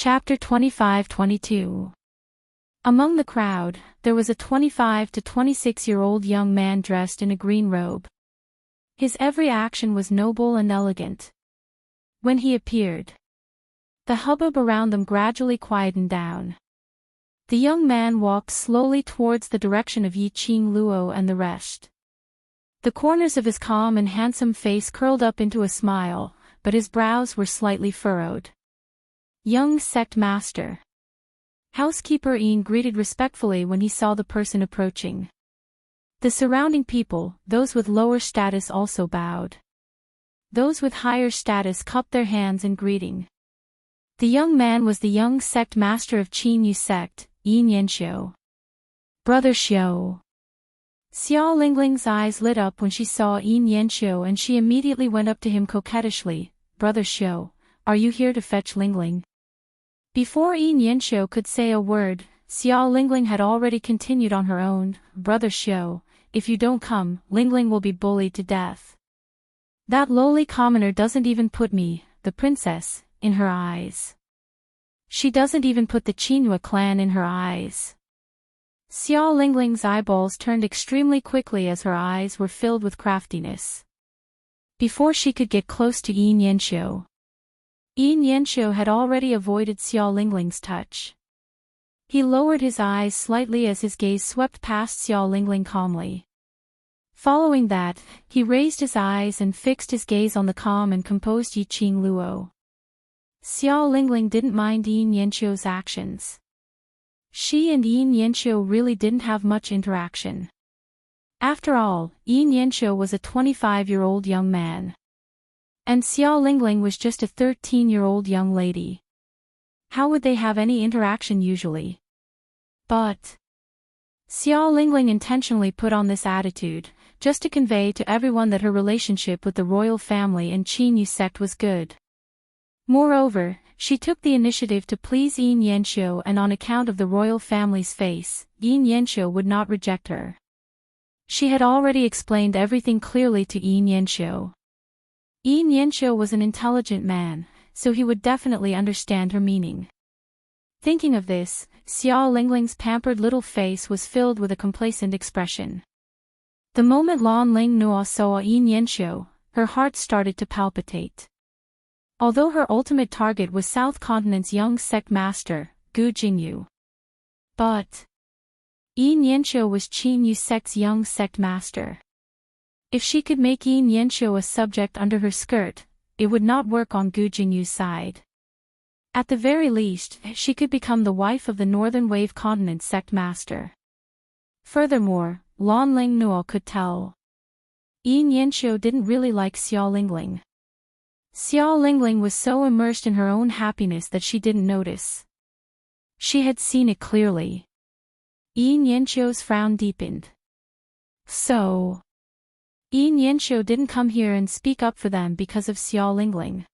Chapter 25-22. Among the crowd, there was a 25 to 26-year-old young man dressed in a green robe. His every action was noble and elegant. When he appeared, the hubbub around them gradually quietened down. The young man walked slowly towards the direction of Yi-Ching Luo and the rest. The corners of his calm and handsome face curled up into a smile, but his brows were slightly furrowed. Young sect master. Housekeeper Ian greeted respectfully when he saw the person approaching. The surrounding people, those with lower status, also bowed. Those with higher status cupped their hands in greeting. The young man was the young sect master of Qin Yu sect, Yin Yanxiu. Brother Xiu. Xiao Lingling's eyes lit up when she saw Yin Yanxiu, and she immediately went up to him coquettishly. Brother Xiu, are you here to fetch Lingling? Before Yin Yanxiu could say a word, Xiao Lingling had already continued on her own. Brother Xiu, if you don't come, Lingling will be bullied to death. That lowly commoner doesn't even put me, the princess, in her eyes. She doesn't even put the Qinhua clan in her eyes. Xiao Lingling's eyeballs turned extremely quickly as her eyes were filled with craftiness. Before she could get close to Yin Yanxiu, Yin Yanxiu had already avoided Xiao Lingling's touch. He lowered his eyes slightly as his gaze swept past Xiao Lingling calmly. Following that, he raised his eyes and fixed his gaze on the calm and composed Yi-Ching Luo. Xiao Lingling didn't mind Yin Yanxiu's actions. She and Yin Yanxiu really didn't have much interaction. After all, Yin Yanxiu was a 25-year-old young man. And Xiao Lingling was just a 13-year-old young lady. How would they have any interaction usually? But Xiao Lingling intentionally put on this attitude, just to convey to everyone that her relationship with the royal family and Qin Yu sect was good. Moreover, she took the initiative to please Yin Yanxiu, and on account of the royal family's face, Yin Yanxiu would not reject her. She had already explained everything clearly to Yin Yanxiu. Yin Yanxiu was an intelligent man, so he would definitely understand her meaning. Thinking of this, Xiao Lingling's pampered little face was filled with a complacent expression. The moment Lan Ling Nuo saw Yin Yanxiu, her heart started to palpitate. Although her ultimate target was South Continent's young sect master, Gu Jingyu. But Yin Yanxiu was Qin Yu sect's young sect master. If she could make Yin Yanxiu a subject under her skirt, it would not work on Gu Jingyu's side. At the very least, she could become the wife of the Northern Wave Continent sect master. Furthermore, Lan Ling Nuo could tell Yin Yanxiu didn't really like Xiao Lingling. Xiao Lingling was so immersed in her own happiness that she didn't notice. She had seen it clearly. Yin Yanxiu's frown deepened. So Yin Yanxiu didn't come here and speak up for them because of Xiao Lingling.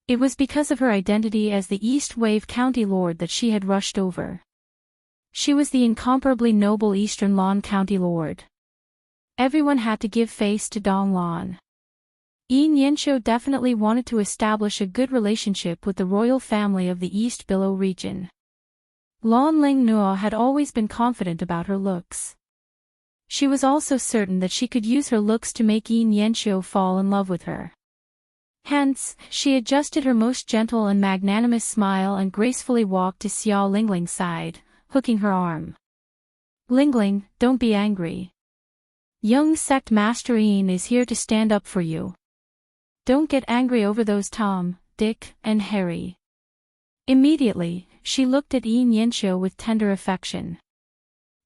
It was because of her identity as the East Wave County Lord that she had rushed over. She was the incomparably noble Eastern Lan County Lord. Everyone had to give face to Dong Lan. Yin Yanxiu definitely wanted to establish a good relationship with the royal family of the East Below region. Lan Ling Nuo had always been confident about her looks. She was also certain that she could use her looks to make Yin Yanxiu fall in love with her. Hence, she adjusted her most gentle and magnanimous smile and gracefully walked to Xiao Lingling's side, hooking her arm. Lingling, don't be angry. Young sect master Yin is here to stand up for you. Don't get angry over those Tom, Dick, and Harry. Immediately, she looked at Yin Yanxiu with tender affection.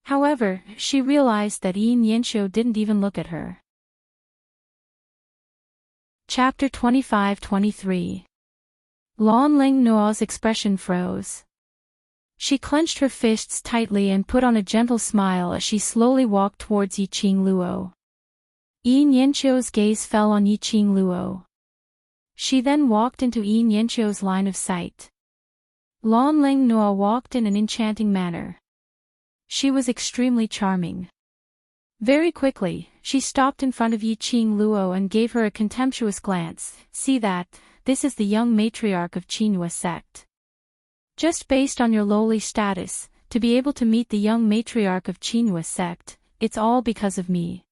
However, she realized that Yin Yanxiu didn't even look at her. Chapter 25-23. Lan Ling Nuo's expression froze. She clenched her fists tightly and put on a gentle smile as she slowly walked towards Yi-Ching Luo. Yin Yanxiu's gaze fell on Yi-Ching Luo. She then walked into Yin Yanxiu's line of sight. Lan Ling Nuo walked in an enchanting manner. She was extremely charming. Very quickly, she stopped in front of Yi-Ching Luo and gave her a contemptuous glance. See that, this is the young matriarch of Chinua sect. Just based on your lowly status, to be able to meet the young matriarch of Chinua sect, it's all because of me.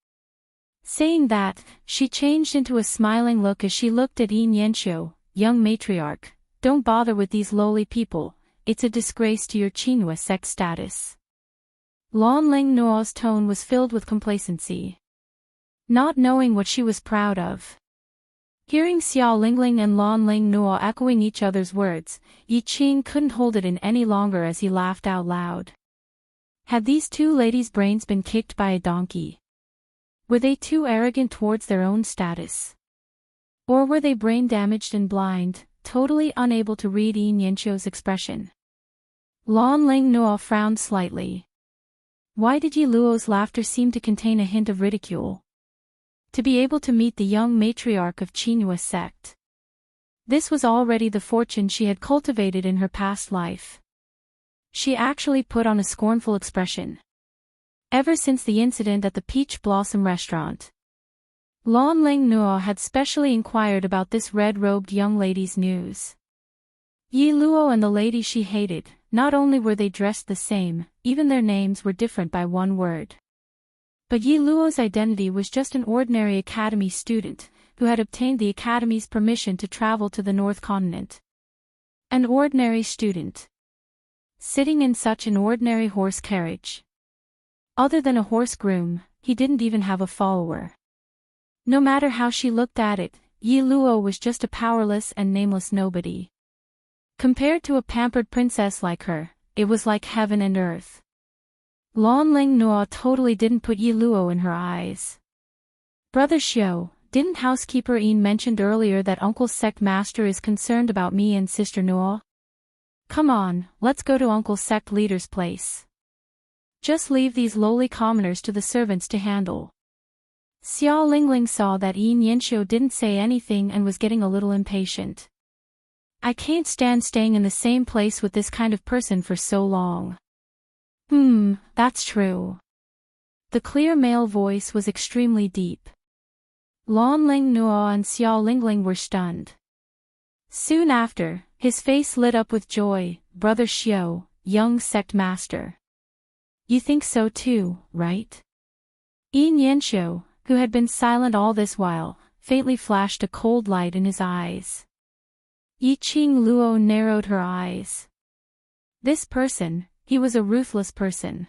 Saying that, she changed into a smiling look as she looked at Yin Yenshio. Young matriarch, don't bother with these lowly people, it's a disgrace to your Chinua sect status. Lan Ling Nuo's tone was filled with complacency. Not knowing what she was proud of. Hearing Xiao Lingling and Lan Ling Nuo echoing each other's words, Yi Qing couldn't hold it in any longer as he laughed out loud. Had these two ladies' brains been kicked by a donkey? Were they too arrogant towards their own status? Or were they brain-damaged and blind, totally unable to read Yin Yenshio's expression? Lan Ling Nuo frowned slightly. Why did Yi Luo's laughter seem to contain a hint of ridicule? To be able to meet the young matriarch of Chinua sect. This was already the fortune she had cultivated in her past life. She actually put on a scornful expression. Ever since the incident at the Peach Blossom restaurant, Lan Ling Nuo had specially inquired about this red-robed young lady's news. Yi Luo and the lady she hated, not only were they dressed the same, even their names were different by one word. But Yi Luo's identity was just an ordinary academy student, who had obtained the academy's permission to travel to the North Continent. An ordinary student. Sitting in such an ordinary horse carriage. Other than a horse groom, he didn't even have a follower. No matter how she looked at it, Yi Luo was just a powerless and nameless nobody. Compared to a pampered princess like her, it was like heaven and earth. Lan Ling Nuo totally didn't put Yi Luo in her eyes. Brother Xiao, didn't housekeeper Yin mentioned earlier that Uncle's sect master is concerned about me and Sister Nuo? Come on, let's go to Uncle's sect leader's place. Just leave these lowly commoners to the servants to handle. Xiao Lingling saw that Yin Yenshio didn't say anything and was getting a little impatient. I can't stand staying in the same place with this kind of person for so long. That's true. The clear male voice was extremely deep. Lan Ling Nuo and Xiao Lingling were stunned. Soon after, his face lit up with joy. Brother Xiao, young sect master. You think so too, right? Yin Yenshio, who had been silent all this while, faintly flashed a cold light in his eyes. Yi Qing Luo narrowed her eyes. This person, he was a ruthless person.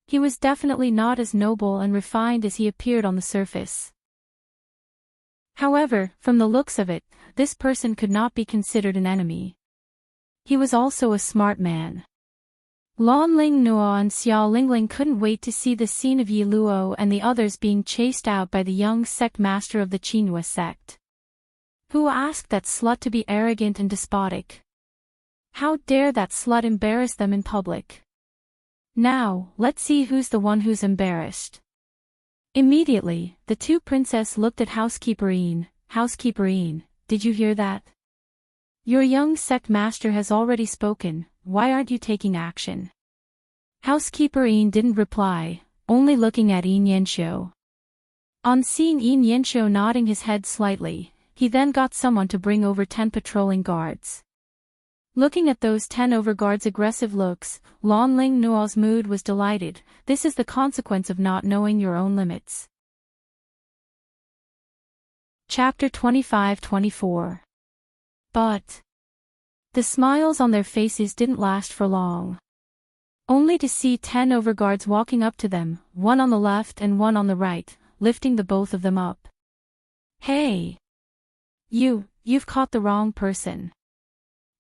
He was definitely not as noble and refined as he appeared on the surface. However, from the looks of it, this person could not be considered an enemy. He was also a smart man. Lan Ling Nuo and Xiao Lingling couldn't wait to see the scene of Yi Luo and the others being chased out by the young sect master of the Chinua sect. Who asked that slut to be arrogant and despotic? How dare that slut embarrass them in public? Now, let's see who's the one who's embarrassed. Immediately, the two princesses looked at Housekeeper Yin. Housekeeper Yin, did you hear that? Your young sect master has already spoken, why aren't you taking action? Housekeeper Yin didn't reply, only looking at Yin Yenshio. On seeing Yin Yenshio nodding his head slightly, he then got someone to bring over 10 patrolling guards. Looking at those 10 overguards' aggressive looks, Lan Ling Nuo's mood was delighted. This is the consequence of not knowing your own limits. Chapter 25-24. But the smiles on their faces didn't last for long. Only to see 10 overguards walking up to them, one on the left and one on the right, lifting the both of them up. Hey! You've caught the wrong person.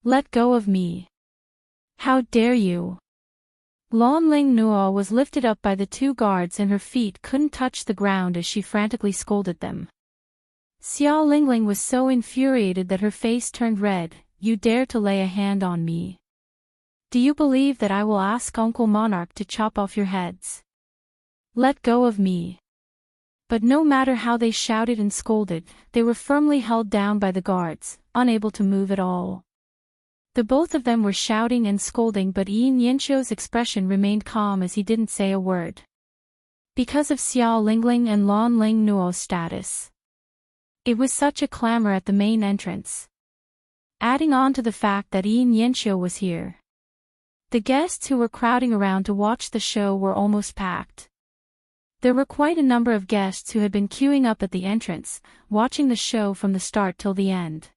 Let go of me. How dare you? Lan Ling Nuo was lifted up by the two guards and her feet couldn't touch the ground as she frantically scolded them. Xiao Lingling was so infuriated that her face turned red. You dare to lay a hand on me? Do you believe that I will ask Uncle Monarch to chop off your heads? Let go of me. But no matter how they shouted and scolded, they were firmly held down by the guards, unable to move at all. The both of them were shouting and scolding, but Yin Yenshio's expression remained calm as he didn't say a word. Because of Xiao Lingling and Lan Ling Nuo's status. It was such a clamor at the main entrance. adding on to the fact that Yin Yanxiu was here. The guests who were crowding around to watch the show were almost packed. There were quite a number of guests who had been queuing up at the entrance, watching the show from the start till the end.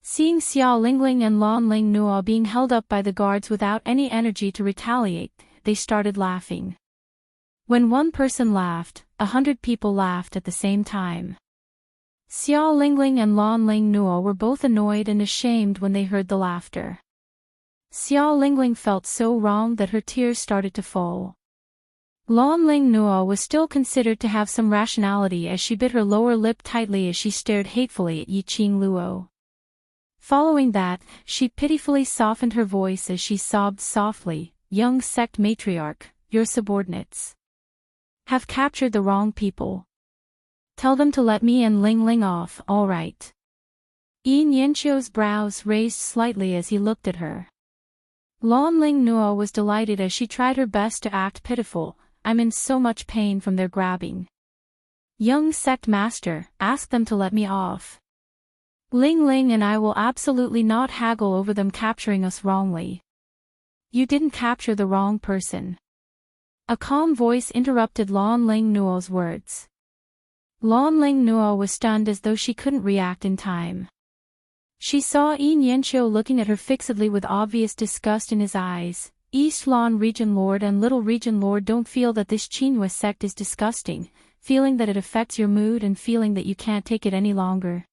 Seeing Xiao Lingling and Lan Ling Nuo being held up by the guards without any energy to retaliate, they started laughing. When one person laughed, 100 people laughed at the same time. Xiao Lingling and Lan Ling Nuo were both annoyed and ashamed when they heard the laughter. Xiao Lingling felt so wrong that her tears started to fall. Lan Ling Nuo was still considered to have some rationality as she bit her lower lip tightly as she stared hatefully at Yiqing Luo. Following that, she pitifully softened her voice as she sobbed softly, "Young sect matriarch, your subordinates have captured the wrong people. Tell them to let me and Ling Ling off, all right." Yin Yanxiu's brows raised slightly as he looked at her. Lan Ling Nuo was delighted as she tried her best to act pitiful. "I'm in so much pain from their grabbing. Young sect master, ask them to let me off. Ling Ling and I will absolutely not haggle over them capturing us wrongly." "You didn't capture the wrong person." A calm voice interrupted Lan Ling Nuo's words. Lan Ling Nuo was stunned as though she couldn't react in time. She saw Yin Yanxiu looking at her fixedly with obvious disgust in his eyes. East Lan Region Lord and Little Region Lord don't feel that this Qinghua sect is disgusting, feeling that it affects your mood and feeling that you can't take it any longer.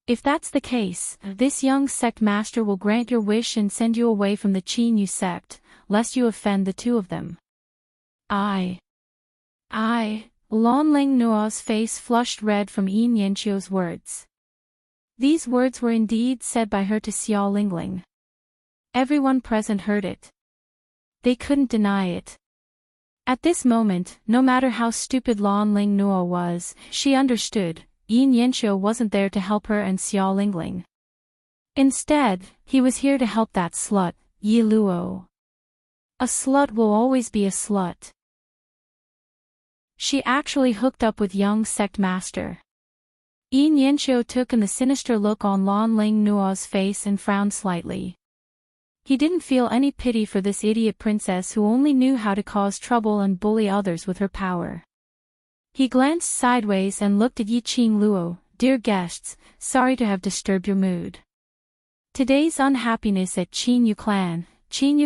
If that's the case, this young sect master will grant your wish and send you away from the Qinghua sect, lest you offend the two of them. I. Lan Ling Nuo's face flushed red from Yin Yanxiu's words. These words were indeed said by her to Xiao Lingling. Everyone present heard it. They couldn't deny it. At this moment, no matter how stupid Lan Ling Nuo was, she understood, Yin Yanxiu wasn't there to help her and Xiao Lingling. Instead, he was here to help that slut, Yi Luo. A slut will always be a slut. She actually hooked up with young sect master. Yin Yanxiu took in the sinister look on Lan Ling Nuo's face and frowned slightly. He didn't feel any pity for this idiot princess who only knew how to cause trouble and bully others with her power. He glanced sideways and looked at Yiqing Luo. "Dear guests, sorry to have disturbed your mood. Today's unhappiness at Qinghua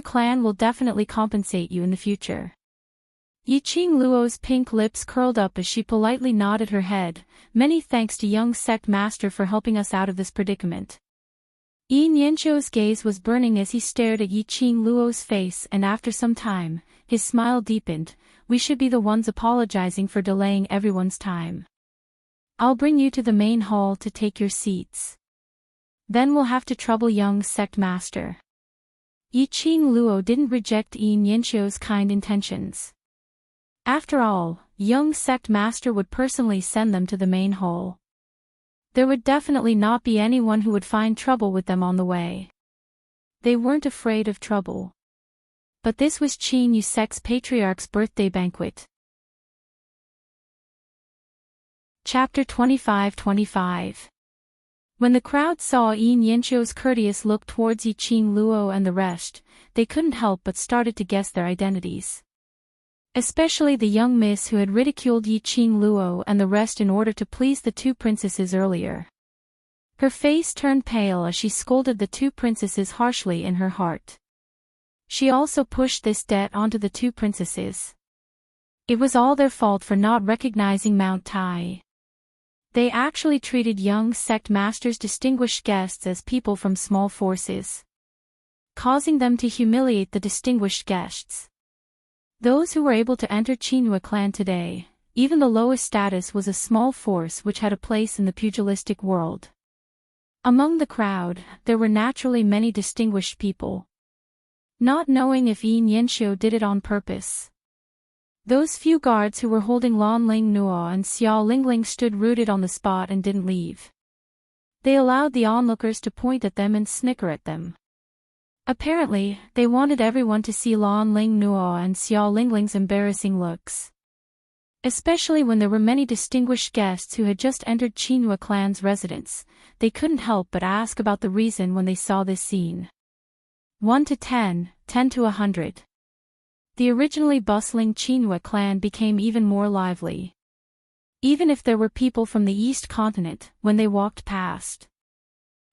clan will definitely compensate you in the future." Yiqing Luo's pink lips curled up as she politely nodded her head. "Many thanks to young sect master for helping us out of this predicament." Yin Yanxiu's gaze was burning as he stared at Yiqing Luo's face, and after some time, his smile deepened. "We should be the ones apologizing for delaying everyone's time. I'll bring you to the main hall to take your seats. Then we'll have to trouble young sect master." Yiqing Luo didn't reject Yin Yanxiu's kind intentions. After all, young sect master would personally send them to the main hall. There would definitely not be anyone who would find trouble with them on the way. They weren't afraid of trouble. But this was Qinghua sect's patriarch's birthday banquet. Chapter 25-25. When the crowd saw Yin Yanxiu's courteous look towards Yiqing Luo and the rest, they couldn't help but started to guess their identities. Especially the young miss who had ridiculed Yiqing Luo and the rest in order to please the two princesses earlier. Her face turned pale as she scolded the two princesses harshly in her heart. She also pushed this debt onto the two princesses. It was all their fault for not recognizing Mount Tai. They actually treated young sect master's distinguished guests as people from small forces, causing them to humiliate the distinguished guests. Those who were able to enter Qinghua clan today, even the lowest status, was a small force which had a place in the pugilistic world. Among the crowd, there were naturally many distinguished people. Not knowing if Yin Yanxiu did it on purpose. Those few guards who were holding Lan Ling Nuo and Xiao Lingling stood rooted on the spot and didn't leave. They allowed the onlookers to point at them and snicker at them. Apparently, they wanted everyone to see Lan Ling Nuo and Xiao Lingling's embarrassing looks. Especially when there were many distinguished guests who had just entered Chinua clan's residence, they couldn't help but ask about the reason when they saw this scene. 1 to 10, 10 to 100. The originally bustling Chinua clan became even more lively. Even if there were people from the East Continent, when they walked past,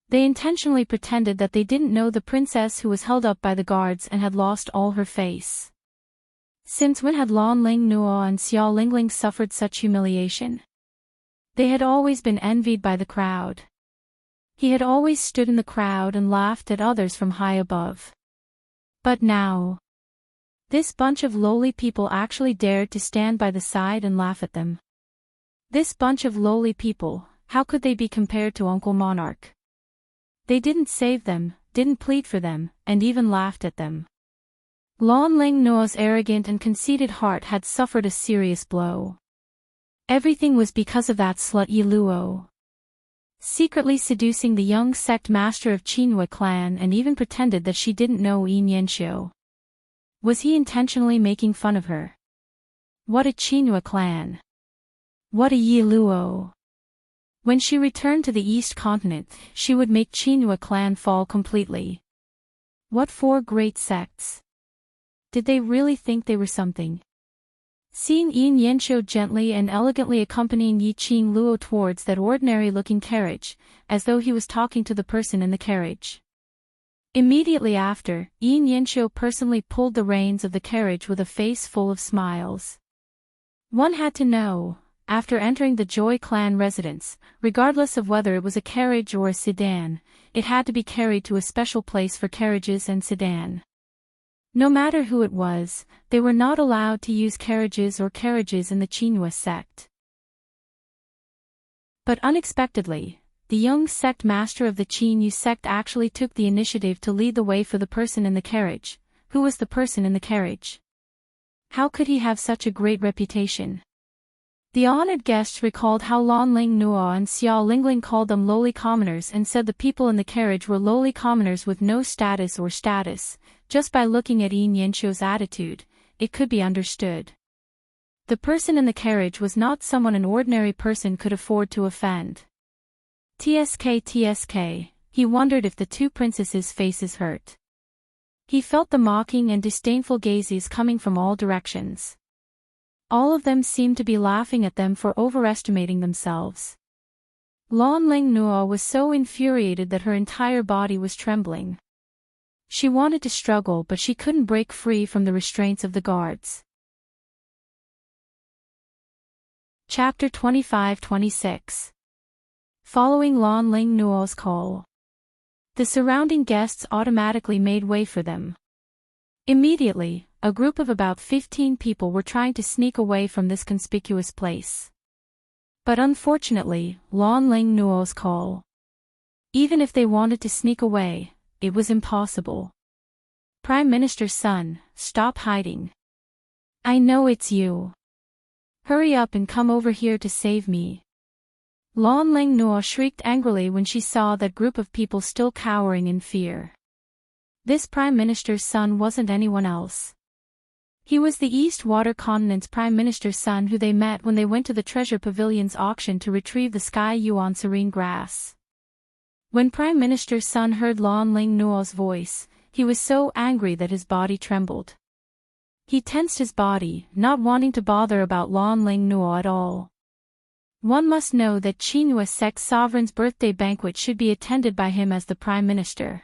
they intentionally pretended that they didn't know the princess who was held up by the guards and had lost all her face. Since when had Lan Ling Nuo and Xiao Lingling suffered such humiliation? They had always been envied by the crowd. He had always stood in the crowd and laughed at others from high above. But now, this bunch of lowly people actually dared to stand by the side and laugh at them. This bunch of lowly people, how could they be compared to Uncle Monarch? They didn't save them, didn't plead for them, and even laughed at them. Lan Ling Nuo's arrogant and conceited heart had suffered a serious blow. Everything was because of that slut Yi Luo. Secretly seducing the young sect master of Chinua clan and even pretended that she didn't know Yin Yanxiu. Was he intentionally making fun of her? What a Chinua clan! What a Yi Luo! When she returned to the East Continent, she would make Chinua clan fall completely. What four great sects! Did they really think they were something? Seeing Yin Yanxiu gently and elegantly accompanying Yi Qing Luo towards that ordinary-looking carriage, as though he was talking to the person in the carriage. Immediately after, Yin Yanxiu personally pulled the reins of the carriage with a face full of smiles. One had to know, after entering the Joy clan residence, regardless of whether it was a carriage or a sedan, it had to be carried to a special place for carriages and sedan. No matter who it was, they were not allowed to use carriages in the Chinua sect. But unexpectedly, the young sect master of the Chinua sect actually took the initiative to lead the way for the person in the carriage. Who was the person in the carriage? How could he have such a great reputation? The honored guests recalled how Lan Ling Nuo and Xiao Lingling called them lowly commoners and said the people in the carriage were lowly commoners with no status or status. Just by looking at Yin Yanxiu's attitude, it could be understood. The person in the carriage was not someone an ordinary person could afford to offend. TSK, he wondered if the two princesses' faces hurt. He felt the mocking and disdainful gazes coming from all directions. All of them seemed to be laughing at them for overestimating themselves. Lan Ling Nuo was so infuriated that her entire body was trembling. She wanted to struggle but she couldn't break free from the restraints of the guards. Chapter 25-26. Following Lan Ling Nuo's call, the surrounding guests automatically made way for them. Immediately, a group of about 15 people were trying to sneak away from this conspicuous place. But unfortunately, Lan Ling Nuo's call. Even if they wanted to sneak away, it was impossible. Prime Minister's son, stop hiding. I know it's you. Hurry up and come over here to save me. Lan Ling Nuo shrieked angrily when she saw that group of people still cowering in fear. This Prime Minister's son wasn't anyone else. He was the East Water Continent's Prime Minister's son who they met when they went to the Treasure Pavilion's auction to retrieve the Sky Yuan serene grass. When Prime Minister's son heard Lan Ling Nuo's voice, he was so angry that his body trembled. He tensed his body, not wanting to bother about Lan Ling Nuo at all. One must know that Chinua sect sovereign's birthday banquet should be attended by him as the Prime Minister.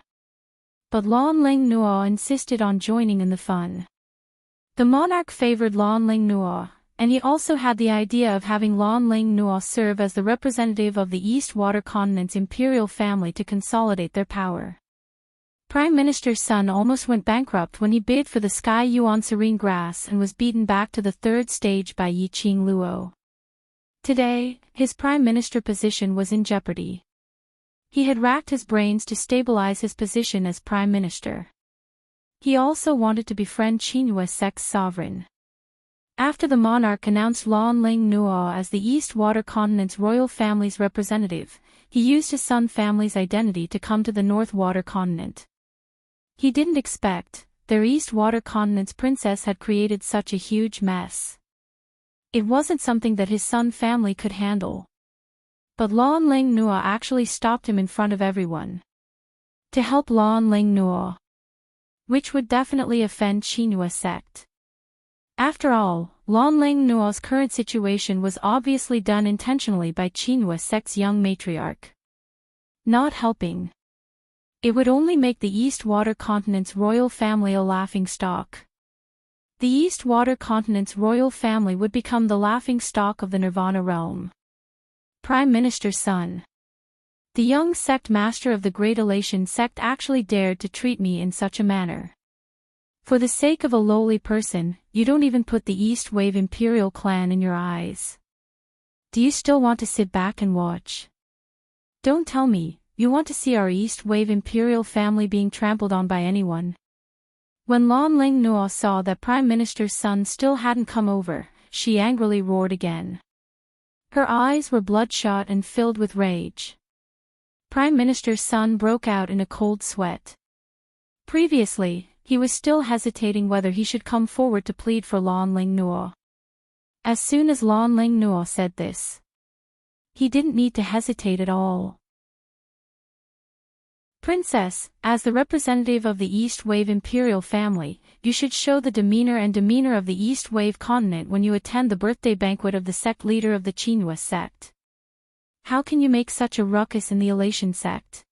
But Lan Ling Nuo insisted on joining in the fun. The monarch favored Lan Ling Nuo, and he also had the idea of having Lan Ling Nuo serve as the representative of the East Water Continent's imperial family to consolidate their power. Prime Minister's son almost went bankrupt when he bid for the Sky Yuan serene grass and was beaten back to the third stage by Yi Qing Luo. Today, his prime minister position was in jeopardy. He had racked his brains to stabilize his position as prime minister. He also wanted to befriend Chinua sect's sovereign. After the monarch announced Lan Ling Nuo as the East Water Continent's royal family's representative, he used his Sun family's identity to come to the North Water Continent. He didn't expect their East Water Continent's princess had created such a huge mess. It wasn't something that his Sun family could handle. But Lan Ling Nua actually stopped him in front of everyone. To help Lan Ling Nua. Which would definitely offend Chinua sect. After all, Lan Ling Nua's current situation was obviously done intentionally by Chinua sect's young matriarch. Not helping. It would only make the East Water Continent's royal family a laughingstock. The East Water Continent's royal family would become the laughingstock of the Nirvana realm. Prime Minister's son. The young sect master of the Great Elation sect actually dared to treat me in such a manner. For the sake of a lowly person, you don't even put the East Wave Imperial clan in your eyes. Do you still want to sit back and watch? Don't tell me, you want to see our East Wave Imperial family being trampled on by anyone. When Lan Ling Nua saw that Prime Minister's son still hadn't come over, she angrily roared again. Her eyes were bloodshot and filled with rage. Prime Minister's son broke out in a cold sweat. Previously, he was still hesitating whether he should come forward to plead for Lan Ling Nua. As soon as Lan Ling Nua said this, he didn't need to hesitate at all. Princess, as the representative of the East Wave Imperial family, you should show the demeanor of the East Wave continent when you attend the birthday banquet of the sect leader of the Chinua sect. How can you make such a ruckus in the Elation sect?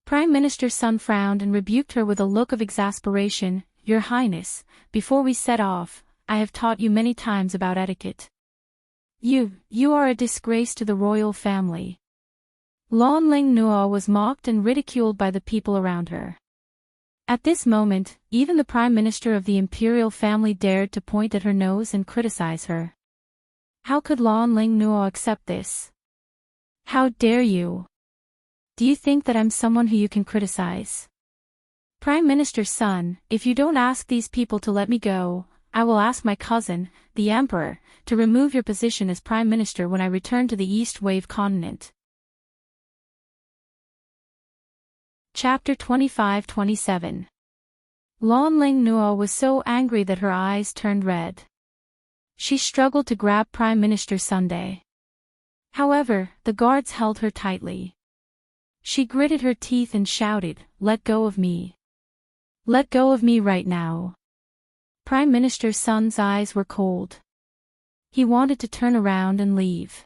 Prime Minister's son frowned and rebuked her with a look of exasperation. Your Highness, before we set off, I have taught you many times about etiquette. You are a disgrace to the royal family. Lan Ling Nua was mocked and ridiculed by the people around her. At this moment, even the Prime Minister of the Imperial family dared to point at her nose and criticize her. How could Lan Ling Nua accept this? How dare you? Do you think that I'm someone who you can criticize? Prime Minister's son, if you don't ask these people to let me go, I will ask my cousin, the Emperor, to remove your position as Prime Minister when I return to the East Wave continent. Chapter 25-27. Lan Ling Nua was so angry that her eyes turned red. She struggled to grab Prime Minister Sunday. However, the guards held her tightly. She gritted her teeth and shouted, "Let go of me. Let go of me right now." Prime Minister Sun's eyes were cold. He wanted to turn around and leave.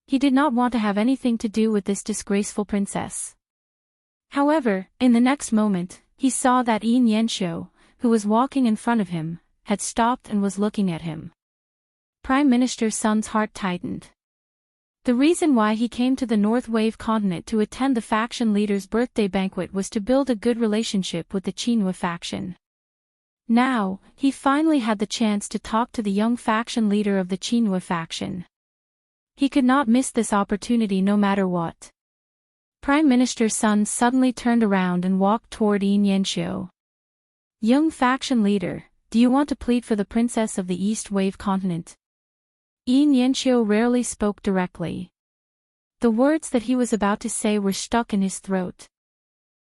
He did not want to have anything to do with this disgraceful princess. However, in the next moment, he saw that Yin Yanxiu, who was walking in front of him, had stopped and was looking at him. Prime Minister Sun's heart tightened. The reason why he came to the North Wave continent to attend the faction leader's birthday banquet was to build a good relationship with the Chinua faction. Now, he finally had the chance to talk to the young faction leader of the Chinua faction. He could not miss this opportunity no matter what. Prime Minister Sun suddenly turned around and walked toward Yin Yanxiu. Young faction leader, do you want to plead for the princess of the East Wave continent? Yin Yanxiu rarely spoke directly. The words that he was about to say were stuck in his throat.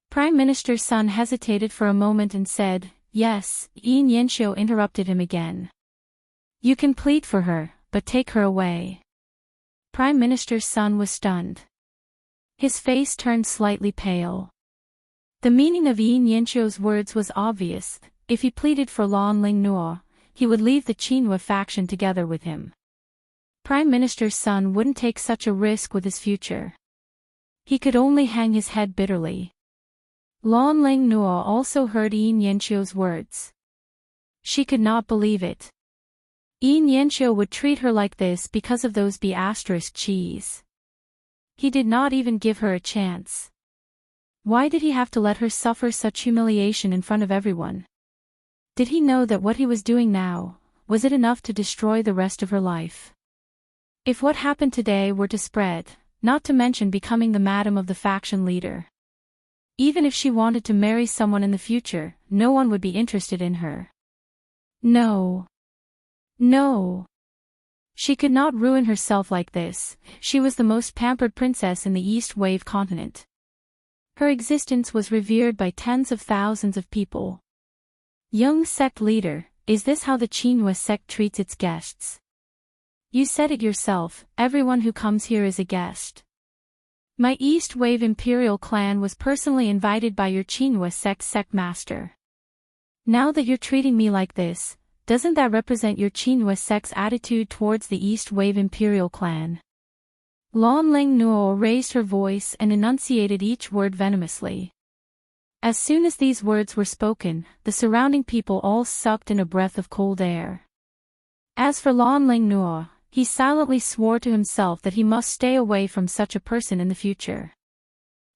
Prime Minister Sun hesitated for a moment and said, "Yes." Yin Yanxiu interrupted him again. "You can plead for her, but take her away." Prime Minister Sun was stunned. His face turned slightly pale. The meaning of Yin Yanxiu's words was obvious. If he pleaded for Lan Ling Nua, he would leave the Chinua faction together with him. Prime Minister's son wouldn't take such a risk with his future. He could only hang his head bitterly. Lan Ling Nua also heard Yin Yanxiu's words. She could not believe it. Yin Yanxiu would treat her like this because of those B***cheese. He did not even give her a chance. Why did he have to let her suffer such humiliation in front of everyone? Did he know that what he was doing now, was it enough to destroy the rest of her life? If what happened today were to spread, not to mention becoming the madam of the faction leader. Even if she wanted to marry someone in the future, no one would be interested in her. No. No. She could not ruin herself like this. She was the most pampered princess in the East Wave continent. Her existence was revered by tens of thousands of people. Young sect leader, is this how the Chinua sect treats its guests? You said it yourself, everyone who comes here is a guest. My East Wave Imperial clan was personally invited by your Chinua sect master. Now that you're treating me like this, doesn't that represent your Chinua sect's attitude towards the East Wave Imperial clan? Lan Ling Nuo raised her voice and enunciated each word venomously. As soon as these words were spoken, the surrounding people all sucked in a breath of cold air. As for Lan Ling Nuo, he silently swore to himself that he must stay away from such a person in the future.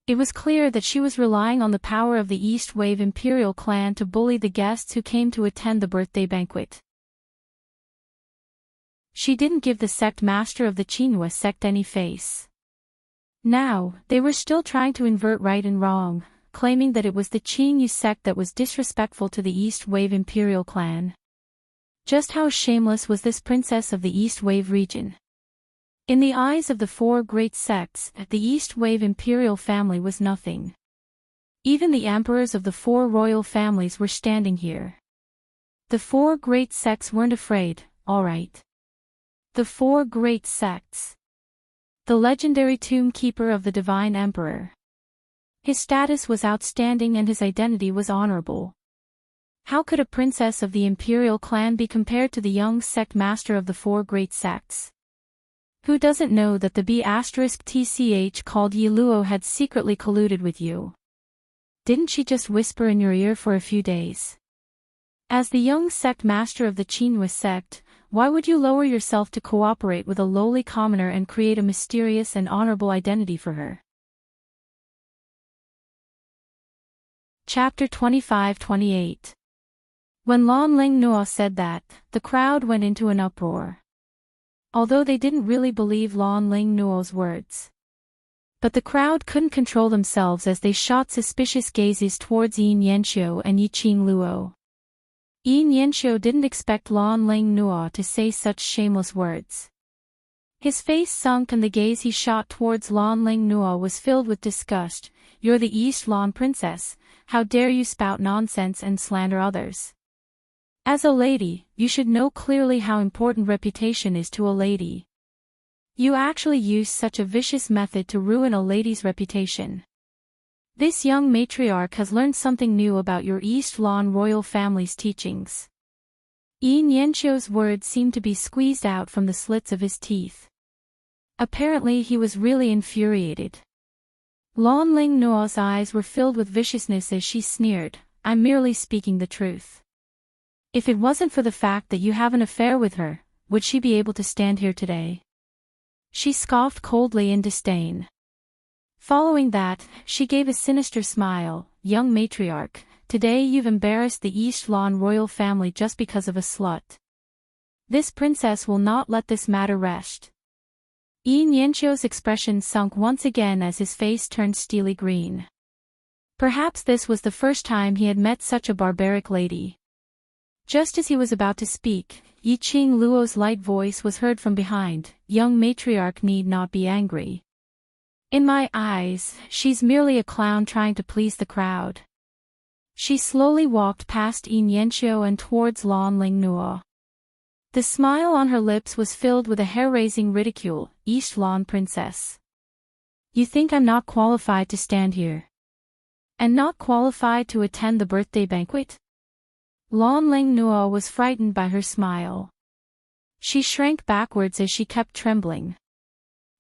It was clear that she was relying on the power of the East Wave Imperial clan to bully the guests who came to attend the birthday banquet. She didn't give the sect master of the Chinua sect any face. Now, they were still trying to invert right and wrong, claiming that it was the Chinua sect that was disrespectful to the East Wave Imperial clan. Just how shameless was this princess of the East Wave region? In the eyes of the four great sects, the East Wave Imperial family was nothing. Even the emperors of the four royal families were standing here. The four great sects weren't afraid, all right. The four great sects. The legendary tomb keeper of the divine emperor. His status was outstanding and his identity was honorable. How could a princess of the imperial clan be compared to the young sect master of the four great sects? Who doesn't know that the B*TCH called Yi Luo had secretly colluded with you? Didn't she just whisper in your ear for a few days? As the young sect master of the Chinua sect, why would you lower yourself to cooperate with a lowly commoner and create a mysterious and honorable identity for her? Chapter 25-28. When Lan Ling Nuo said that, the crowd went into an uproar. Although they didn't really believe Lan Ling Nuo's words. But the crowd couldn't control themselves as they shot suspicious gazes towards Yin Yanxiu and Yi Qing Luo. Yin Yanxiu didn't expect Lan Ling Nuo to say such shameless words. His face sunk and the gaze he shot towards Lan Ling Nuo was filled with disgust. You're the East Lan princess, how dare you spout nonsense and slander others? As a lady, you should know clearly how important reputation is to a lady. You actually use such a vicious method to ruin a lady's reputation. This young matriarch has learned something new about your East Lan royal family's teachings. Yin Yanxiu's words seemed to be squeezed out from the slits of his teeth. Apparently he was really infuriated. Lan Ling Nuo's eyes were filled with viciousness as she sneered, I'm merely speaking the truth. If it wasn't for the fact that you have an affair with her, would she be able to stand here today? She scoffed coldly in disdain. Following that, she gave a sinister smile, young matriarch, today you've embarrassed the East Lan royal family just because of a slut. This princess will not let this matter rest. Yin Yanxiu's expression sunk once again as his face turned steely green. Perhaps this was the first time he had met such a barbaric lady. Just as he was about to speak, Yi Qing Luo's light voice was heard from behind, young matriarch need not be angry. In my eyes, she's merely a clown trying to please the crowd. She slowly walked past Yin Yanxiu and towards Lan Ling Nuo. The smile on her lips was filled with a hair-raising ridicule, East Lan princess. You think I'm not qualified to stand here? And not qualified to attend the birthday banquet? Lan Ling Nuo was frightened by her smile. She shrank backwards as she kept trembling.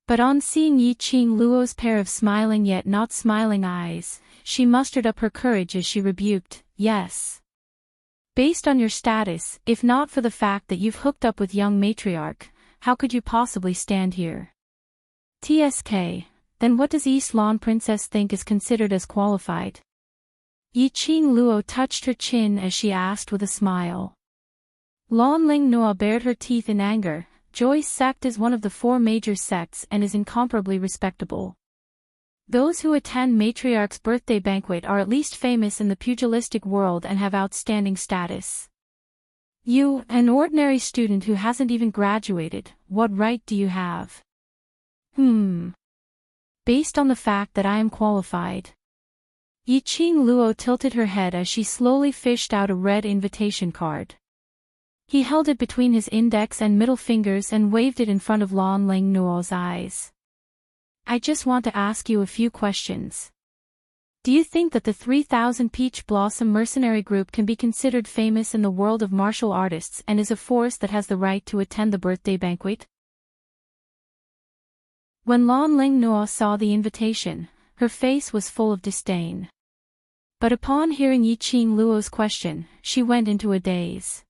But on seeing Yi Qing Luo's pair of smiling yet not smiling eyes, she mustered up her courage as she rebuked, yes. Based on your status, if not for the fact that you've hooked up with young matriarch, how could you possibly stand here? TSK, then what does East Lan princess think is considered as qualified? Yi Qing Luo touched her chin as she asked with a smile. Lan Ling Nuo bared her teeth in anger. Joy's sect is one of the four major sects and is incomparably respectable. Those who attend matriarch's birthday banquet are at least famous in the pugilistic world and have outstanding status. You, an ordinary student who hasn't even graduated, what right do you have? Based on the fact that I am qualified. Yi Qing Luo tilted her head as she slowly fished out a red invitation card. He held it between his index and middle fingers and waved it in front of Lan Ling Nuo's eyes. I just want to ask you a few questions. Do you think that the 3000 Peach Blossom mercenary group can be considered famous in the world of martial artists and is a force that has the right to attend the birthday banquet? When Lan Ling Nuo saw the invitation, her face was full of disdain. But upon hearing Yiqing Luo's question, she went into a daze.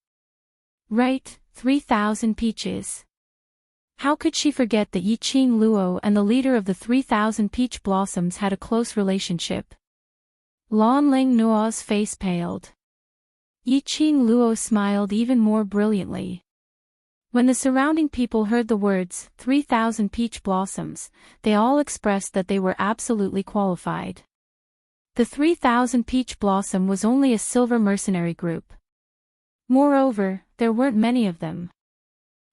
Right, 3000 peaches. How could she forget that Yiqing Luo and the leader of the 3000 Peach Blossoms had a close relationship? Lan Ling Nuo's face paled. Yiqing Luo smiled even more brilliantly. When the surrounding people heard the words 3000 Peach Blossoms, they all expressed that they were absolutely qualified. The 3000 Peach Blossom was only a silver mercenary group. Moreover, there weren't many of them.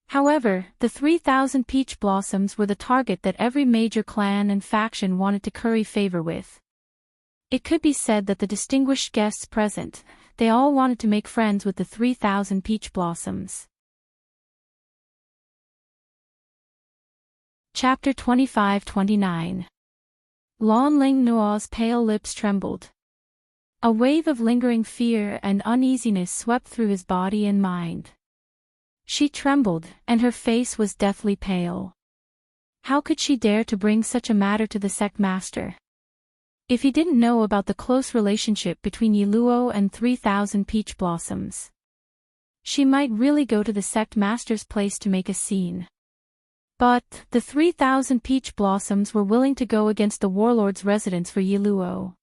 However, the 3000 Peach Blossoms were the target that every major clan and faction wanted to curry favor with. It could be said that the distinguished guests present, they all wanted to make friends with the 3000 Peach Blossoms. Chapter 25-29. Lan Ling Nuo's pale lips trembled. A wave of lingering fear and uneasiness swept through his body and mind. She trembled, and her face was deathly pale. How could she dare to bring such a matter to the sect master? If he didn't know about the close relationship between Yi Luo and 3000 Peach Blossoms, she might really go to the sect master's place to make a scene. But the 3000 Peach Blossoms were willing to go against the warlord's residence for Yi Luo.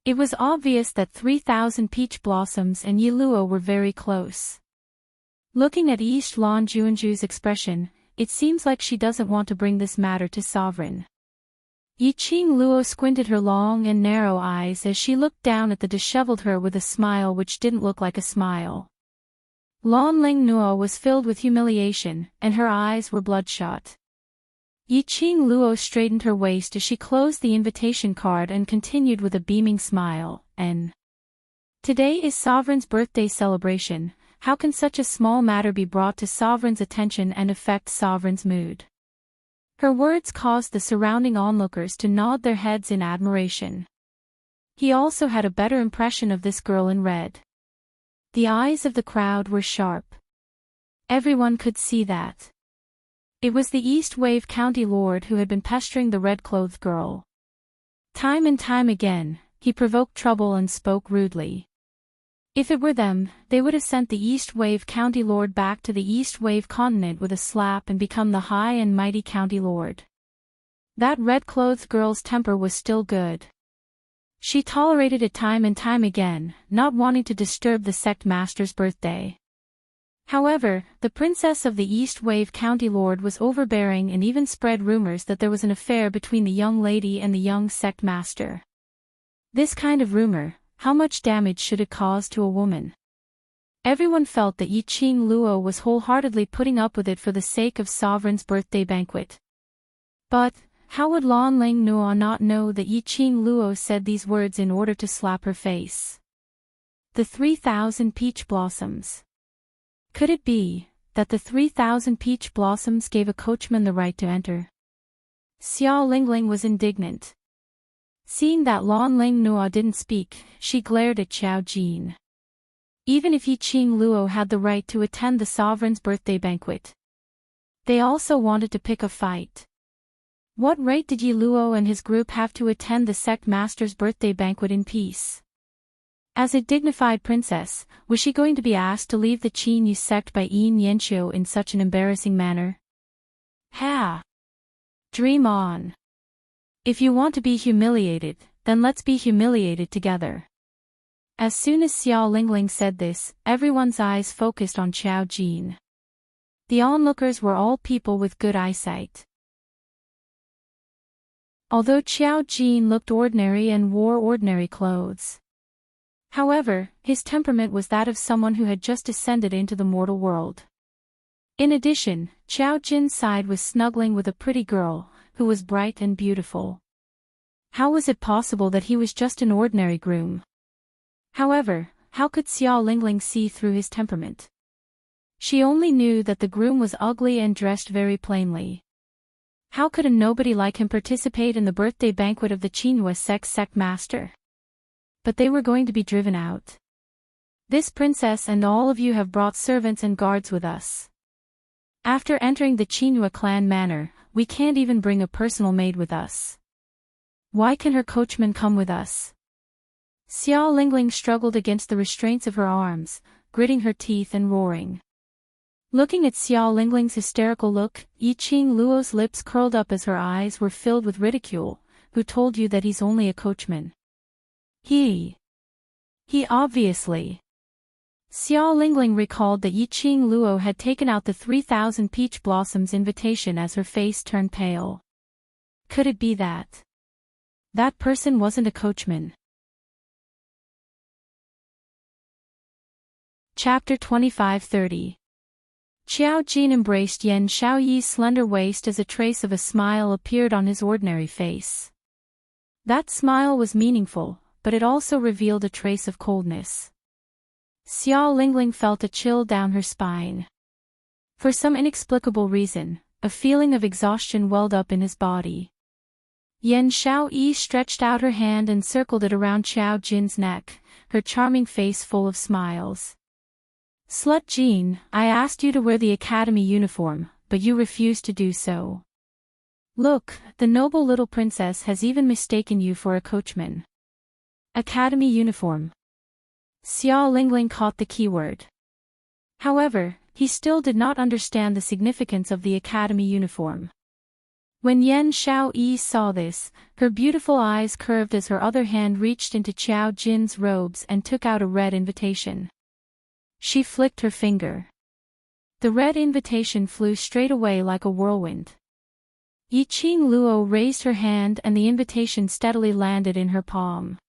It was obvious that 3000 Peach Blossoms and Yi Luo were very close. Looking at East Lan Juanju's expression, it seems like she doesn't want to bring this matter to Sovereign. Yiqing Luo squinted her long and narrow eyes as she looked down at the disheveled her with a smile which didn't look like a smile. Lan Ling Nuo was filled with humiliation, and her eyes were bloodshot. Yiqing Luo straightened her waist as she closed the invitation card and continued with a beaming smile, Today is Sovereign's birthday celebration. How can such a small matter be brought to Sovereign's attention and affect Sovereign's mood? Her words caused the surrounding onlookers to nod their heads in admiration. He also had a better impression of this girl in red. The eyes of the crowd were sharp. Everyone could see that. It was the East Wave County Lord who had been pestering the red-clothed girl. Time and time again, he provoked trouble and spoke rudely. If it were them, they would have sent the East Wave County Lord back to the East Wave continent with a slap and become the high and mighty County Lord. That red-clothed girl's temper was still good. She tolerated it time and time again, not wanting to disturb the sect master's birthday. However, the princess of the East Wave County Lord was overbearing and even spread rumors that there was an affair between the young lady and the young sect master. This kind of rumor, how much damage should it cause to a woman? Everyone felt that Yiqing Luo was wholeheartedly putting up with it for the sake of Sovereign's birthday banquet. But, how would Lan Ling Nuo not know that Yiqing Luo said these words in order to slap her face? The 3000 Peach Blossoms. Could it be that the 3000 Peach Blossoms gave a coachman the right to enter? Xiao Lingling was indignant. Seeing that Lan Ling Nuo didn't speak, she glared at Xiao Jin. Even if Yiqing Luo had the right to attend the Sovereign's birthday banquet, they also wanted to pick a fight. What right did Yi Luo and his group have to attend the sect master's birthday banquet in peace? As a dignified princess, was she going to be asked to leave the Qin Yu sect by Yin Yanqiu in such an embarrassing manner? Ha! Dream on. If you want to be humiliated, then let's be humiliated together. As soon as Xiao Lingling said this, everyone's eyes focused on Xiao Jin. The onlookers were all people with good eyesight. Although Xiao Jin looked ordinary and wore ordinary clothes, however, his temperament was that of someone who had just descended into the mortal world. In addition, Xiao Jin's side was snuggling with a pretty girl, who was bright and beautiful. How was it possible that he was just an ordinary groom? However, how could Xiao Lingling see through his temperament? She only knew that the groom was ugly and dressed very plainly. How could a nobody like him participate in the birthday banquet of the Chinua sect master? But they were going to be driven out. This princess and all of you have brought servants and guards with us. After entering the Chinua clan manor, we can't even bring a personal maid with us. Why can her coachman come with us? Xiao Lingling struggled against the restraints of her arms, gritting her teeth and roaring. Looking at Xiao Lingling's hysterical look, Yiqing Luo's lips curled up as her eyes were filled with ridicule. Who told you that he's only a coachman? He obviously. Xiao Lingling recalled that Yiqing Luo had taken out the 3,000 peach blossoms invitation as her face turned pale. Could it be that that person wasn't a coachman? Chapter 25-30. Qiao Jin embraced Yan Shaoyi's slender waist as a trace of a smile appeared on his ordinary face. That smile was meaningful, but it also revealed a trace of coldness. Xiao Lingling felt a chill down her spine. For some inexplicable reason, a feeling of exhaustion welled up in his body. Yan Shaoyi stretched out her hand and circled it around Qiao Jin's neck, her charming face full of smiles. Slut Jin, I asked you to wear the academy uniform, but you refused to do so. Look, the noble little princess has even mistaken you for a coachman. Academy uniform. Xiao Lingling caught the keyword. However, he still did not understand the significance of the academy uniform. When Yan Shaoyi saw this, her beautiful eyes curved as her other hand reached into Qiao Jin's robes and took out a red invitation. She flicked her finger. The red invitation flew straight away like a whirlwind. Yiqing Luo raised her hand and the invitation steadily landed in her palm.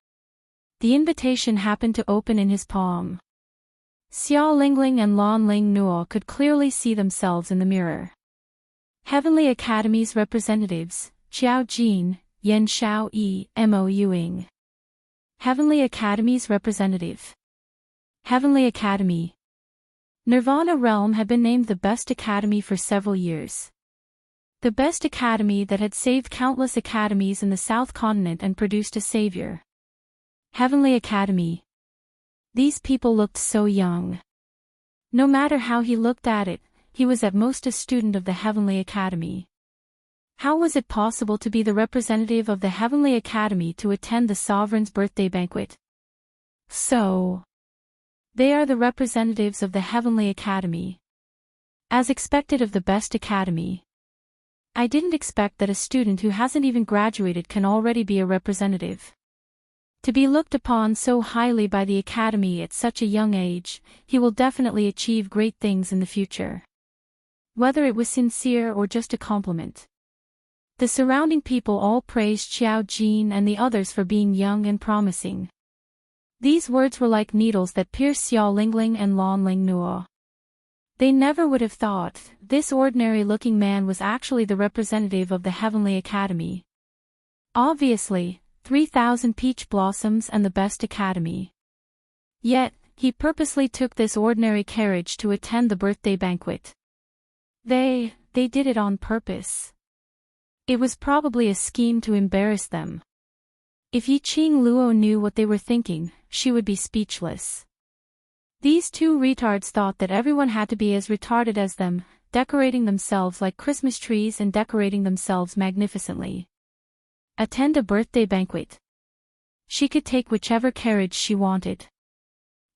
The invitation happened to open in his palm. Xiao Lingling and Lan Ling Nuo could clearly see themselves in the mirror. Heavenly Academy's representatives, Qiao Jin, Yan Shaoyi, Mo Yuing. Heavenly Academy's representative. Heavenly Academy. Nirvana Realm had been named the best academy for several years. The best academy that had saved countless academies in the South Continent and produced a savior. Heavenly Academy. These people looked so young. No matter how he looked at it, he was at most a student of the Heavenly Academy. How was it possible to be the representative of the Heavenly Academy to attend the sovereign's birthday banquet? So, they are the representatives of the Heavenly Academy. As expected of the best academy. I didn't expect that a student who hasn't even graduated can already be a representative. To be looked upon so highly by the academy at such a young age, he will definitely achieve great things in the future. Whether it was sincere or just a compliment. The surrounding people all praised Qiao Jin and the others for being young and promising. These words were like needles that pierced Xiao Lingling and Lan Ling Nuo. They never would have thought this ordinary-looking man was actually the representative of the Heavenly Academy. Obviously, 3,000 peach blossoms and the best academy. Yet, he purposely took this ordinary carriage to attend the birthday banquet. They did it on purpose. It was probably a scheme to embarrass them. If Yiqing Luo knew what they were thinking, she would be speechless. These two retards thought that everyone had to be as retarded as them, decorating themselves like Christmas trees and decorating themselves magnificently. Attend a birthday banquet. She could take whichever carriage she wanted.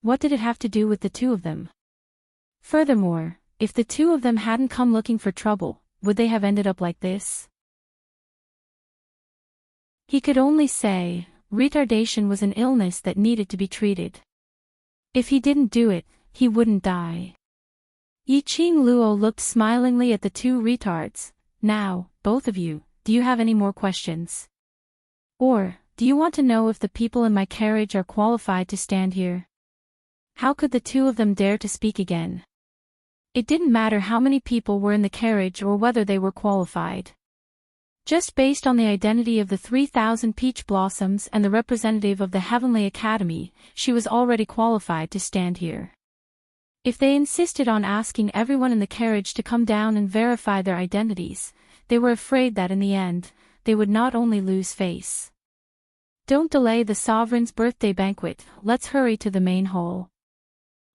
What did it have to do with the two of them? Furthermore, if the two of them hadn't come looking for trouble, would they have ended up like this? He could only say, retardation was an illness that needed to be treated. If he didn't do it, he wouldn't die. Yiqing Luo looked smilingly at the two retards. Now, both of you, do you have any more questions? Or, do you want to know if the people in my carriage are qualified to stand here? How could the two of them dare to speak again? It didn't matter how many people were in the carriage or whether they were qualified. Just based on the identity of the 3,000 peach blossoms and the representative of the Heavenly Academy, she was already qualified to stand here. If they insisted on asking everyone in the carriage to come down and verify their identities, they were afraid that in the end, they would not only lose face. Don't delay the sovereign's birthday banquet, let's hurry to the main hall.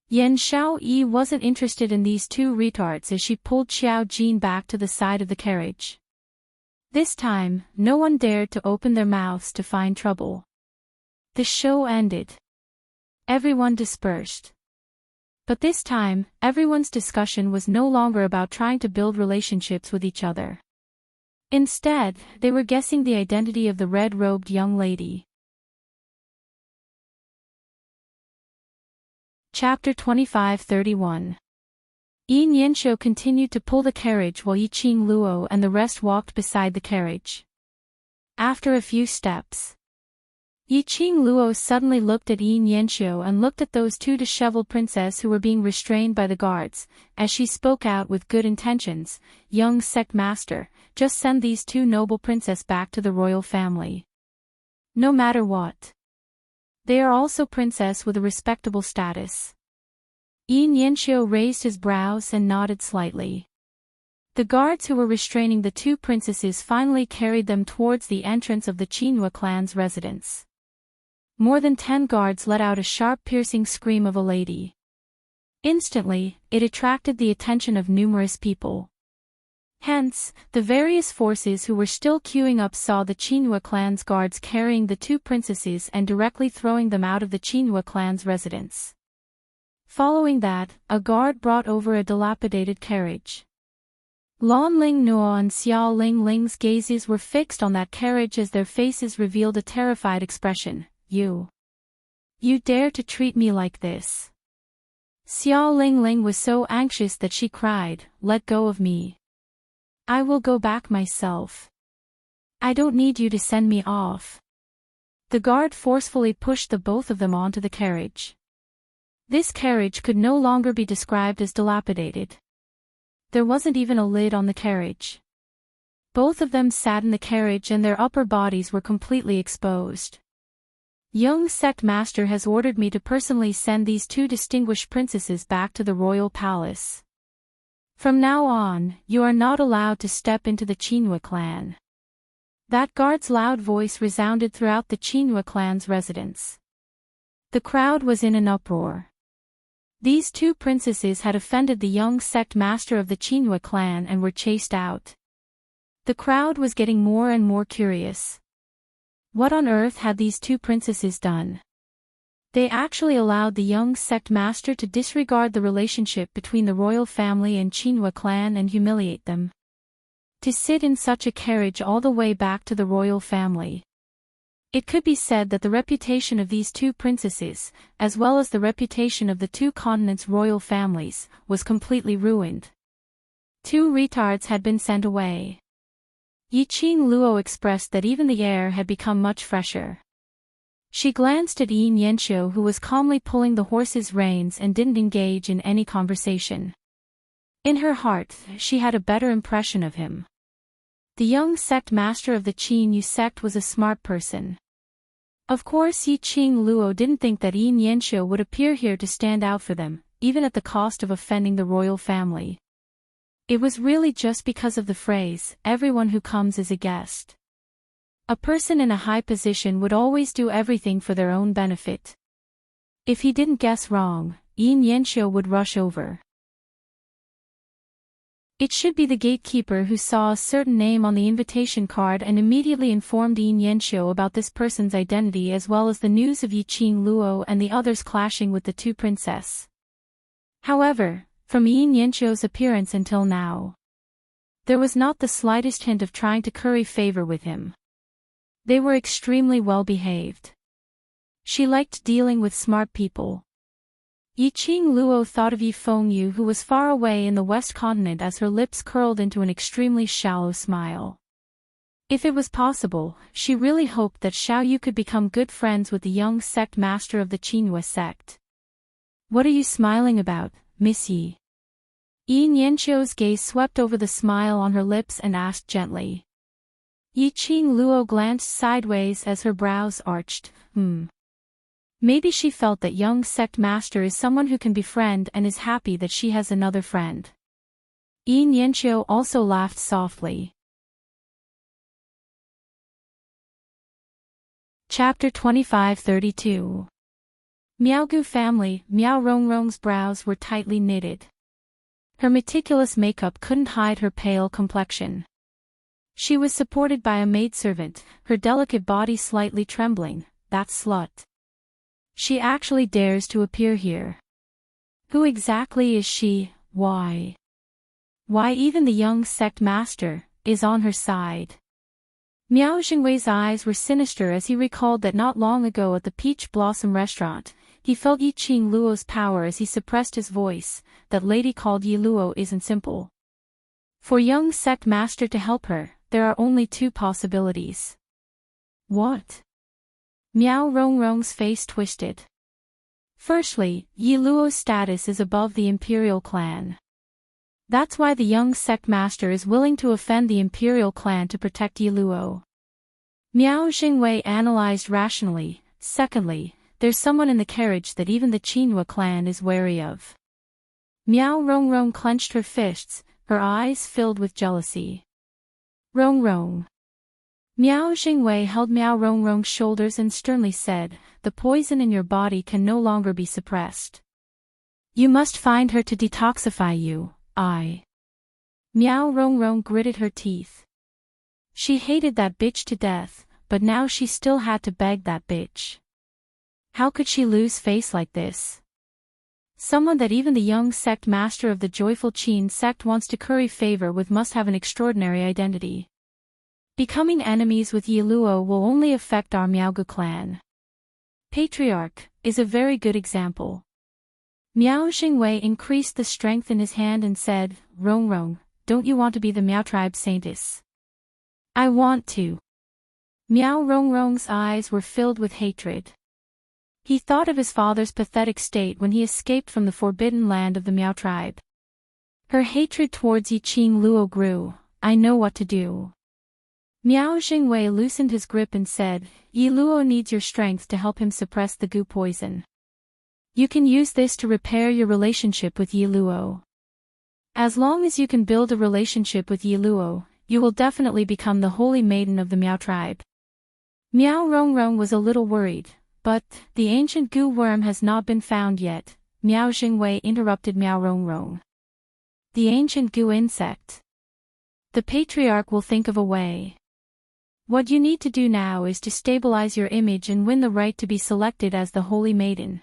Yan Xiaoyi wasn't interested in these two retards as she pulled Xiao Jin back to the side of the carriage. This time, no one dared to open their mouths to find trouble. The show ended. Everyone dispersed. But this time, everyone's discussion was no longer about trying to build relationships with each other. Instead, they were guessing the identity of the red-robed young lady. Chapter 25-31. Yi Nianxiu continued to pull the carriage while Yiqing Luo and the rest walked beside the carriage. After a few steps, Yiqing Luo suddenly looked at Yi Nianxiu and looked at those two disheveled princes who were being restrained by the guards, as she spoke out with good intentions, "Young sect master, just send these two noble princes back to the royal family. No matter what. They are also princess with a respectable status." Yi Nianxiu raised his brows and nodded slightly. The guards who were restraining the two princesses finally carried them towards the entrance of the Qinhua clan's residence. More than 10 guards let out a sharp piercing scream of a lady. Instantly, it attracted the attention of numerous people. Hence, the various forces who were still queuing up saw the Qinhua clan's guards carrying the two princesses and directly throwing them out of the Qinhua clan's residence. Following that, a guard brought over a dilapidated carriage. Lan Ling Nuo and Xiao Ling Ling's gazes were fixed on that carriage as their faces revealed a terrified expression. You dare to treat me like this? Xiao Ling Ling was so anxious that she cried, "Let go of me. I will go back myself. I don't need you to send me off." The guard forcefully pushed the both of them onto the carriage. This carriage could no longer be described as dilapidated. There wasn't even a lid on the carriage. Both of them sat in the carriage and their upper bodies were completely exposed. "Young sect master has ordered me to personally send these two distinguished princesses back to the royal palace. From now on, you are not allowed to step into the Qinhua clan." That guard's loud voice resounded throughout the Qinhua clan's residence. The crowd was in an uproar. These two princesses had offended the young sect master of the Qinhua clan and were chased out. The crowd was getting more and more curious. What on earth had these two princesses done? They actually allowed the young sect master to disregard the relationship between the royal family and Qinhua clan and humiliate them. To sit in such a carriage all the way back to the royal family. It could be said that the reputation of these two princesses, as well as the reputation of the two continents' royal families, was completely ruined. Two retards had been sent away. Yiqing Luo expressed that even the air had become much fresher. She glanced at Yi Nianxiu, who was calmly pulling the horse's reins and didn't engage in any conversation. In her heart, she had a better impression of him. The young sect master of the Qinyu sect was a smart person. Of course, Yiqing Luo didn't think that Yi Nianxiu would appear here to stand out for them, even at the cost of offending the royal family. It was really just because of the phrase, "Everyone who comes is a guest." A person in a high position would always do everything for their own benefit. If he didn't guess wrong, Yi Nianxiu would rush over. It should be the gatekeeper who saw a certain name on the invitation card and immediately informed Yi Nianxiu about this person's identity, as well as the news of Yiqing Luo and the others clashing with the two princesses. However, from Yi Nianxiu's appearance until now, there was not the slightest hint of trying to curry favor with him. They were extremely well behaved. She liked dealing with smart people. Yiqing Luo thought of Yi Fengyu, who was far away in the West Continent, as her lips curled into an extremely shallow smile. If it was possible, she really hoped that Xiao Yu could become good friends with the young sect master of the Qinhua sect. "What are you smiling about, Miss Yi?" Yi Nianxiu's gaze swept over the smile on her lips and asked gently. Yiqing Luo glanced sideways as her brows arched. Maybe she felt that young sect master is someone who can befriend and is happy that she has another friend. Enrich also laughed softly. Chapter 25-32. Miaogu family. Miao Rongrong's brows were tightly knitted. Her meticulous makeup couldn't hide her pale complexion. She was supported by a maidservant, her delicate body slightly trembling. That slut. She actually dares to appear here. Who exactly is she? Why even the young sect master is on her side? Miao Xingwei's eyes were sinister as he recalled that not long ago at the Peach Blossom restaurant, he felt Yi Qing Luo's power as he suppressed his voice. That lady called Yi Luo isn't simple. For young sect master to help her, there are only two possibilities. What? Miao Rongrong's face twisted. Firstly, Yi Luo's status is above the imperial clan. That's why the young sect master is willing to offend the imperial clan to protect Yi Luo. Miao Xingwei analyzed rationally. Secondly, there's someone in the carriage that even the Qinhua clan is wary of. Miao Rongrong clenched her fists, her eyes filled with jealousy. Rongrong. Miao Xingwei held Miao Rongrong's shoulders and sternly said, the poison in your body can no longer be suppressed. You must find her to detoxify you. Miao Rongrong gritted her teeth. She hated that bitch to death, but now she still had to beg that bitch. How could she lose face like this? Someone that even the young sect master of the joyful Qin sect wants to curry favor with must have an extraordinary identity. Becoming enemies with Yi Luo will only affect our Miaogu clan. Patriarch is a very good example. Miao Xingwei increased the strength in his hand and said, Rongrong, don't you want to be the Miao tribe saintess? I want to. Miao Rongrong's eyes were filled with hatred. He thought of his father's pathetic state when he escaped from the forbidden land of the Miao tribe. Her hatred towards Yi Qing Luo grew. I know what to do. Miao Xingwei loosened his grip and said, Yi Luo needs your strength to help him suppress the goo poison. You can use this to repair your relationship with Yi Luo. As long as you can build a relationship with Yi Luo, you will definitely become the holy maiden of the Miao tribe. Miao Rongrong was a little worried, but the ancient goo worm has not been found yet. Miao Xingwei interrupted Miao Rongrong. The ancient goo insect. The patriarch will think of a way. What you need to do now is to stabilize your image and win the right to be selected as the holy maiden.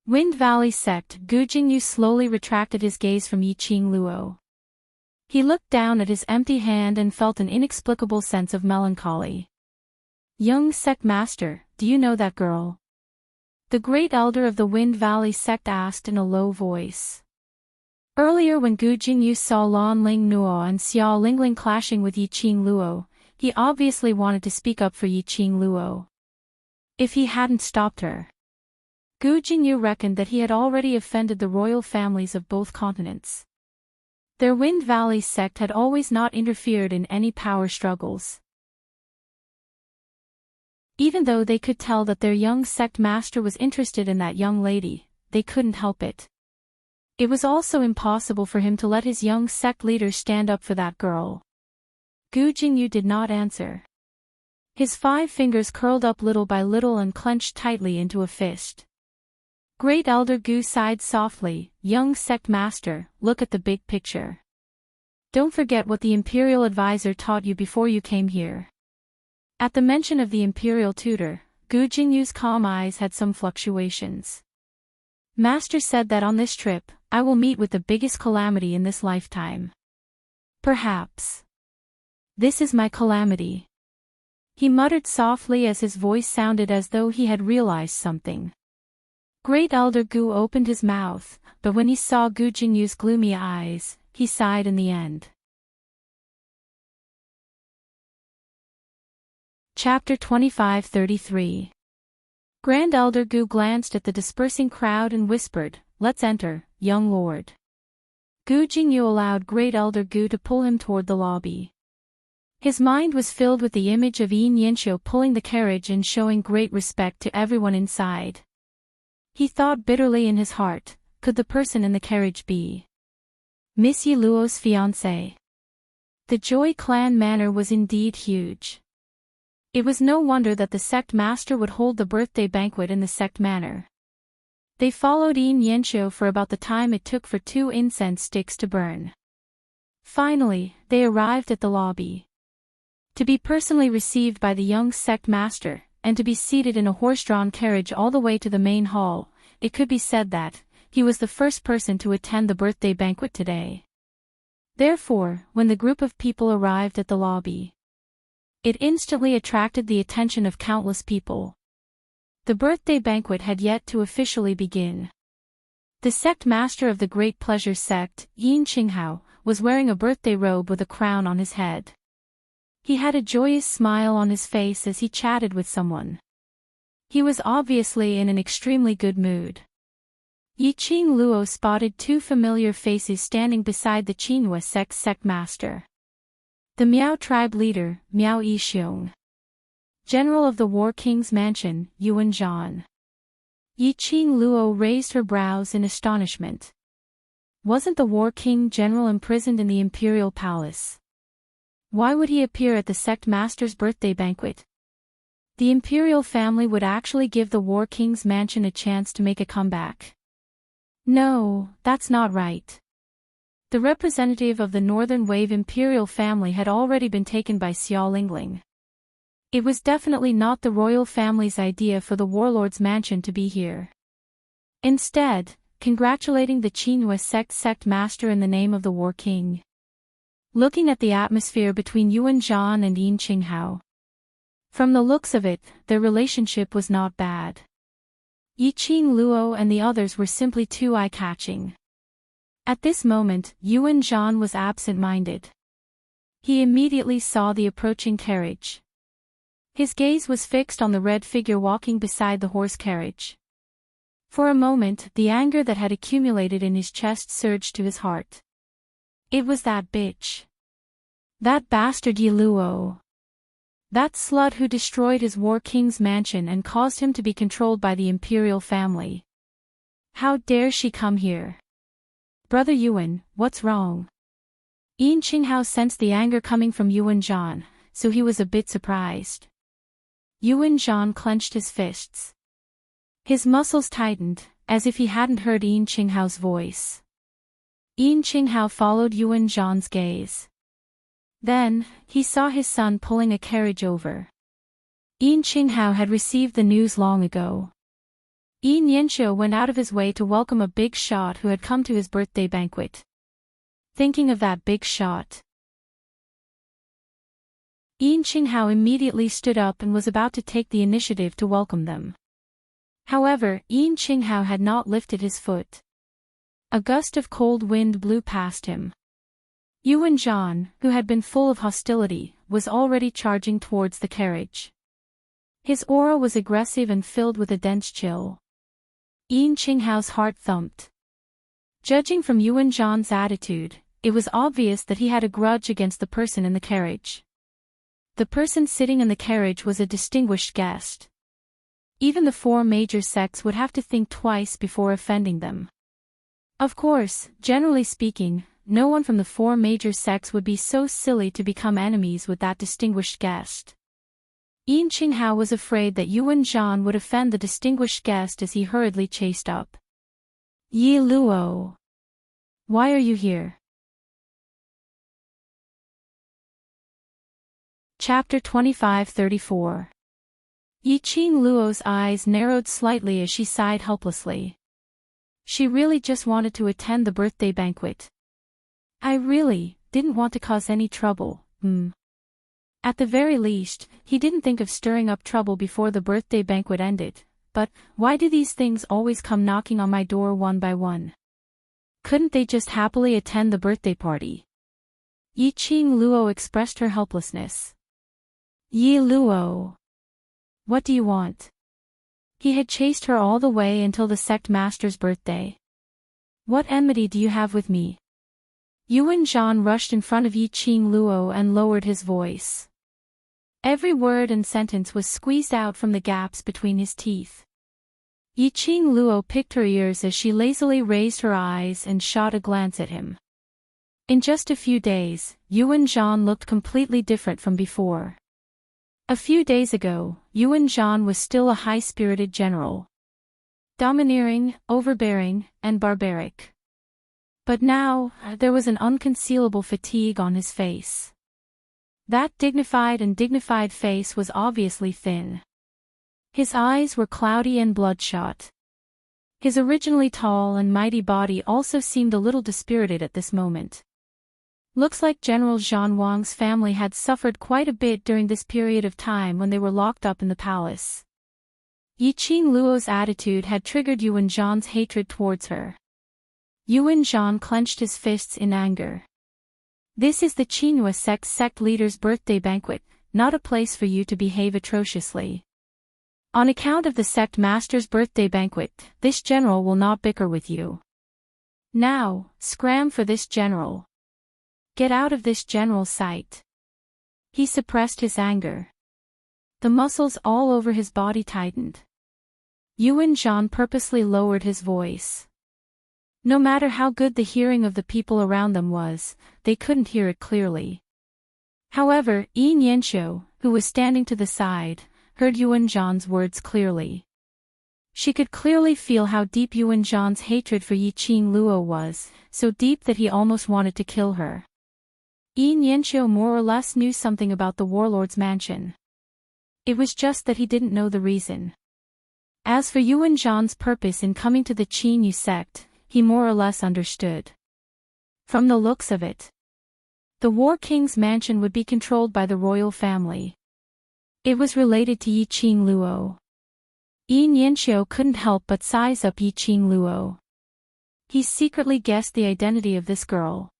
Wind Valley sect. Gu Jingyu slowly retracted his gaze from Yi Qing Luo. He looked down at his empty hand and felt an inexplicable sense of melancholy. Young sect master, do you know that girl? The great elder of the Wind Valley sect asked in a low voice. Earlier when Gu Jingyu saw Lan Ling Nuo and Xiao Lingling clashing with Yi Qing Luo, he obviously wanted to speak up for Yi Qing Luo. If he hadn't stopped her. Gu Jingyu reckoned that he had already offended the royal families of both continents. Their Wind Valley sect had always not interfered in any power struggles. Even though they could tell that their young sect master was interested in that young lady, they couldn't help it. It was also impossible for him to let his young sect leader stand up for that girl. Gu Jingyu did not answer. His 5 fingers curled up little by little and clenched tightly into a fist. Great Elder Gu sighed softly, young sect master, look at the big picture. Don't forget what the imperial advisor taught you before you came here. At the mention of the imperial tutor, Gu Jingyu's calm eyes had some fluctuations. Master said that on this trip, I will meet with the biggest calamity in this lifetime. Perhaps. This is my calamity. He muttered softly as his voice sounded as though he had realized something. Great Elder Gu opened his mouth, but when he saw Gu Jingyu's gloomy eyes, he sighed in the end. Chapter 25-33. Grand Elder Gu glanced at the dispersing crowd and whispered, "Let's enter, young lord." Gu Jingyu allowed Great Elder Gu to pull him toward the lobby. His mind was filled with the image of Yin Yinxiu pulling the carriage and showing great respect to everyone inside. He thought bitterly in his heart, could the person in the carriage be Miss Yi Luo's fiancé? The Joy clan manor was indeed huge. It was no wonder that the sect master would hold the birthday banquet in the sect manor. They followed Yin Yanxiu for about the time it took for 2 incense sticks to burn. Finally, they arrived at the lobby. To be personally received by the young sect master, and to be seated in a horse-drawn carriage all the way to the main hall, it could be said that he was the first person to attend the birthday banquet today. Therefore, when the group of people arrived at the lobby, it instantly attracted the attention of countless people. The birthday banquet had yet to officially begin. The sect master of the Great Pleasure sect, Yin Qinghao, was wearing a birthday robe with a crown on his head. He had a joyous smile on his face as he chatted with someone. He was obviously in an extremely good mood. Yiqing Luo spotted 2 familiar faces standing beside the Qinhua sect master. The Miao tribe leader, Miao Yixiong. General of the War King's mansion, Yuan Zhan. Yiqing Luo raised her brows in astonishment. Wasn't the War King General imprisoned in the imperial palace? Why would he appear at the sect master's birthday banquet? The imperial family would actually give the War King's mansion a chance to make a comeback. No, that's not right. The representative of the Northern Wave imperial family had already been taken by Xiao Lingling. It was definitely not the royal family's idea for the warlord's mansion to be here. Instead, congratulating the Qinhua sect master in the name of the War King. Looking at the atmosphere between Yuan Zhan and Yin Qinghao. From the looks of it, their relationship was not bad. Yiqing Luo and the others were simply too eye-catching. At this moment, Yuan Zhan was absent-minded. He immediately saw the approaching carriage. His gaze was fixed on the red figure walking beside the horse carriage. For a moment, the anger that had accumulated in his chest surged to his heart. It was that bitch. That bastard Yi Luo. That slut who destroyed his War King's mansion and caused him to be controlled by the imperial family. How dare she come here? Brother Yuan, what's wrong? Yin Qinghao sensed the anger coming from Yuan Zhan, so he was a bit surprised. Yuan Zhan clenched his fists. His muscles tightened, as if he hadn't heard Yin Qinghao's voice. Yin Qinghao followed Yuan Zhan's gaze. Then, he saw his son pulling a carriage over. Yin Qinghao had received the news long ago. Yin Yanxiu went out of his way to welcome a big shot who had come to his birthday banquet. Thinking of that big shot, Yin Qinghao immediately stood up and was about to take the initiative to welcome them. However, Yin Qinghao had not lifted his foot. A gust of cold wind blew past him. Yuan Zhan, who had been full of hostility, was already charging towards the carriage. His aura was aggressive and filled with a dense chill. Yin Qinghao's heart thumped. Judging from Yuan Zhan's attitude, it was obvious that he had a grudge against the person in the carriage. The person sitting in the carriage was a distinguished guest. Even the 4 major sects would have to think twice before offending them. Of course, generally speaking, no one from the 4 major sects would be so silly to become enemies with that distinguished guest. Yin Qinghao was afraid that Yuan Zhan would offend the distinguished guest as he hurriedly chased up. Yi Luo. Why are you here? Chapter 25-34. Yiqing Luo's eyes narrowed slightly as she sighed helplessly. She really just wanted to attend the birthday banquet. I really didn't want to cause any trouble, At the very least, he didn't think of stirring up trouble before the birthday banquet ended, but why do these things always come knocking on my door one by one? Couldn't they just happily attend the birthday party? Yiqing Luo expressed her helplessness. Yi Luo. What do you want? He had chased her all the way until the sect master's birthday. What enmity do you have with me? Yuan Zhan rushed in front of Yiqing Luo and lowered his voice. Every word and sentence was squeezed out from the gaps between his teeth. Yiqing Luo picked her ears as she lazily raised her eyes and shot a glance at him. In just a few days, Yuan Zhan looked completely different from before. A few days ago, Yuan Zhan was still a high-spirited general. Domineering, overbearing, and barbaric. But now, there was an unconcealable fatigue on his face. That dignified face was obviously thin. His eyes were cloudy and bloodshot. His originally tall and mighty body also seemed a little dispirited at this moment. Looks like General Zhan Wang's family had suffered quite a bit during this period of time when they were locked up in the palace. Yiqing Luo's attitude had triggered Yuan Zhan's hatred towards her. Yuan Zhan clenched his fists in anger. This is the Qinhua sect leader's birthday banquet, not a place for you to behave atrociously. On account of the sect master's birthday banquet, this general will not bicker with you. Now, scram for this general. Get out of this general's sight. He suppressed his anger. The muscles all over his body tightened. Yuan Zhan purposely lowered his voice. No matter how good the hearing of the people around them was, they couldn't hear it clearly. However, Yi Nianxiu, who was standing to the side, heard Yuan Zhan's words clearly. She could clearly feel how deep Yuan Zhan's hatred for Yiqing Luo was, so deep that he almost wanted to kill her. Yi Nianxiu more or less knew something about the warlord's mansion. It was just that he didn't know the reason. As for Yuan Zhan's purpose in coming to the Qinhua sect, he more or less understood. From the looks of it, the War King's mansion would be controlled by the royal family. It was related to Yiqing Luo. Yi Nianxiu couldn't help but size up Yiqing Luo. He secretly guessed the identity of this girl.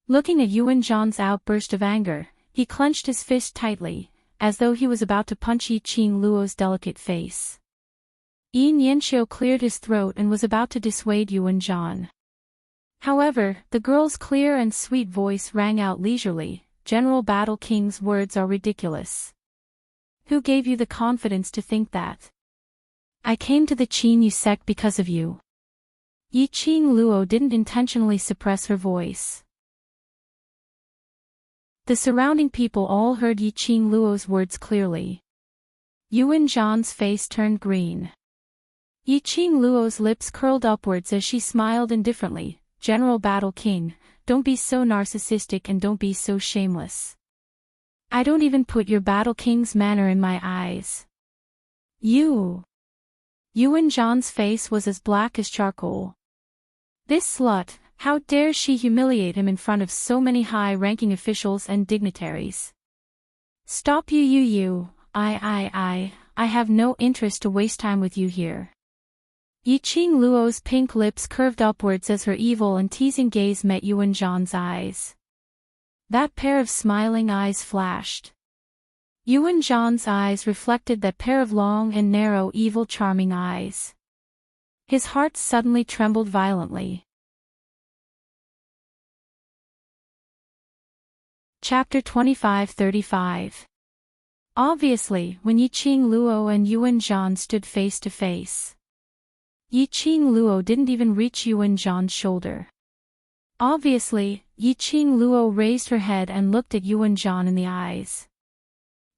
Looking at Yuan Zhan's outburst of anger, he clenched his fist tightly, as though he was about to punch Yiqing Luo's delicate face. Yi Nianxiu cleared his throat and was about to dissuade Yuan Zhan. However, the girl's clear and sweet voice rang out leisurely, "General Battle King's words are ridiculous. Who gave you the confidence to think that? I came to the Qinhua sect because of you." Yiqing Luo didn't intentionally suppress her voice. The surrounding people all heard Yiqing Luo's words clearly. Yuan Zhan's face turned green. Yiqing Luo's lips curled upwards as she smiled indifferently. "General Battle King, don't be so narcissistic and don't be so shameless. I don't even put your Battle King's manner in my eyes. You." Yuan Zhan's face was as black as charcoal. This slut, how dare she humiliate him in front of so many high-ranking officials and dignitaries? "Stop you. I have no interest to waste time with you here." Yiqing Luo's pink lips curved upwards as her evil and teasing gaze met Yuan Zhan's eyes. That pair of smiling eyes flashed. Yuan Zhan's eyes reflected that pair of long and narrow evil charming eyes. His heart suddenly trembled violently. Chapter 25-35. Obviously, when Yiqing Luo and Yuan Zhan stood face to face, Yiqing Luo didn't even reach Yuan Zhan's shoulder. Obviously, Yiqing Luo raised her head and looked at Yuan Zhan in the eyes.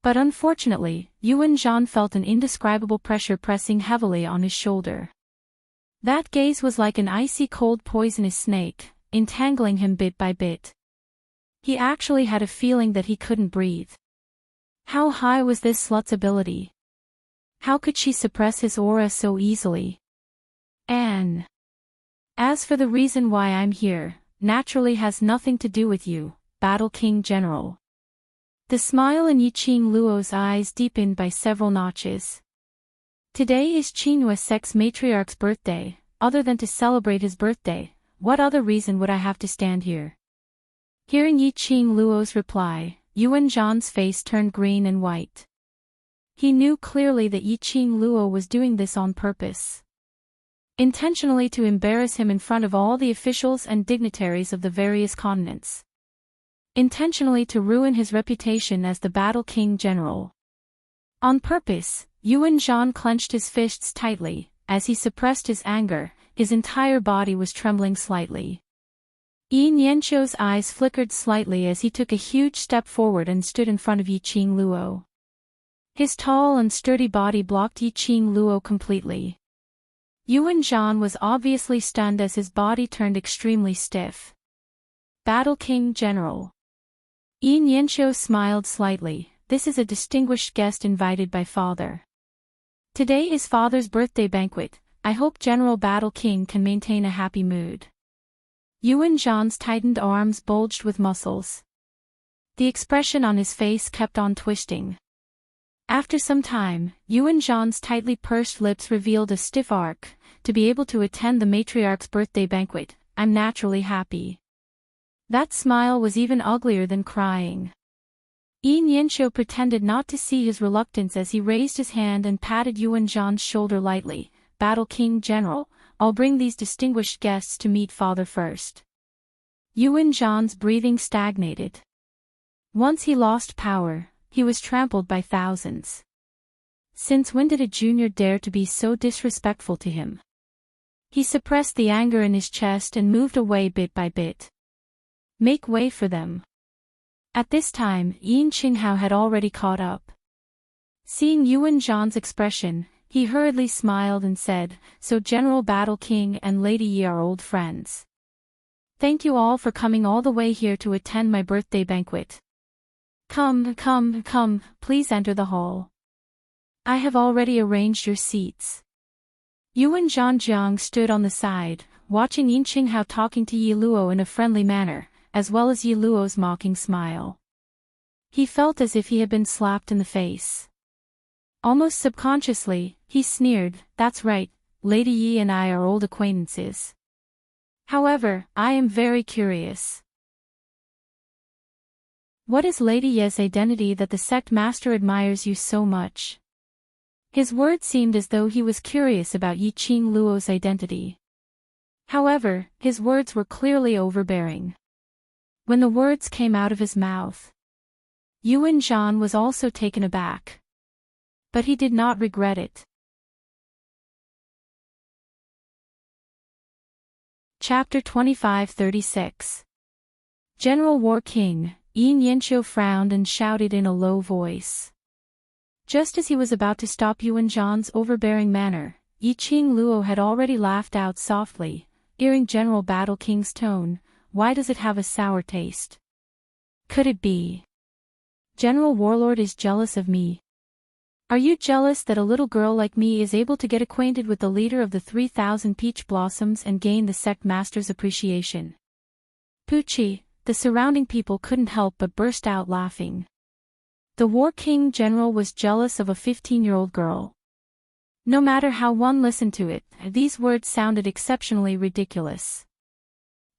But unfortunately, Yuan Zhan felt an indescribable pressure pressing heavily on his shoulder. That gaze was like an icy cold poisonous snake, entangling him bit by bit. He actually had a feeling that he couldn't breathe. How high was this slut's ability? How could she suppress his aura so easily? And as for the reason why I'm here, naturally has nothing to do with you, Battle King General. The smile in Yiqing Luo's eyes deepened by several notches. Today is Qinhua sect's matriarch's birthday. Other than to celebrate his birthday, what other reason would I have to stand here? Hearing Yiqing Luo's reply, Yuan Zhan's face turned green and white. He knew clearly that Yiqing Luo was doing this on purpose. Intentionally to embarrass him in front of all the officials and dignitaries of the various continents. Intentionally to ruin his reputation as the Battle King General. On purpose, Yuan Zhan clenched his fists tightly, as he suppressed his anger, his entire body was trembling slightly. Yi Nianqiu's eyes flickered slightly as he took a huge step forward and stood in front of Yi Qingluo. His tall and sturdy body blocked Yi Qingluo completely. Yuan Zhan was obviously stunned as his body turned extremely stiff. Battle King General. Yi Nianqiu smiled slightly. This is a distinguished guest invited by father. Today is father's birthday banquet. I hope General Battle King can maintain a happy mood. Yuan Zhan's tightened arms bulged with muscles. The expression on his face kept on twisting. After some time, Yuan Zhan's tightly pursed lips revealed a stiff arc. To be able to attend the matriarch's birthday banquet, I'm naturally happy. That smile was even uglier than crying. Yi Nianqiu pretended not to see his reluctance as he raised his hand and patted Yuan Zhan's shoulder lightly. Battle King General, I'll bring these distinguished guests to meet father first. Yuan Zhan's breathing stagnated. Once he lost power, he was trampled by thousands. Since when did a junior dare to be so disrespectful to him? He suppressed the anger in his chest and moved away bit by bit. Make way for them. At this time, Yin Qinghao had already caught up. Seeing Yuan Zhan's expression, he hurriedly smiled and said, "So General Battle King and Lady Yi are old friends. Thank you all for coming all the way here to attend my birthday banquet. Come, please enter the hall. I have already arranged your seats." Yuan Zhanjiang stood on the side, watching Yin Qinghao talking to Yi Luo in a friendly manner, as well as Yi Luo's mocking smile. He felt as if he had been slapped in the face. Almost subconsciously, he sneered, "That's right, Lady Yi and I are old acquaintances. However, I am very curious. What is Lady Yi's identity that the sect master admires you so much?" His words seemed as though he was curious about Yi Qingluo's identity. However, his words were clearly overbearing. When the words came out of his mouth, Yuan Zhan was also taken aback. But he did not regret it. Chapter 25-36. General War King, Yi Nianqiu frowned and shouted in a low voice. Just as he was about to stop Yuan Zhan's overbearing manner, Yi Qingluo had already laughed out softly, hearing General Battle King's tone. Why does it have a sour taste? Could it be General Warlord is jealous of me? Are you jealous that a little girl like me is able to get acquainted with the leader of the 3,000 peach blossoms and gain the sect master's appreciation? Pucci, the surrounding people couldn't help but burst out laughing. The War King General was jealous of a 15-year-old girl. No matter how one listened to it, these words sounded exceptionally ridiculous.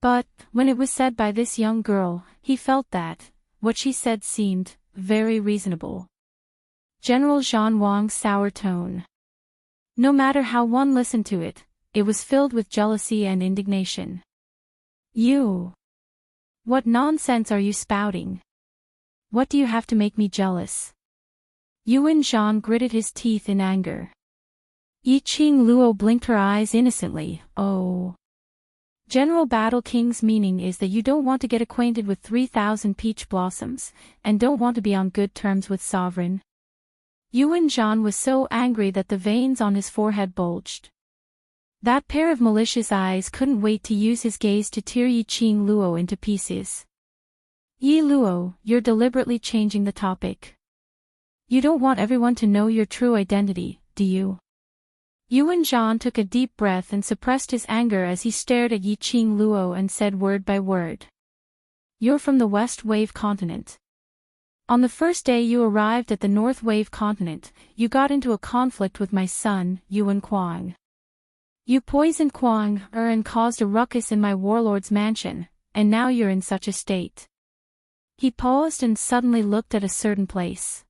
But, when it was said by this young girl, he felt that what she said seemed very reasonable. General Zhan Wang's sour tone. No matter how one listened to it, it was filled with jealousy and indignation. You! What nonsense are you spouting? What do you have to make me jealous? Yuan Zhan gritted his teeth in anger. Yi Qingluo blinked her eyes innocently. Oh. General Battle King's meaning is that you don't want to get acquainted with 3,000 peach blossoms, and don't want to be on good terms with sovereign. Yuan Zhan was so angry that the veins on his forehead bulged. That pair of malicious eyes couldn't wait to use his gaze to tear Yi Qingluo into pieces. Yi Luo, you're deliberately changing the topic. You don't want everyone to know your true identity, do you? Yuan Zhan took a deep breath and suppressed his anger as he stared at Yi Qingluo and said word by word. You're from the West Wave Continent. On the first day you arrived at the North Wave Continent, you got into a conflict with my son, Yuan Kuang. You poisoned Kuang and caused a ruckus in my warlord's mansion, and now you're in such a state. He paused and suddenly looked at a certain place.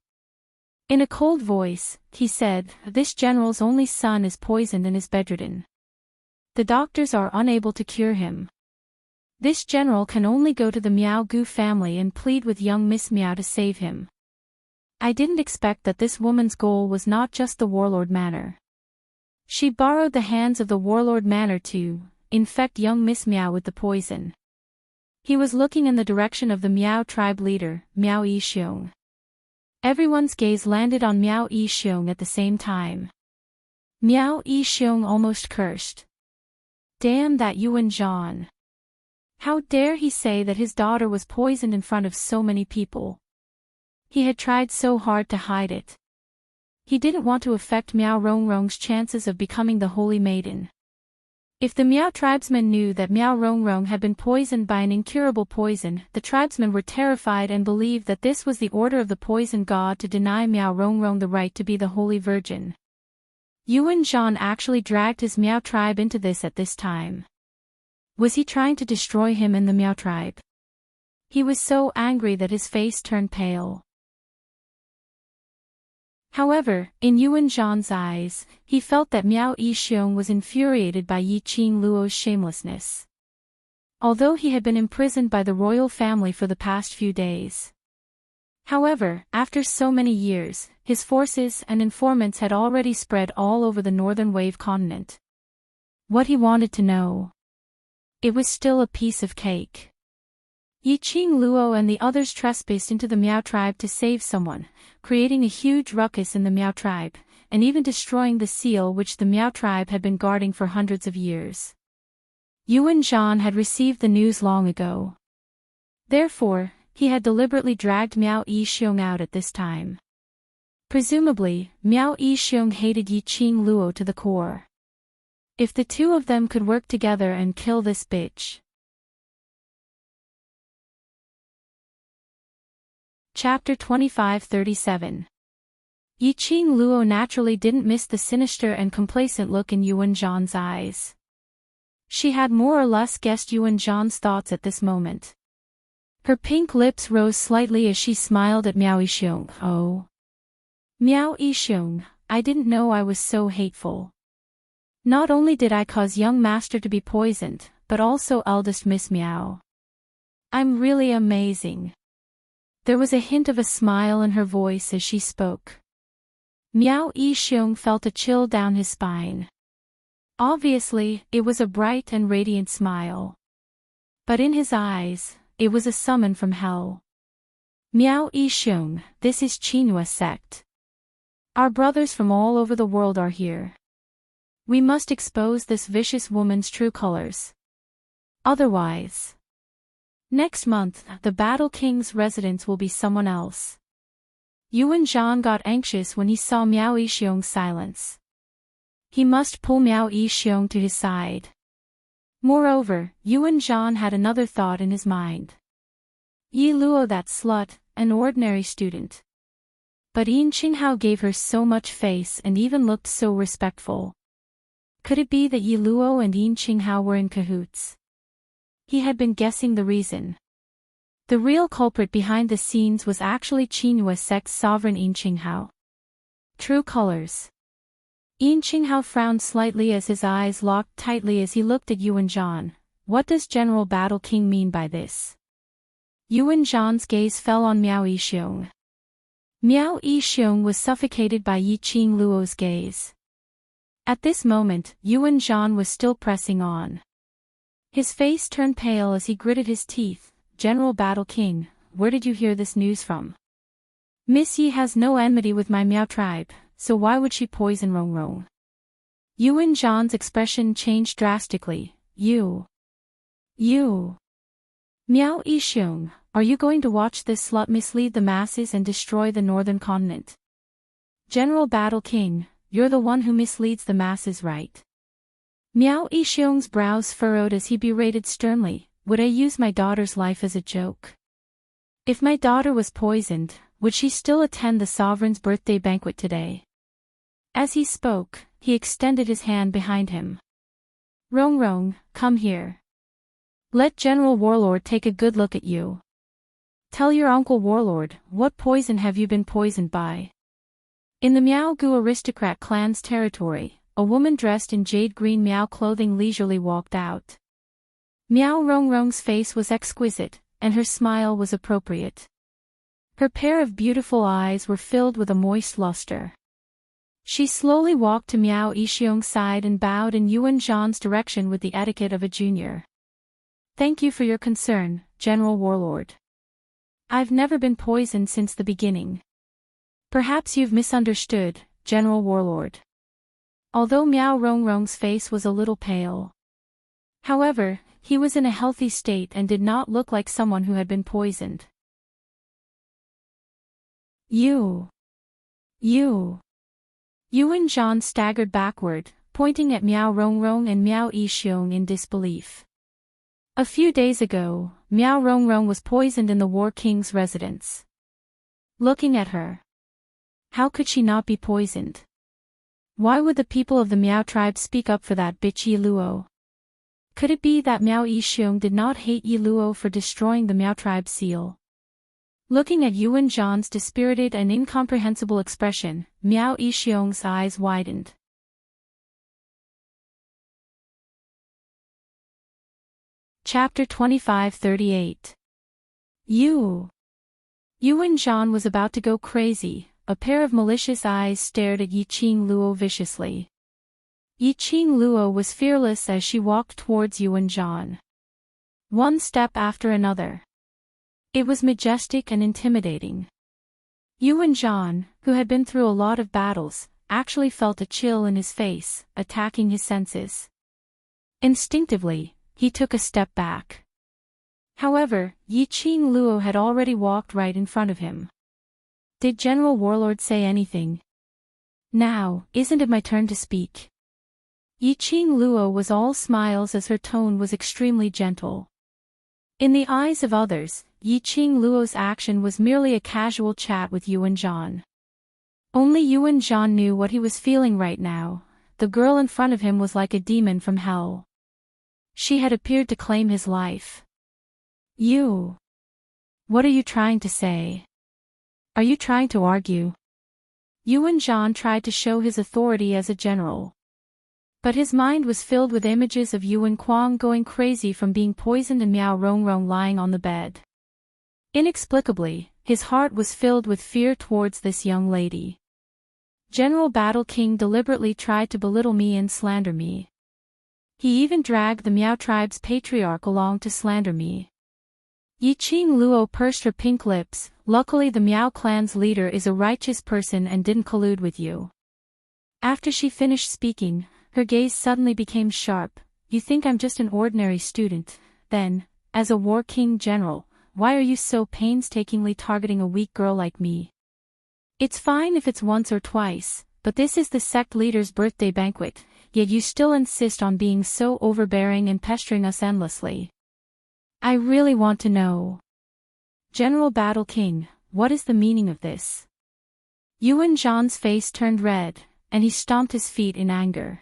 In a cold voice, he said, "This general's only son is poisoned and is bedridden. The doctors are unable to cure him. This general can only go to the Miao Gu family and plead with young Miss Miao to save him. I didn't expect that this woman's goal was not just the warlord manor. She borrowed the hands of the warlord Manor to infect young Miss Meow with the poison. He was looking in the direction of the Meow tribe leader, Meow Yixiong. Everyone's gaze landed on Meow Yixiong at the same time. Meow Yixiong almost cursed. Damn that Yuan Zhan. How dare he say that his daughter was poisoned in front of so many people. He had tried so hard to hide it. He didn't want to affect Meow Rongrong's chances of becoming the Holy Maiden. If the Meow tribesmen knew that Meow Rongrong had been poisoned by an incurable poison, the tribesmen were terrified and believed that this was the order of the poison god to deny Meow Rongrong the right to be the Holy Virgin. Yuan Zhan actually dragged his Meow tribe into this at this time. Was he trying to destroy him and the Meow tribe? He was so angry that his face turned pale. However, in Yuan Zhan's eyes, he felt that Meow Yixiong was infuriated by Yiqing Luo's shamelessness. Although he had been imprisoned by the royal family for the past few days. However, after so many years, his forces and informants had already spread all over the northern wave continent. What he wanted to know. It was still a piece of cake. Yiqing Luo and the others trespassed into the Meow tribe to save someone, creating a huge ruckus in the Meow tribe, and even destroying the seal which the Meow tribe had been guarding for hundreds of years. Yuan Zhan had received the news long ago. Therefore, he had deliberately dragged Meow Yixiong out at this time. Presumably, Meow Yixiong hated Yiqing Luo to the core. If the two of them could work together and kill this bitch. Chapter 25-37. Yiqing Luo naturally didn't miss the sinister and complacent look in Yuan Zhan's eyes. She had more or less guessed Yuan Zhan's thoughts at this moment. Her pink lips rose slightly as she smiled at Meow Yixiong. Oh. Meow Yixiong, I didn't know I was so hateful. Not only did I cause young master to be poisoned, but also eldest Miss Meow. I'm really amazing. There was a hint of a smile in her voice as she spoke. Meow Yixiong felt a chill down his spine. Obviously, it was a bright and radiant smile. But in his eyes, it was a summon from hell. Meow Yixiong, this is Qinhua sect. Our brothers from all over the world are here. We must expose this vicious woman's true colors. Otherwise, next month, the Battle King's residence will be someone else. Yuan Zhan got anxious when he saw Meow Yixiong's silence. He must pull Meow Yixiong to his side. Moreover, Yuan Zhan had another thought in his mind. Yi Luo, that slut, an ordinary student. But Yin Qinghao gave her so much face and even looked so respectful. Could it be that Yi Luo and Yin Qinghao were in cahoots? He had been guessing the reason. The real culprit behind the scenes was actually Qinhua sect's sovereign Yin Qinghao. True colors. Yin Qinghao frowned slightly as his eyes locked tightly as he looked at Yuan Zhan. What does General Battle King mean by this? Yuan Zhan's gaze fell on Meow Yixiong. Meow Yixiong was suffocated by Yiqing Luo's gaze. At this moment, Yuan Zhan was still pressing on. His face turned pale as he gritted his teeth. General Battle King, where did you hear this news from? Miss Yi has no enmity with my Meow tribe, so why would she poison Rongrong? Yuan Zhan's expression changed drastically. You. Meow Yixiong, are you going to watch this slut mislead the masses and destroy the northern continent? General Battle King, you're the one who misleads the masses, right? Meow Yixiong's brows furrowed as he berated sternly. Would I use my daughter's life as a joke? If my daughter was poisoned, would she still attend the sovereign's birthday banquet today? As he spoke, he extended his hand behind him. Rongrong, come here. Let General Warlord take a good look at you. Tell your uncle Warlord, what poison have you been poisoned by? In the Miao Gu aristocrat clan's territory, a woman dressed in jade green Miao clothing leisurely walked out. Meow Rongrong's face was exquisite, and her smile was appropriate. Her pair of beautiful eyes were filled with a moist luster. She slowly walked to Miao Yixiong's side and bowed in Yuan Zhan's direction with the etiquette of a junior. Thank you for your concern, General Warlord. I've never been poisoned since the beginning. Perhaps you've misunderstood, General Warlord. Although Miao Rongrong's face was a little pale. However, he was in a healthy state and did not look like someone who had been poisoned. You. Yuan Zhan staggered backward, pointing at Miao Rongrong and Miao Yixiong in disbelief. A few days ago, Miao Rongrong was poisoned in the War King's residence. Looking at her. How could she not be poisoned? Why would the people of the Miao tribe speak up for that bitch Yi Luo? Could it be that Miao Yixiong did not hate Yi Luo for destroying the Miao tribe seal? Looking at Yuan Zhan's dispirited and incomprehensible expression, Miao Yixiong's eyes widened. Chapter 25-38. Yuan Zhan was about to go crazy. A pair of malicious eyes stared at Yiqing Luo viciously. Yiqing Luo was fearless as she walked towards Yuan Zhan. One step after another. It was majestic and intimidating. Yuan Zhan, who had been through a lot of battles, actually felt a chill in his face, attacking his senses. Instinctively, he took a step back. However, Yiqing Luo had already walked right in front of him. Did General Warlord say anything? Now, isn't it my turn to speak? Yiqing Luo was all smiles as her tone was extremely gentle. In the eyes of others, Yiqing Luo's action was merely a casual chat with Yuan Zhan. Only Yuan Zhan knew what he was feeling right now. The girl in front of him was like a demon from hell. She had appeared to claim his life. You. What are you trying to say? Are you trying to argue? Yuan Zhan tried to show his authority as a general. But his mind was filled with images of Yuan Kuang going crazy from being poisoned and Miao Rongrong lying on the bed. Inexplicably, his heart was filled with fear towards this young lady. General Battle King deliberately tried to belittle me and slander me. He even dragged the Miao tribe's patriarch along to slander me. Yiqing Luo pursed her pink lips. Luckily the Miao clan's leader is a righteous person and didn't collude with you. After she finished speaking, her gaze suddenly became sharp. You think I'm just an ordinary student, then, as a War King general, why are you so painstakingly targeting a weak girl like me? It's fine if it's once or twice, but this is the sect leader's birthday banquet, yet you still insist on being so overbearing and pestering us endlessly. I really want to know. General Battle King, what is the meaning of this? Yuan Zhan's face turned red, and he stomped his feet in anger.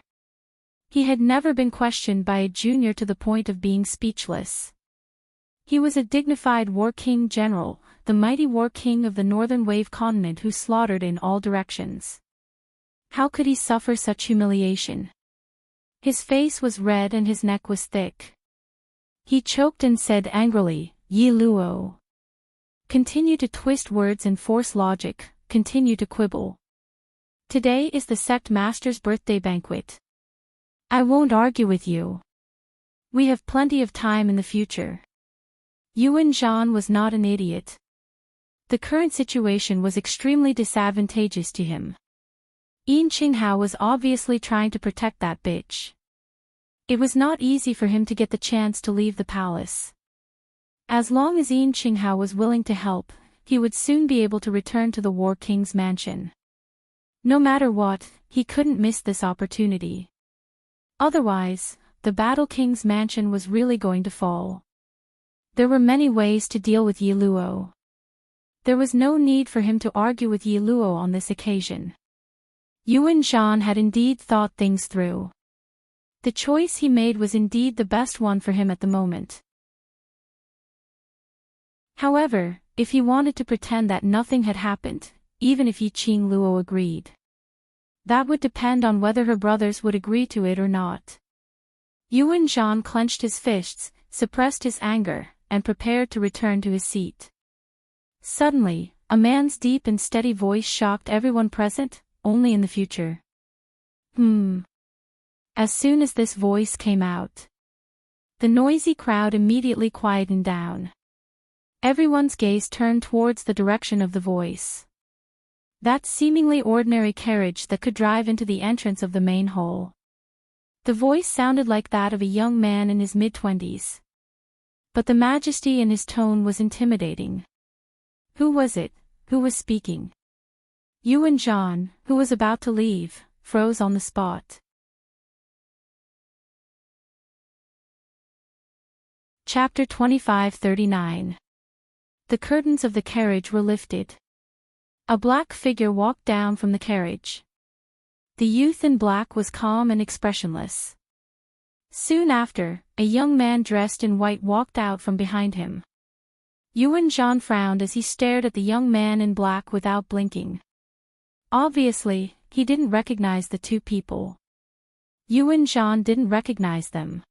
He had never been questioned by a junior to the point of being speechless. He was a dignified War King general, the mighty War King of the Northern Wave continent who slaughtered in all directions. How could he suffer such humiliation? His face was red and his neck was thick. He choked and said angrily, Yi Luo. Continue to twist words and force logic, continue to quibble. Today is the sect master's birthday banquet. I won't argue with you. We have plenty of time in the future. Yuan Zhan was not an idiot. The current situation was extremely disadvantageous to him. Yin Qinghao was obviously trying to protect that bitch. It was not easy for him to get the chance to leave the palace. As long as Yin Qinghao was willing to help, he would soon be able to return to the War King's mansion. No matter what, he couldn't miss this opportunity. Otherwise, the Battle King's mansion was really going to fall. There were many ways to deal with Yi Luo. There was no need for him to argue with Yi Luo on this occasion. Yuan Zhan had indeed thought things through. The choice he made was indeed the best one for him at the moment. However, if he wanted to pretend that nothing had happened, even if Yiqing Luo agreed, that would depend on whether her brothers would agree to it or not. Yuan Zhan clenched his fists, suppressed his anger, and prepared to return to his seat. Suddenly, a man's deep and steady voice shocked everyone present. only in the future. As soon as this voice came out, the noisy crowd immediately quietened down. Everyone's gaze turned towards the direction of the voice. That seemingly ordinary carriage that could drive into the entrance of the main hall. The voice sounded like that of a young man in his mid-20s. But the majesty in his tone was intimidating. Who was it? Who was speaking? Yuan Zhan, who was about to leave, froze on the spot. Chapter 2539. The curtains of the carriage were lifted. A black figure walked down from the carriage. The youth in black was calm and expressionless. Soon after, a young man dressed in white walked out from behind him. Yuan Zhan frowned as he stared at the young man in black without blinking. Obviously, he didn't recognize the two people. Yuan Zhan didn't recognize them.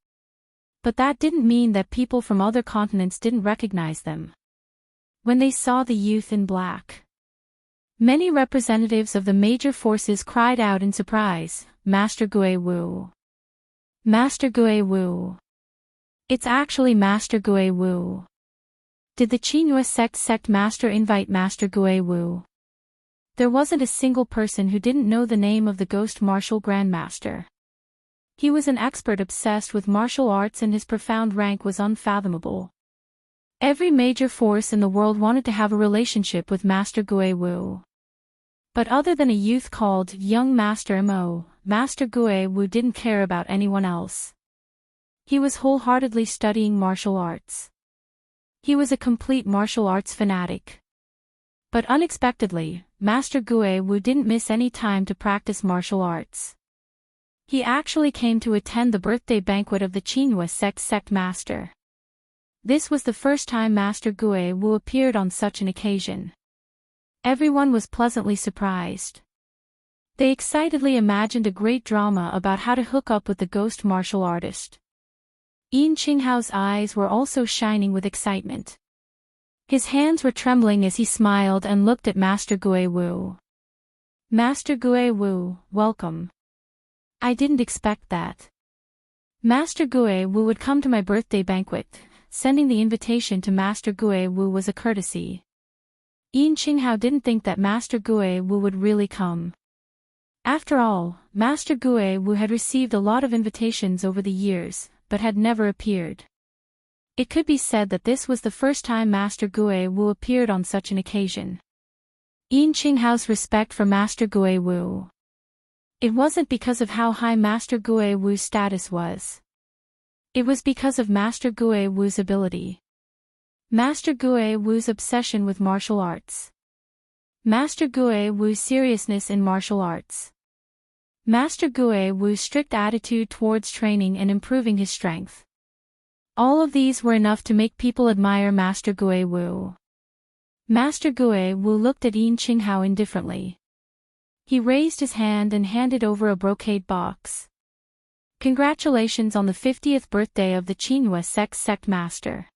But that didn't mean that people from other continents didn't recognize them. When they saw the youth in black, many representatives of the major forces cried out in surprise, "Master Gui Wu! Master Gui Wu! It's actually Master Gui Wu! Did the Qinghua sect master invite Master Gui Wu?" There wasn't a single person who didn't know the name of the ghost martial grandmaster. He was an expert obsessed with martial arts and his profound rank was unfathomable. Every major force in the world wanted to have a relationship with Master Gui Wu. But other than a youth called Young Master Mo, Master Gui Wu didn't care about anyone else. He was wholeheartedly studying martial arts. He was a complete martial arts fanatic. But unexpectedly, Master Gui Wu didn't miss any time to practice martial arts. He actually came to attend the birthday banquet of the Qinghua sect master. This was the first time Master Gui Wu appeared on such an occasion. Everyone was pleasantly surprised. They excitedly imagined a great drama about how to hook up with the ghost martial artist. Yin Qinghao's eyes were also shining with excitement. His hands were trembling as he smiled and looked at Master Gui Wu. "Master Gui Wu, welcome. I didn't expect that. Master Gui Wu would come to my birthday banquet. Sending the invitation to Master Gui Wu was a courtesy." Yin Qinghao didn't think that Master Gui Wu would really come. After all, Master Gui Wu had received a lot of invitations over the years, but had never appeared. It could be said that this was the first time Master Gui Wu appeared on such an occasion. Yin Qinghao's respect for Master Gui Wu. It wasn't because of how high Master Gui Wu's status was. It was because of Master Gui Wu's ability. Master Gui Wu's obsession with martial arts. Master Gui Wu's seriousness in martial arts. Master Gui Wu's strict attitude towards training and improving his strength. All of these were enough to make people admire Master Gui Wu. Master Gui Wu looked at Yin Qinghao indifferently. He raised his hand and handed over a brocade box. "Congratulations on the 50th birthday of the Qinghua sect master."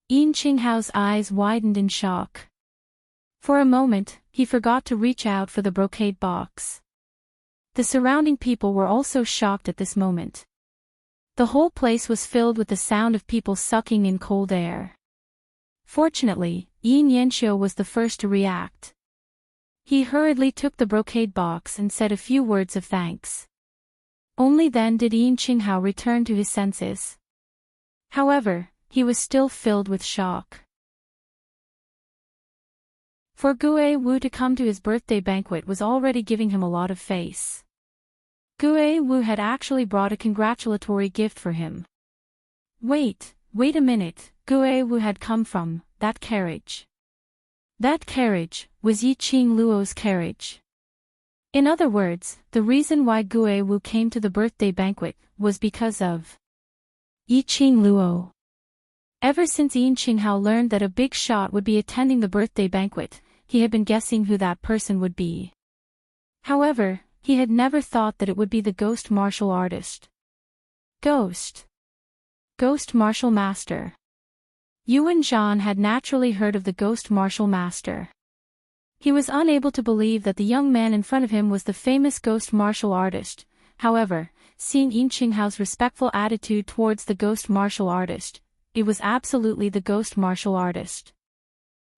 Yin Qinghao's eyes widened in shock. For a moment, he forgot to reach out for the brocade box. The surrounding people were also shocked at this moment. The whole place was filled with the sound of people sucking in cold air. Fortunately, Yin Yanxiu was the first to react. He hurriedly took the brocade box and said a few words of thanks. Only then did Yin Qinghao return to his senses. However, he was still filled with shock. For Gui Wu to come to his birthday banquet was already giving him a lot of face. Gui Wu had actually brought a congratulatory gift for him. Wait a minute, Gui Wu had come from that carriage. That carriage was Yi Qing Luo's carriage. In other words, the reason why Gui Wu came to the birthday banquet was because of Yi Qing Luo. Ever since Yin Qinghao learned that a big shot would be attending the birthday banquet, he had been guessing who that person would be. However, he had never thought that it would be the ghost martial artist. Ghost martial master. Yuan Zhan had naturally heard of the ghost martial master. He was unable to believe that the young man in front of him was the famous ghost martial artist. However, seeing Enchanting's respectful attitude towards the ghost martial artist, it was absolutely the ghost martial artist.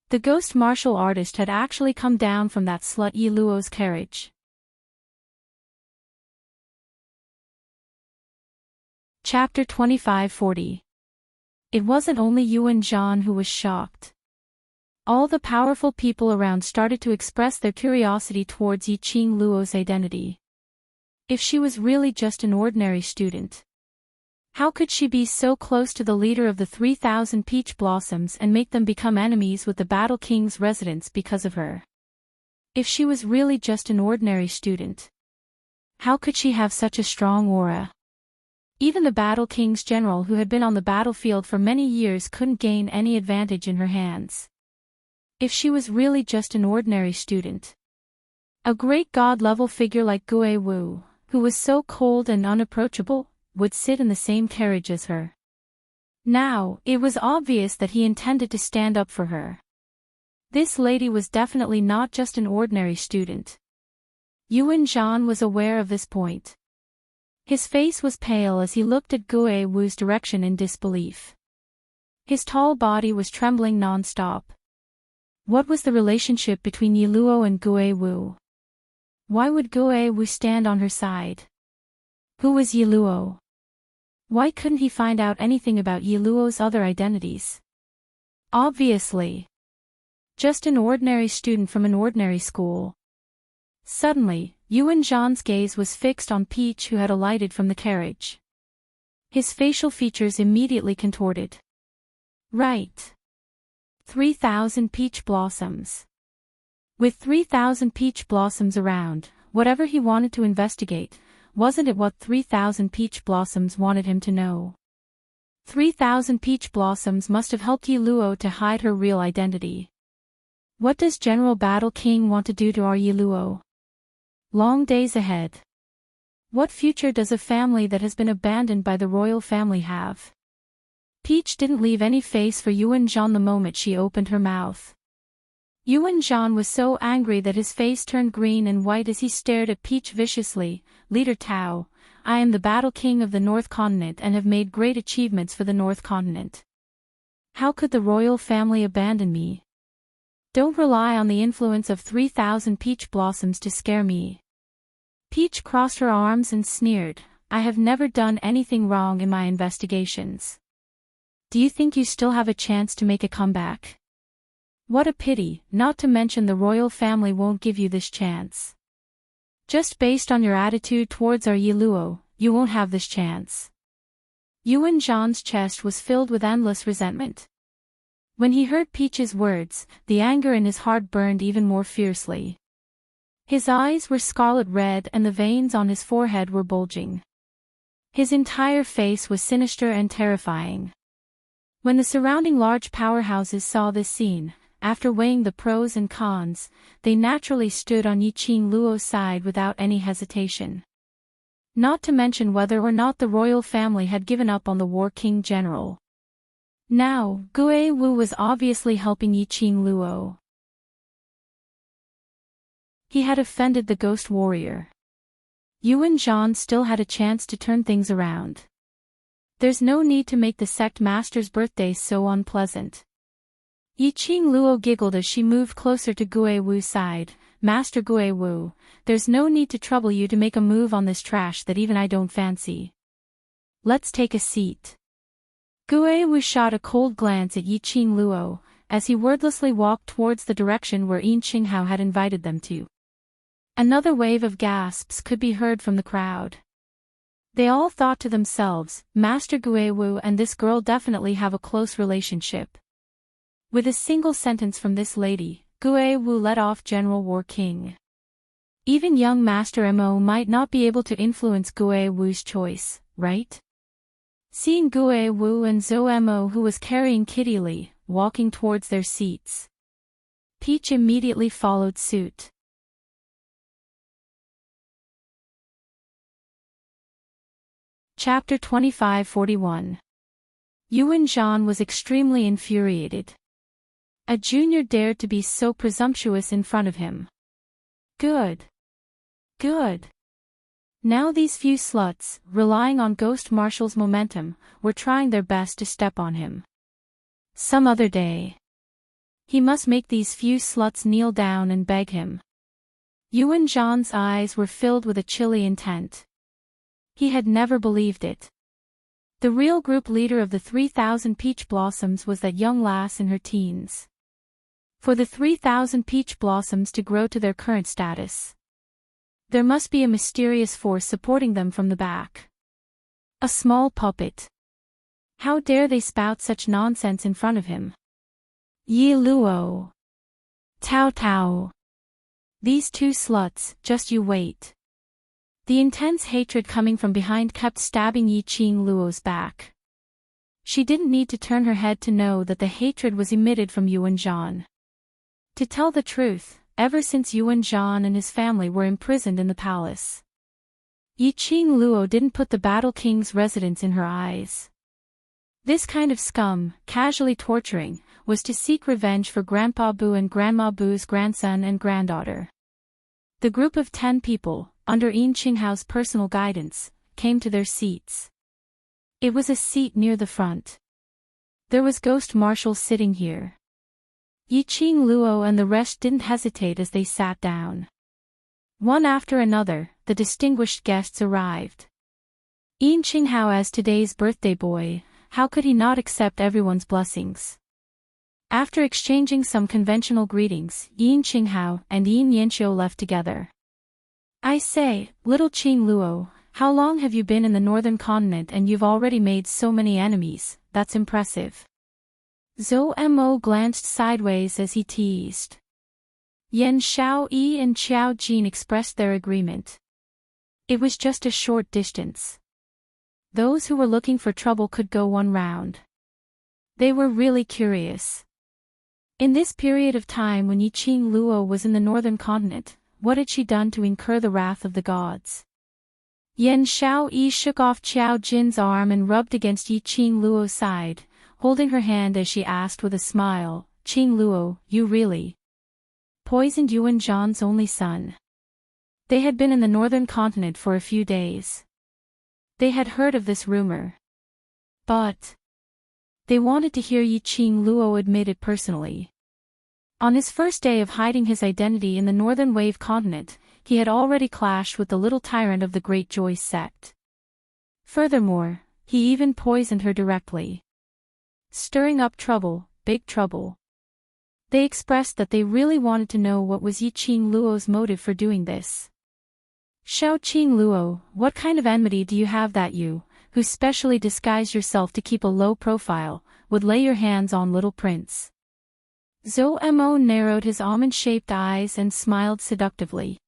The ghost martial artist had actually come down from that slut Yi Luo's carriage. Chapter 2540. It wasn't only Yuan Zhan who was shocked. All the powerful people around started to express their curiosity towards Yi Luo's identity. If she was really just an ordinary student, how could she be so close to the leader of the 3,000 peach blossoms and make them become enemies with the Battle King's residents because of her? If she was really just an ordinary student, how could she have such a strong aura? Even the Battle King's general who had been on the battlefield for many years couldn't gain any advantage in her hands. If she was really just an ordinary student, a great god-level figure like Gue Wu, who was so cold and unapproachable, would sit in the same carriage as her. Now, it was obvious that he intended to stand up for her. This lady was definitely not just an ordinary student. Yuan Zhan was aware of this point. His face was pale as he looked at Gue Wu's direction in disbelief. His tall body was trembling non-stop. What was the relationship between Yi Luo and Gue Wu? Why would Gue Wu stand on her side? Who was Yi Luo? Why couldn't he find out anything about Yi Luo's other identities? Obviously, just an ordinary student from an ordinary school. Suddenly, Yuan Zhan's gaze was fixed on Peach, who had alighted from the carriage. His facial features immediately contorted. Right. 3,000 peach blossoms. With 3,000 peach blossoms around, whatever he wanted to investigate, wasn't it what 3,000 peach blossoms wanted him to know? 3,000 peach blossoms must have helped Yi Luo to hide her real identity. What does General Battle King want to do to our Yi Luo? Long days ahead. What future does a family that has been abandoned by the royal family have? Peach didn't leave any face for Yuan Zhan the moment she opened her mouth. Yuan Zhan was so angry that his face turned green and white as he stared at Peach viciously. Leader Tao, I am the Battle King of the North Continent and have made great achievements for the North Continent. How could the royal family abandon me? Don't rely on the influence of 3,000 peach blossoms to scare me. Peach crossed her arms and sneered, I have never done anything wrong in my investigations. Do you think you still have a chance to make a comeback? What a pity, not to mention the royal family won't give you this chance. Just based on your attitude towards our Yi Luo, you won't have this chance. Yuan Zhan's chest was filled with endless resentment. When he heard Peach's words, the anger in his heart burned even more fiercely. His eyes were scarlet red and the veins on his forehead were bulging. His entire face was sinister and terrifying. When the surrounding large powerhouses saw this scene, after weighing the pros and cons, they naturally stood on Yi Luo's side without any hesitation. Not to mention whether or not the royal family had given up on the War King General. Now, Gue Wu was obviously helping Yi Luo. He had offended the ghost warrior. Yuan Zhan still had a chance to turn things around. There's no need to make the sect master's birthday so unpleasant. Yi Luo giggled as she moved closer to Gue Wu's side. Master Gue Wu, there's no need to trouble you to make a move on this trash that even I don't fancy. Let's take a seat. Gue Wu shot a cold glance at Yi Luo, as he wordlessly walked towards the direction where Enchanting had invited them to. Another wave of gasps could be heard from the crowd. They all thought to themselves, Master Gue Wu and this girl definitely have a close relationship. With a single sentence from this lady, Gue Wu let off General War King. Even young Master Mo might not be able to influence Gue Wu's choice, right? Seeing Gue Wu and Zhou Mo, who was carrying Kitty Li, walking towards their seats, Peach immediately followed suit. Chapter 2541. Yuan Zhan was extremely infuriated. A junior dared to be so presumptuous in front of him. Good. Good. Now these few sluts, relying on Ghost Marshall's momentum, were trying their best to step on him. Some other day. He must make these few sluts kneel down and beg him. Yuan Zhan's eyes were filled with a chilly intent. He had never believed it. The real group leader of the 3,000 peach blossoms was that young lass in her teens. For the 3,000 peach blossoms to grow to their current status, there must be a mysterious force supporting them from the back. A small puppet. How dare they spout such nonsense in front of him? Yi Luo. Tao Tao. These two sluts, just you wait. The intense hatred coming from behind kept stabbing Yi Qing Luo's back. She didn't need to turn her head to know that the hatred was emitted from Yuan Zhan. To tell the truth, ever since Yuan Zhan and his family were imprisoned in the palace, Yi Qing Luo didn't put the Battle King's residence in her eyes. This kind of scum, casually torturing, was to seek revenge for Grandpa Bu and Grandma Bu's grandson and granddaughter. The group of 10 people, under Yin Qinghao's personal guidance, came to their seats. It was a seat near the front. There was Ghost Marshall sitting here. Yi Qing Luo and the rest didn't hesitate as they sat down. One after another, the distinguished guests arrived. Yin Qinghao, as today's birthday boy, how could he not accept everyone's blessings? After exchanging some conventional greetings, Yin Qinghao and Yin Yanqiu left together. I say, little Qing Luo, how long have you been in the northern continent and you've already made so many enemies? That's impressive. Zhou Mo glanced sideways as he teased. Yan Xiaoyi and Qiao Jin expressed their agreement. It was just a short distance. Those who were looking for trouble could go one round. They were really curious. In this period of time when Yi Qing Luo was in the northern continent, what had she done to incur the wrath of the gods? Yan Xiaoyi shook off Qiao Jin's arm and rubbed against Yi Qing Luo's side, holding her hand as she asked with a smile, Qing Luo, you really poisoned Yuan Zhan's only son? They had been in the northern continent for a few days. They had heard of this rumor. But they wanted to hear Yi Qing Luo admit it personally. On his first day of hiding his identity in the Northern Wave continent, he had already clashed with the little tyrant of the Great Joyce sect. Furthermore, he even poisoned her directly. Stirring up trouble, big trouble. They expressed that they really wanted to know what was Yi Qing Luo's motive for doing this. Xiao Qing Luo, what kind of enmity do you have that you, who specially disguise yourself to keep a low profile, would lay your hands on little prince? Zhou Mo narrowed his almond-shaped eyes and smiled seductively.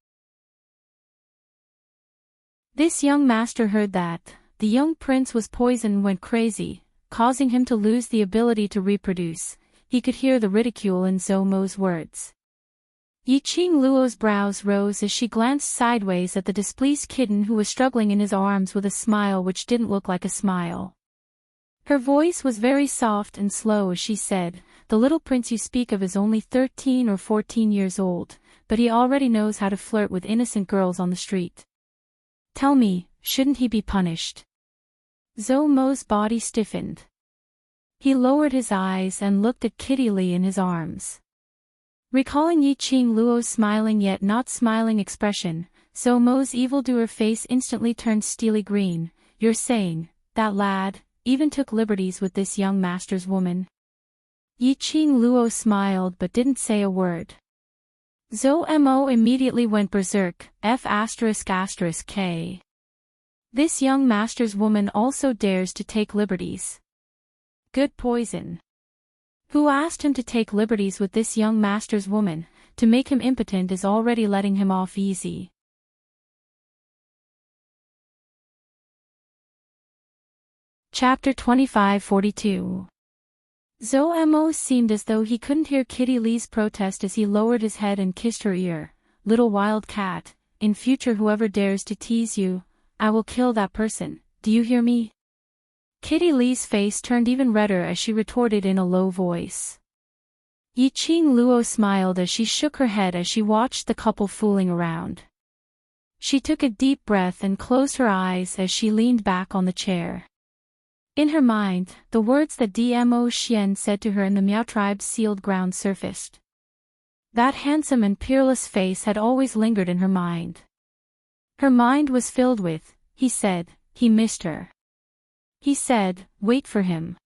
This young master heard that the young prince was poisoned and went crazy, causing him to lose the ability to reproduce. He could hear the ridicule in Zhou Mo's words. Yi Qing Luo's brows rose as she glanced sideways at the displeased kitten who was struggling in his arms with a smile which didn't look like a smile. Her voice was very soft and slow as she said, the little prince you speak of is only 13 or 14 years old, but he already knows how to flirt with innocent girls on the street. Tell me, shouldn't he be punished? Zhou Mo's body stiffened. He lowered his eyes and looked at Kitty Lee in his arms. Recalling Yi Qing Luo's smiling yet not smiling expression, Zhou Mo's evildoer face instantly turned steely green. You're saying, that lad even took liberties with this young master's woman? Yi Qing Luo smiled but didn't say a word. Zhou Mo immediately went berserk, F***K. This young master's woman also dares to take liberties. Good poison. Who asked him to take liberties with this young master's woman? To make him impotent is already letting him off easy. Chapter 2542. Zhou Mo seemed as though he couldn't hear Kitty Lee's protest as he lowered his head and kissed her ear. Little wild cat, in future whoever dares to tease you, I will kill that person, do you hear me? Kitty Lee's face turned even redder as she retorted in a low voice. Yiqing Luo smiled as she shook her head as she watched the couple fooling around. She took a deep breath and closed her eyes as she leaned back on the chair. In her mind, the words that Dmo Xian said to her in the Miao tribe's sealed ground surfaced. That handsome and peerless face had always lingered in her mind. Her mind was filled with, he said, he missed her. He said, wait for him.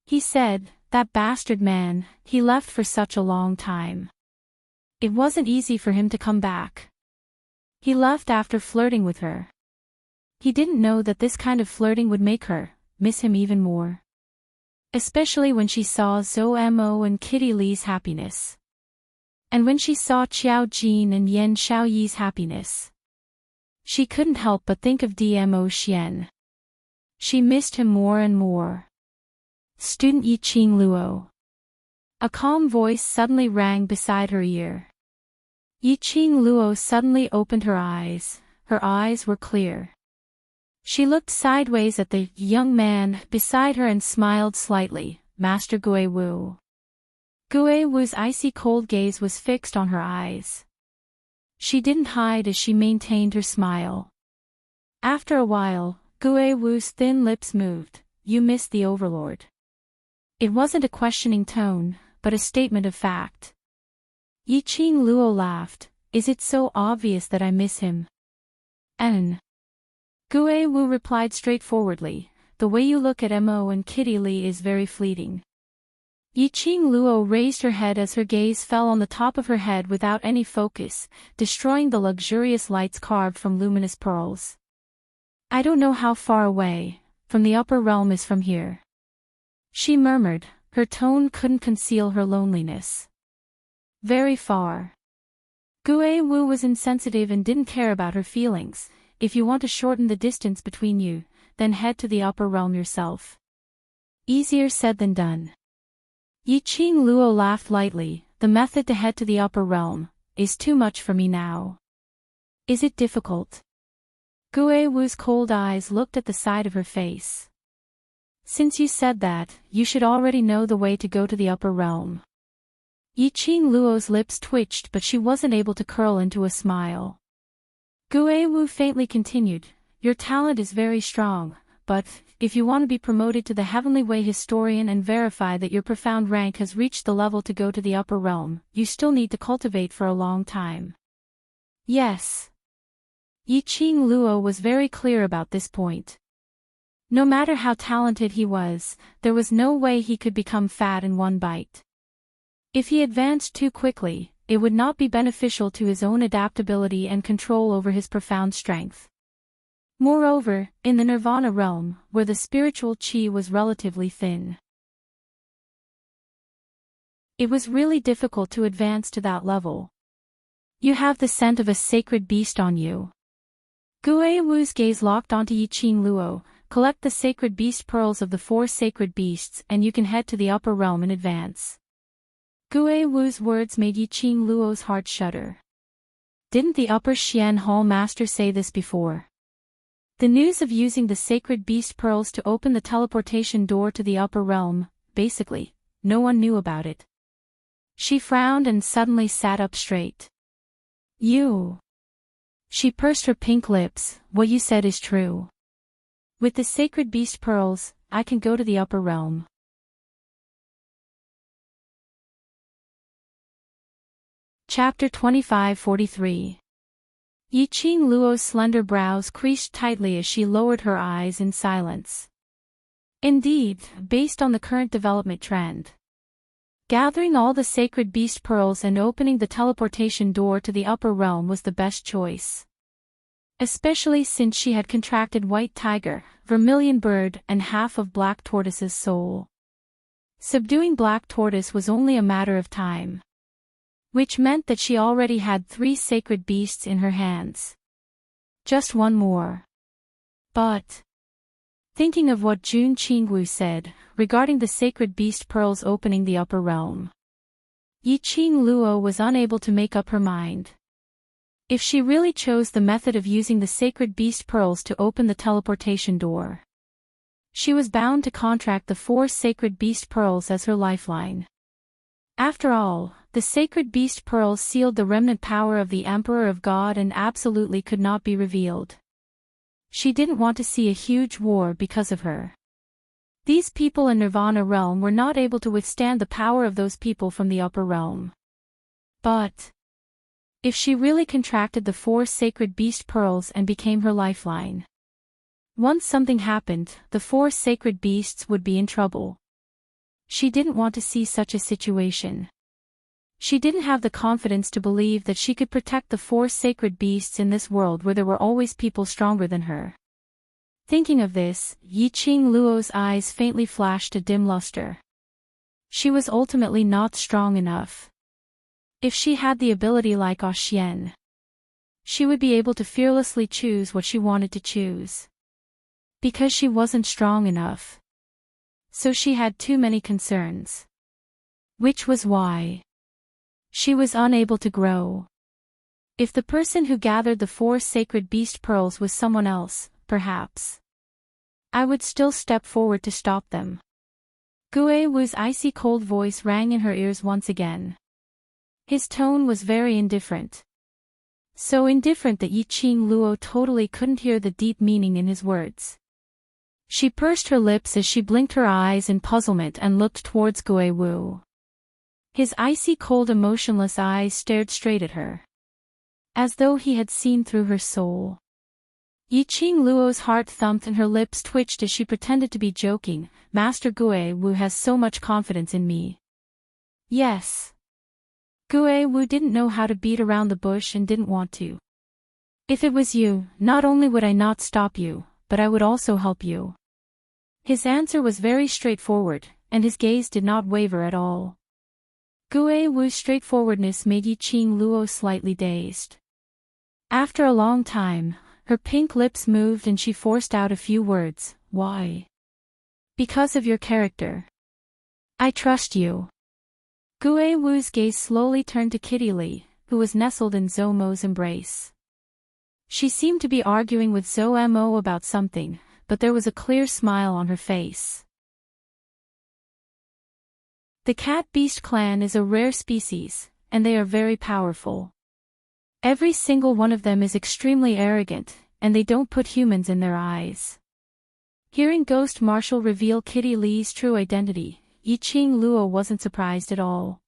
He said, that bastard man, he left for such a long time. It wasn't easy for him to come back. He left after flirting with her. He didn't know that this kind of flirting would make her miss him even more. Especially when she saw Zhou Mo and Kitty Li's happiness. And when she saw Qiao Jin and Yan Xiaoyi's happiness. She couldn't help but think of Dmo Xian. She missed him more and more. Student Yiqing Luo. A calm voice suddenly rang beside her ear. Yiqing Luo suddenly opened her eyes. Her eyes were clear. She looked sideways at the young man beside her and smiled slightly. Master Gui Wu. Gui Wu's icy cold gaze was fixed on her eyes. She didn't hide as she maintained her smile. After a while, Gui Wu's thin lips moved. You missed the overlord. It wasn't a questioning tone, but a statement of fact. Yiqing Luo laughed. Is it so obvious that I miss him? Gui Wu replied straightforwardly, the way you look at Mo and Kitty Li is very fleeting. Yiqing Luo raised her head as her gaze fell on the top of her head without any focus, destroying the luxurious lights carved from luminous pearls. I don't know how far away, from the upper realm is from here. She murmured, her tone couldn't conceal her loneliness. Very far. Gui Wu was insensitive and didn't care about her feelings. If you want to shorten the distance between you, then head to the upper realm yourself. Easier said than done. Yiqing Luo laughed lightly. The method to head to the upper realm is too much for me now. Is it difficult? Gui Wu's cold eyes looked at the side of her face. Since you said that, you should already know the way to go to the upper realm. Yiqing Luo's lips twitched but she wasn't able to curl into a smile. Gui Wu faintly continued, your talent is very strong, but, if you want to be promoted to the Heavenly Way historian and verify that your profound rank has reached the level to go to the upper realm, you still need to cultivate for a long time. Yes. Yiqing Luo was very clear about this point. No matter how talented he was, there was no way he could become fat in one bite. If he advanced too quickly, it would not be beneficial to his own adaptability and control over his profound strength. Moreover, in the Nirvana realm, where the spiritual qi was relatively thin, it was really difficult to advance to that level. You have the scent of a sacred beast on you. Gui Wu's gaze locked onto Yiqing Luo. Collect the sacred beast pearls of the 4 sacred beasts and you can head to the upper realm in advance. Gui Wu's words made Yiqing Luo's heart shudder. Didn't the upper Xian Hall master say this before? The news of using the sacred beast pearls to open the teleportation door to the upper realm, basically, no one knew about it. She frowned and suddenly sat up straight. You. She pursed her pink lips, what you said is true. With the sacred beast pearls, I can go to the upper realm. Chapter 2543. Yiqing Luo's slender brows creased tightly as she lowered her eyes in silence. Indeed, based on the current development trend, gathering all the sacred beast pearls and opening the teleportation door to the upper realm was the best choice. Especially since she had contracted white tiger, vermilion bird and half of black tortoise's soul. Subduing black tortoise was only a matter of time. Which meant that she already had 3 sacred beasts in her hands. Just one more. But, thinking of what Jun Qingwu said, regarding the sacred beast pearls opening the upper realm, Yiqing Luo was unable to make up her mind. If she really chose the method of using the sacred beast pearls to open the teleportation door, she was bound to contract the 4 sacred beast pearls as her lifeline. After all, the sacred beast pearls sealed the remnant power of the Emperor of God and absolutely could not be revealed. She didn't want to see a huge war because of her. These people in Nirvana realm were not able to withstand the power of those people from the upper realm. But if she really contracted the 4 sacred beast pearls and became her lifeline, once something happened, the 4 sacred beasts would be in trouble. She didn't want to see such a situation. She didn't have the confidence to believe that she could protect the 4 sacred beasts in this world where there were always people stronger than her. Thinking of this, Yiqing Luo's eyes faintly flashed a dim luster. She was ultimately not strong enough. If she had the ability like Xian, she would be able to fearlessly choose what she wanted to choose. Because she wasn't strong enough. So she had too many concerns. Which was why she was unable to grow. If the person who gathered the 4 sacred beast pearls was someone else, perhaps I would still step forward to stop them. Gue Wu's icy cold voice rang in her ears once again. His tone was very indifferent. So indifferent that Yiqing Luo totally couldn't hear the deep meaning in his words. She pursed her lips as she blinked her eyes in puzzlement and looked towards Gue Wu. His icy cold emotionless eyes stared straight at her, as though he had seen through her soul. Yiqing Luo's heart thumped and her lips twitched as she pretended to be joking. Master Gue Wu has so much confidence in me. Yes. Gue Wu didn't know how to beat around the bush and didn't want to. If it was you, not only would I not stop you, but I would also help you. His answer was very straightforward, and his gaze did not waver at all. Gue Wu's straightforwardness made Yiqing Luo slightly dazed. After a long time, her pink lips moved and she forced out a few words. Why? Because of your character. I trust you. Gue Wu's gaze slowly turned to Kitty Li, who was nestled in Zhou Mo's embrace. She seemed to be arguing with Zhou Mo about something, but there was a clear smile on her face. The cat-beast clan is a rare species, and they are very powerful. Every single one of them is extremely arrogant, and they don't put humans in their eyes. Hearing Ghost Marshal reveal Kitty Li's true identity, Yiqing Luo wasn't surprised at all.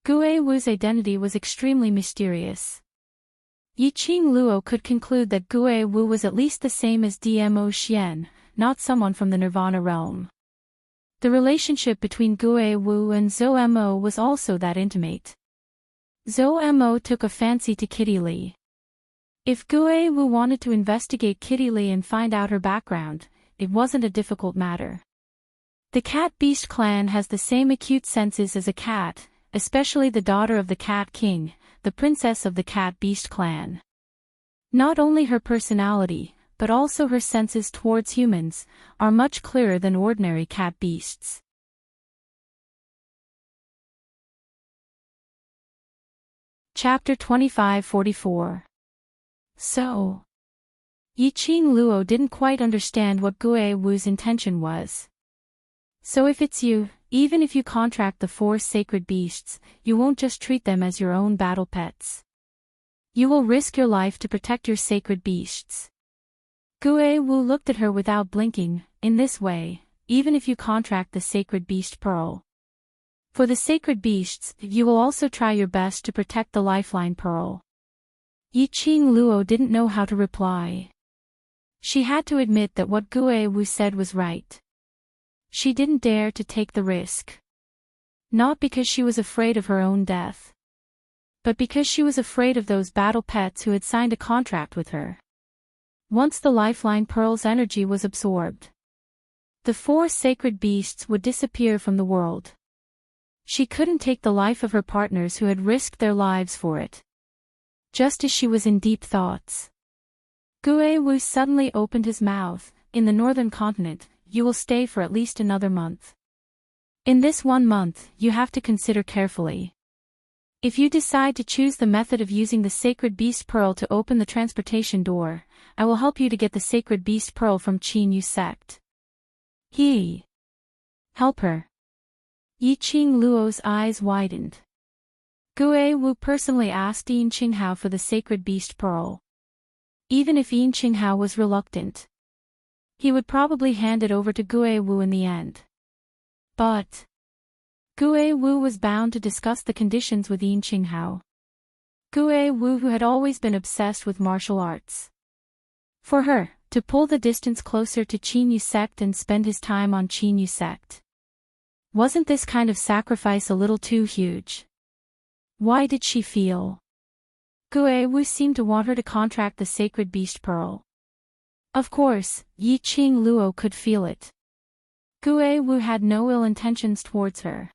Gue Wu's identity was extremely mysterious. Yiqing Luo could conclude that Gue Wu was at least the same as Dmo Xian, not someone from the Nirvana realm. The relationship between Gue Wu and Zhou Mo was also that intimate. Zhou Mo took a fancy to Kitty Li. If Gue Wu wanted to investigate Kitty Li and find out her background, it wasn't a difficult matter. The cat-beast clan has the same acute senses as a cat, especially the daughter of the Cat King, the princess of the cat-beast clan. Not only her personality, but also her senses towards humans, are much clearer than ordinary cat-beasts. Chapter 2544. So, Yiqing Luo didn't quite understand what Gue Wu's intention was. So if it's you, even if you contract the 4 sacred beasts, you won't just treat them as your own battle pets. You will risk your life to protect your sacred beasts. Gue Wu looked at her without blinking. In this way, even if you contract the sacred beast pearl, for the sacred beasts, you will also try your best to protect the lifeline pearl. Yiqing Luo didn't know how to reply. She had to admit that what Gue Wu said was right. She didn't dare to take the risk. Not because she was afraid of her own death, but because she was afraid of those battle pets who had signed a contract with her. Once the lifeline pearl's energy was absorbed, the 4 sacred beasts would disappear from the world. She couldn't take the life of her partners who had risked their lives for it. Just as she was in deep thoughts, Gue Wu suddenly opened his mouth. In the northern continent, you will stay for at least another month. In this 1 month, you have to consider carefully. If you decide to choose the method of using the sacred beast pearl to open the transportation door, I will help you to get the sacred beast pearl from Qin Yu sect. Help her. Yi Qing Luo's eyes widened. Gue Wu personally asked Yin Qinghao for the sacred beast pearl. Even if Yin Qinghao was reluctant, he would probably hand it over to Gue Wu in the end. But Gue Wu was bound to discuss the conditions with Yin Qinghao. Gue Wu, who had always been obsessed with martial arts. For her, to pull the distance closer to Qin Yu sect and spend his time on Qin Yu sect. Wasn't this kind of sacrifice a little too huge? Why did she feel? Gue Wu seemed to want her to contract the sacred beast pearl. Of course, Yi Qing Luo could feel it. Gue Wu had no ill intentions towards her.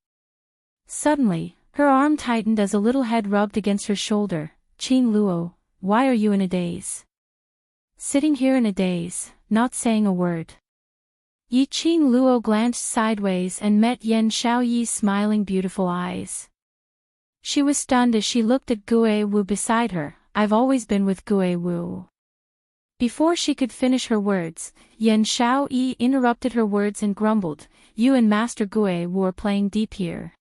Suddenly, her arm tightened as a little head rubbed against her shoulder. Qing Luo, why are you in a daze? Sitting here in a daze, not saying a word. Yi Qing Luo glanced sideways and met Yan Xiaoyi's smiling beautiful eyes. She was stunned as she looked at Gue Wu beside her. I've always been with Gue Wu. Before she could finish her words, Yan Xiaoyi interrupted her words and grumbled, you and Master Gue Wu are playing deep here.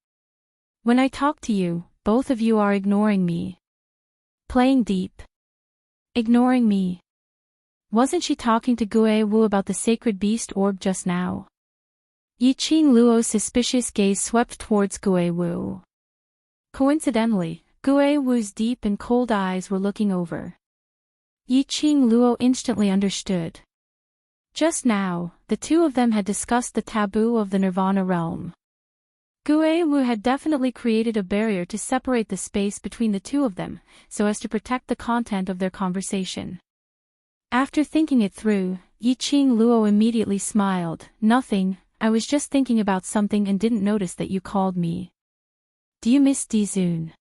When I talk to you, both of you are ignoring me. Playing deep. Ignoring me. Wasn't she talking to Gue Wu about the sacred beast orb just now? Yi Qing Luo's suspicious gaze swept towards Gue Wu. Coincidentally, Gue Wu's deep and cold eyes were looking over. Yi Qing Luo instantly understood. Just now, the two of them had discussed the taboo of the Nirvana realm. Gue Wu had definitely created a barrier to separate the space between the two of them, so as to protect the content of their conversation. After thinking it through, Yi Qing Luo immediately smiled. Nothing, I was just thinking about something and didn't notice that you called me. Do you miss Dizun?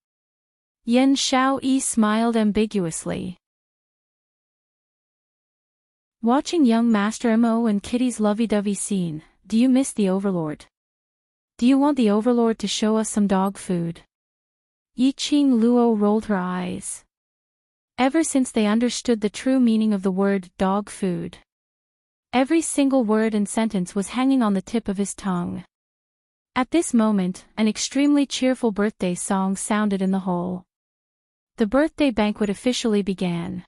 Yan Xiaoyi smiled ambiguously. Watching young Master Mo and Kitty's lovey-dovey scene, do you miss the Overlord? Do you want the Overlord to show us some dog food? Yi Qing Luo rolled her eyes. Ever since they understood the true meaning of the word dog food, every single word and sentence was hanging on the tip of his tongue. At this moment, an extremely cheerful birthday song sounded in the hall. The birthday banquet officially began.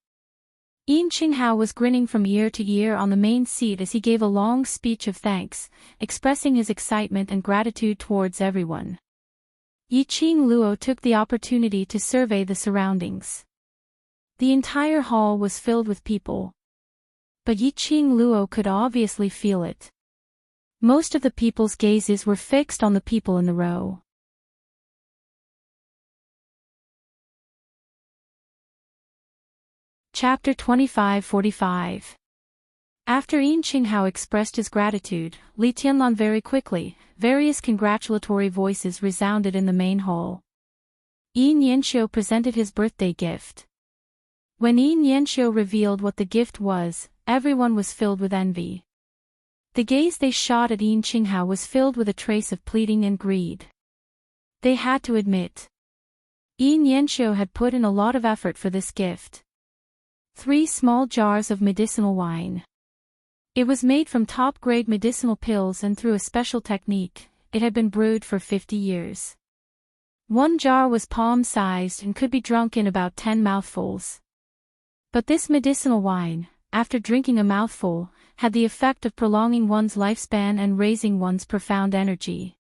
Yin Qinghao was grinning from ear to ear on the main seat as he gave a long speech of thanks, expressing his excitement and gratitude towards everyone. Yi Qing Luo took the opportunity to survey the surroundings. The entire hall was filled with people. But Yi Qing Luo could obviously feel it. Most of the people's gazes were fixed on the people in the row. Chapter 25-45. After Yin Qinghao expressed his gratitude, Li Tianlan very quickly, various congratulatory voices resounded in the main hall. Yin Yanxiu presented his birthday gift. When Yin Yanxiu revealed what the gift was, everyone was filled with envy. The gaze they shot at Yin Qinghao was filled with a trace of pleading and greed. They had to admit, Yin Yanxiu had put in a lot of effort for this gift. 3 small jars of medicinal wine. It was made from top-grade medicinal pills and through a special technique, it had been brewed for 50 years. 1 jar was palm-sized and could be drunk in about 10 mouthfuls. But this medicinal wine, after drinking a mouthful, had the effect of prolonging one's lifespan and raising one's profound energy.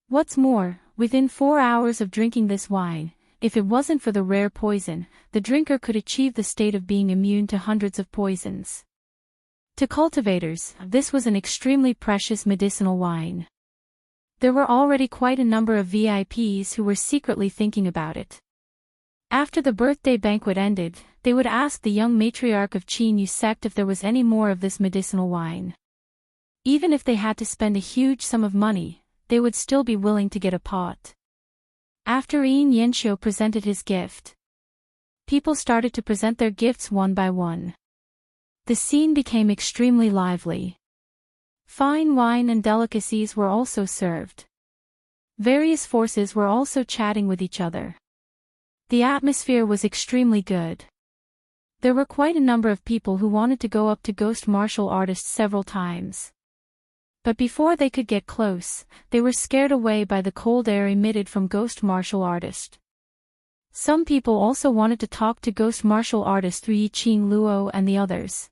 What's more, within 4 hours of drinking this wine, if it wasn't for the rare poison, the drinker could achieve the state of being immune to hundreds of poisons. To cultivators, this was an extremely precious medicinal wine. There were already quite a number of VIPs who were secretly thinking about it. After the birthday banquet ended, they would ask the young matriarch of Qin Yu sect if there was any more of this medicinal wine. Even if they had to spend a huge sum of money, they would still be willing to get a pot. After Yin Yanxiu presented his gift, people started to present their gifts one by one. The scene became extremely lively. Fine wine and delicacies were also served. Various forces were also chatting with each other. The atmosphere was extremely good. There were quite a number of people who wanted to go up to ghost martial artists several times. But before they could get close, they were scared away by the cold air emitted from Ghost Martial Artist. Some people also wanted to talk to Ghost Martial Artist through Yiqing Luo and the others.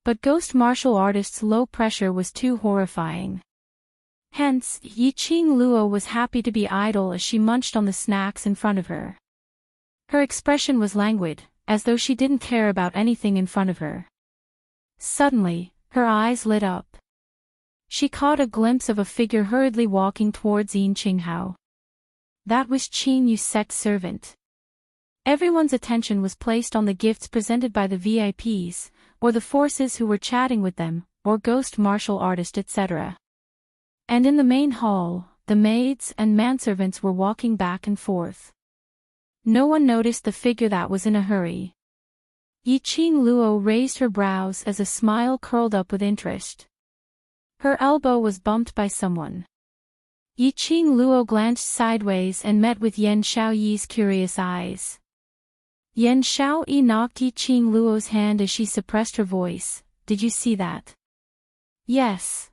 But Ghost Martial Artist's low pressure was too horrifying. Hence, Yiqing Luo was happy to be idle as she munched on the snacks in front of her. Her expression was languid, as though she didn't care about anything in front of her. Suddenly, her eyes lit up. She caught a glimpse of a figure hurriedly walking towards Yin Qinghao. That was Qin Yu's sect servant. Everyone's attention was placed on the gifts presented by the VIPs, or the forces who were chatting with them, or Ghost Martial Artist etc. And in the main hall, the maids and manservants were walking back and forth. No one noticed the figure that was in a hurry. Yiqing Luo raised her brows as a smile curled up with interest. Her elbow was bumped by someone. Yiqing Luo glanced sideways and met with Yan Xiaoyi's curious eyes. Yan Xiaoyi knocked Yiqing Luo's hand as she suppressed her voice. Did you see that? Yes.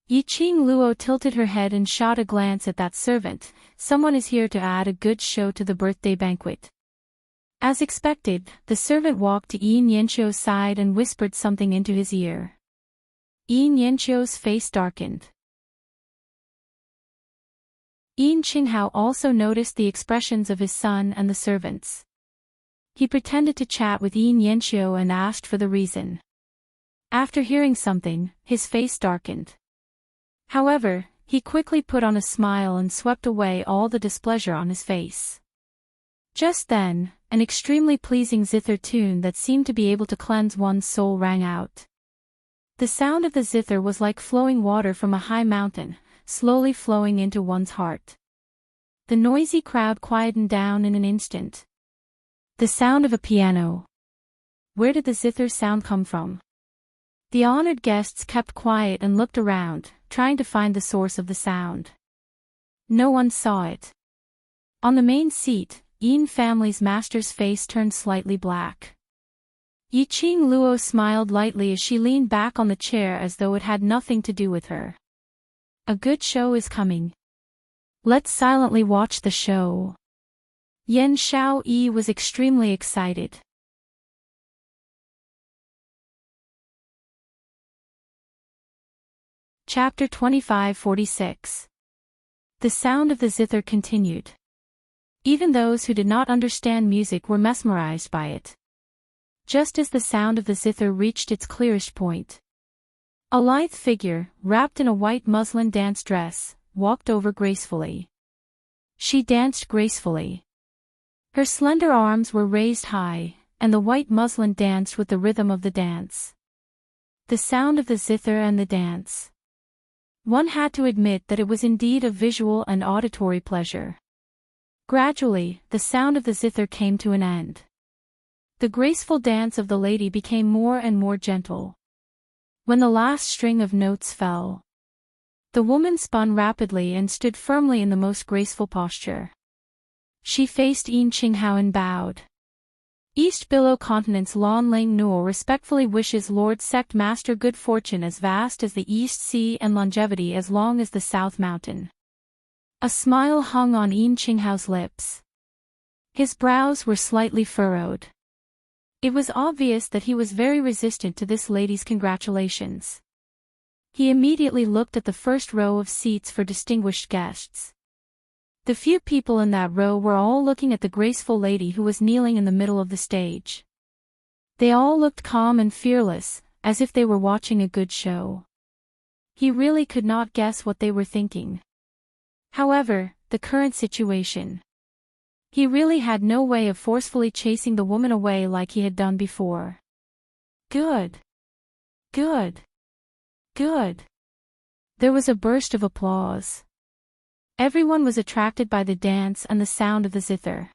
Yiqing Luo tilted her head and shot a glance at that servant. Someone is here to add a good show to the birthday banquet. As expected, the servant walked to Yin Yanqiu's side and whispered something into his ear. Yin Yanqiu's face darkened. Yin Qinghao also noticed the expressions of his son and the servants. He pretended to chat with Yin Yanqiu and asked for the reason. After hearing something, his face darkened. However, he quickly put on a smile and swept away all the displeasure on his face. Just then, an extremely pleasing zither tune that seemed to be able to cleanse one's soul rang out. The sound of the zither was like flowing water from a high mountain, slowly flowing into one's heart. The noisy crowd quietened down in an instant. The sound of a piano. Where did the zither sound come from? The honored guests kept quiet and looked around, trying to find the source of the sound. No one saw it. On the main seat, Yin family's master's face turned slightly black. Yiqing Luo smiled lightly as she leaned back on the chair as though it had nothing to do with her. A good show is coming. Let's silently watch the show. Yan Xiaoyi was extremely excited. Chapter 2546. The sound of the zither continued. Even those who did not understand music were mesmerized by it. Just as the sound of the zither reached its clearest point, a lithe figure, wrapped in a white muslin dance dress, walked over gracefully. She danced gracefully. Her slender arms were raised high, and the white muslin danced with the rhythm of the dance. The sound of the zither and the dance. One had to admit that it was indeed a visual and auditory pleasure. Gradually, the sound of the zither came to an end. The graceful dance of the lady became more and more gentle. When the last string of notes fell, the woman spun rapidly and stood firmly in the most graceful posture. She faced Yin Qinghao and bowed. East Below Continent's Lon Ling Newell respectfully wishes Lord Sect Master good fortune as vast as the East Sea and longevity as long as the South Mountain. A smile hung on Yin Qinghao's lips. His brows were slightly furrowed. It was obvious that he was very resistant to this lady's congratulations. He immediately looked at the first row of seats for distinguished guests. The few people in that row were all looking at the graceful lady who was kneeling in the middle of the stage. They all looked calm and fearless, as if they were watching a good show. He really could not guess what they were thinking. However, the current situation. He really had no way of forcefully chasing the woman away like he had done before. Good. Good. Good. There was a burst of applause. Everyone was attracted by the dance and the sound of the zither.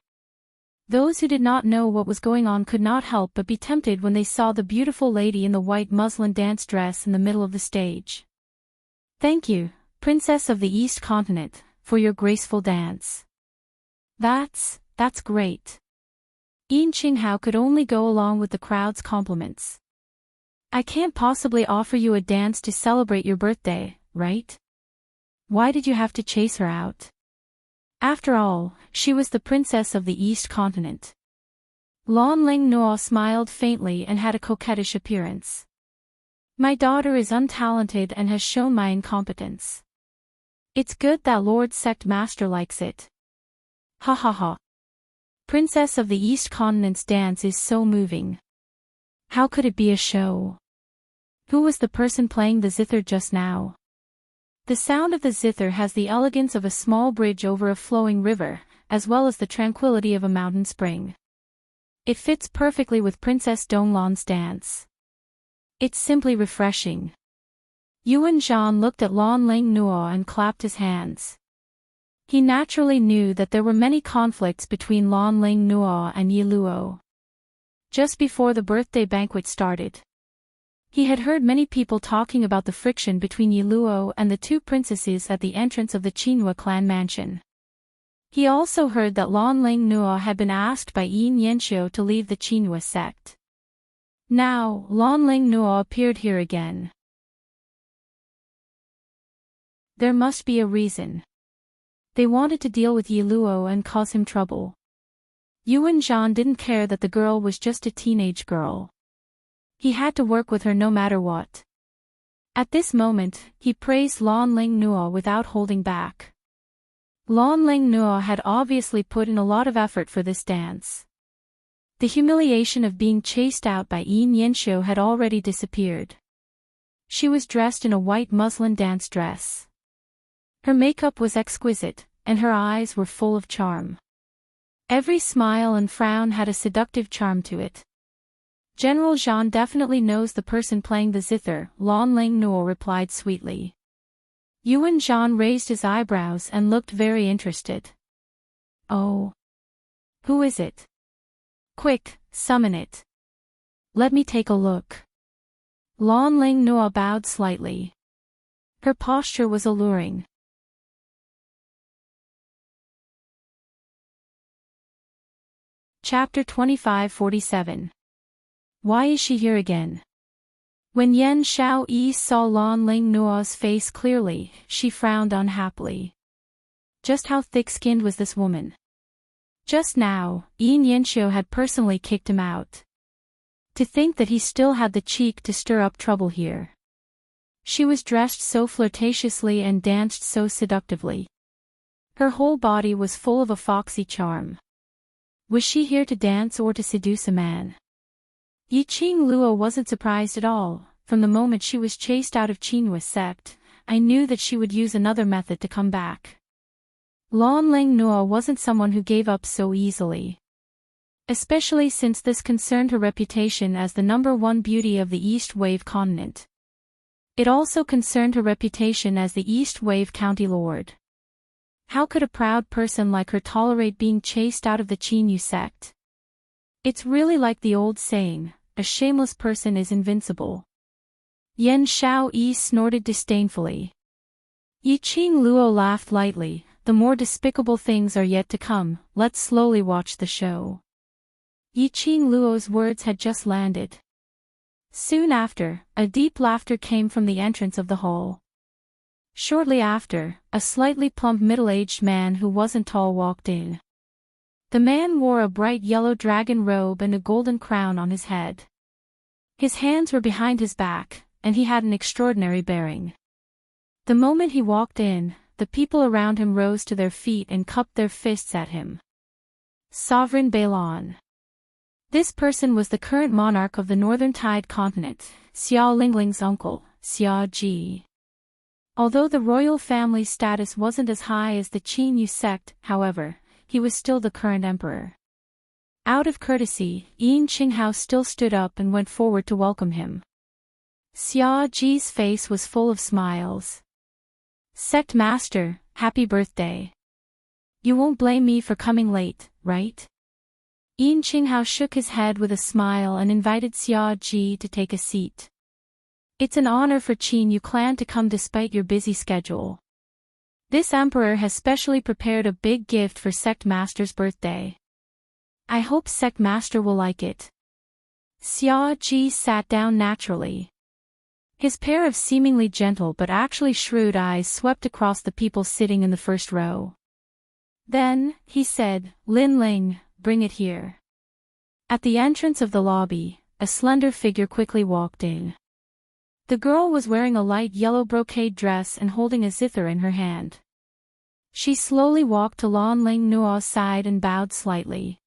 Those who did not know what was going on could not help but be tempted when they saw the beautiful lady in the white muslin dance dress in the middle of the stage. Thank you, Princess of the East Continent, for your graceful dance. That's great. Yin Qinghao could only go along with the crowd's compliments. I can't possibly offer you a dance to celebrate your birthday, right? Why did you have to chase her out? After all, she was the princess of the East Continent. Lan Ling Nuo smiled faintly and had a coquettish appearance. My daughter is untalented and has shown my incompetence. It's good that Lord Sect Master likes it. Ha ha ha. Princess of the East Continent's dance is so moving. How could it be a show? Who was the person playing the zither just now? The sound of the zither has the elegance of a small bridge over a flowing river, as well as the tranquility of a mountain spring. It fits perfectly with Princess Donglan's dance. It's simply refreshing. Yuan Zhan looked at Lan Ling Nuo and clapped his hands. He naturally knew that there were many conflicts between Lan Ling Nuo and Yi Luo. Just before the birthday banquet started, he had heard many people talking about the friction between Yi Luo and the two princesses at the entrance of the Qinhua clan mansion. He also heard that Lan Ling Nuo had been asked by Yin Yanxiu to leave the Qinhua sect. Now, Lan Ling Nuo appeared here again. There must be a reason. They wanted to deal with Yi Luo and cause him trouble. Yuan Zhan didn't care that the girl was just a teenage girl. He had to work with her no matter what. At this moment, he praised Lan Ling Nuo without holding back. Lan Ling Nuo had obviously put in a lot of effort for this dance. The humiliation of being chased out by Yin Yanxiu had already disappeared. She was dressed in a white muslin dance dress. Her makeup was exquisite, and her eyes were full of charm. Every smile and frown had a seductive charm to it. General Zhan definitely knows the person playing the zither, Lan Ling Nuo replied sweetly. Yuan Zhan raised his eyebrows and looked very interested. Oh. Who is it? Quick, summon it. Let me take a look. Lan Ling Nuo bowed slightly. Her posture was alluring. Chapter 2547. Why is she here again? When Yan Xiaoyi saw Lan Ling Nuo's face clearly, she frowned unhappily. Just how thick-skinned was this woman? Just now, Yin Yanxiu had personally kicked him out. To think that he still had the cheek to stir up trouble here. She was dressed so flirtatiously and danced so seductively. Her whole body was full of a foxy charm. Was she here to dance or to seduce a man? Yiqing Luo wasn't surprised at all. From the moment she was chased out of Qinhua sect, I knew that she would use another method to come back. Lan Ling Nuo wasn't someone who gave up so easily. Especially since this concerned her reputation as the #1 beauty of the East Wave continent. It also concerned her reputation as the East Wave county lord. How could a proud person like her tolerate being chased out of the Qinhua sect? It's really like the old saying, a shameless person is invincible. Yan Xiaoyi snorted disdainfully. Yiqing Luo laughed lightly. The more despicable things are yet to come, let's slowly watch the show. Yiqing Luo's words had just landed. Soon after, a deep laughter came from the entrance of the hall. Shortly after, a slightly plump middle-aged man who wasn't tall walked in. The man wore a bright yellow dragon robe and a golden crown on his head. His hands were behind his back, and he had an extraordinary bearing. The moment he walked in, the people around him rose to their feet and cupped their fists at him. Sovereign Beilan. This person was the current monarch of the Northern Tide continent, Xiao Lingling's uncle, Xiao Ji. Although the royal family's status wasn't as high as the Qinhua sect, however, he was still the current emperor. Out of courtesy, Yin Qinghao still stood up and went forward to welcome him. Xiao Ji's face was full of smiles. Sect Master, happy birthday. You won't blame me for coming late, right? Yin Qinghao shook his head with a smile and invited Xiao Ji to take a seat. It's an honor for Qinhua clan to come despite your busy schedule. This emperor has specially prepared a big gift for Sect Master's birthday. I hope Sect Master will like it. Xiao Ji sat down naturally. His pair of seemingly gentle but actually shrewd eyes swept across the people sitting in the first row. Then, he said, "Lin Ling, bring it here." At the entrance of the lobby, a slender figure quickly walked in. The girl was wearing a light yellow brocade dress and holding a zither in her hand. She slowly walked to Lan Ling Nuo's side and bowed slightly.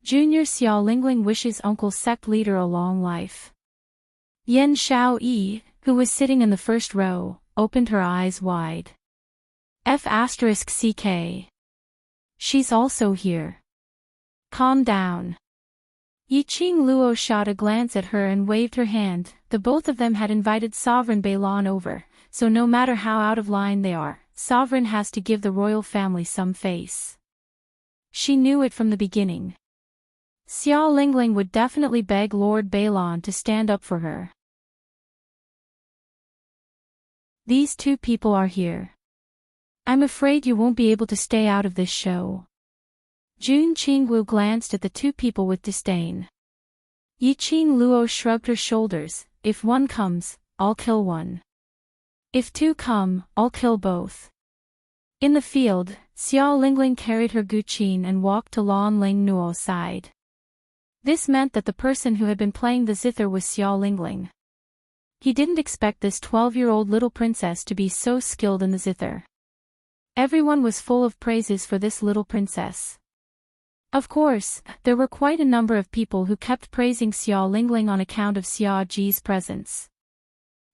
Junior Xiao Lingling wishes Uncle Sect Leader a long life. Yen Xiao Yi, who was sitting in the first row, opened her eyes wide. F***CK. She's also here. Calm down. Yiqing Luo shot a glance at her and waved her hand. The both of them had invited Sovereign Beilan over, so no matter how out of line they are, Sovereign has to give the royal family some face. She knew it from the beginning. Xiao Lingling would definitely beg Lord Beilan to stand up for her. These two people are here. I'm afraid you won't be able to stay out of this show. Jun Qingwu glanced at the two people with disdain. Yiqing Luo shrugged her shoulders. If one comes, I'll kill one. If two come, I'll kill both. In the field, Xiao Lingling carried her guqin and walked to Lan Ling Nuo's side. This meant that the person who had been playing the zither was Xiao Lingling. He didn't expect this 12-year-old little princess to be so skilled in the zither. Everyone was full of praises for this little princess. Of course, there were quite a number of people who kept praising Xiao Lingling on account of Xiao Ji's presence.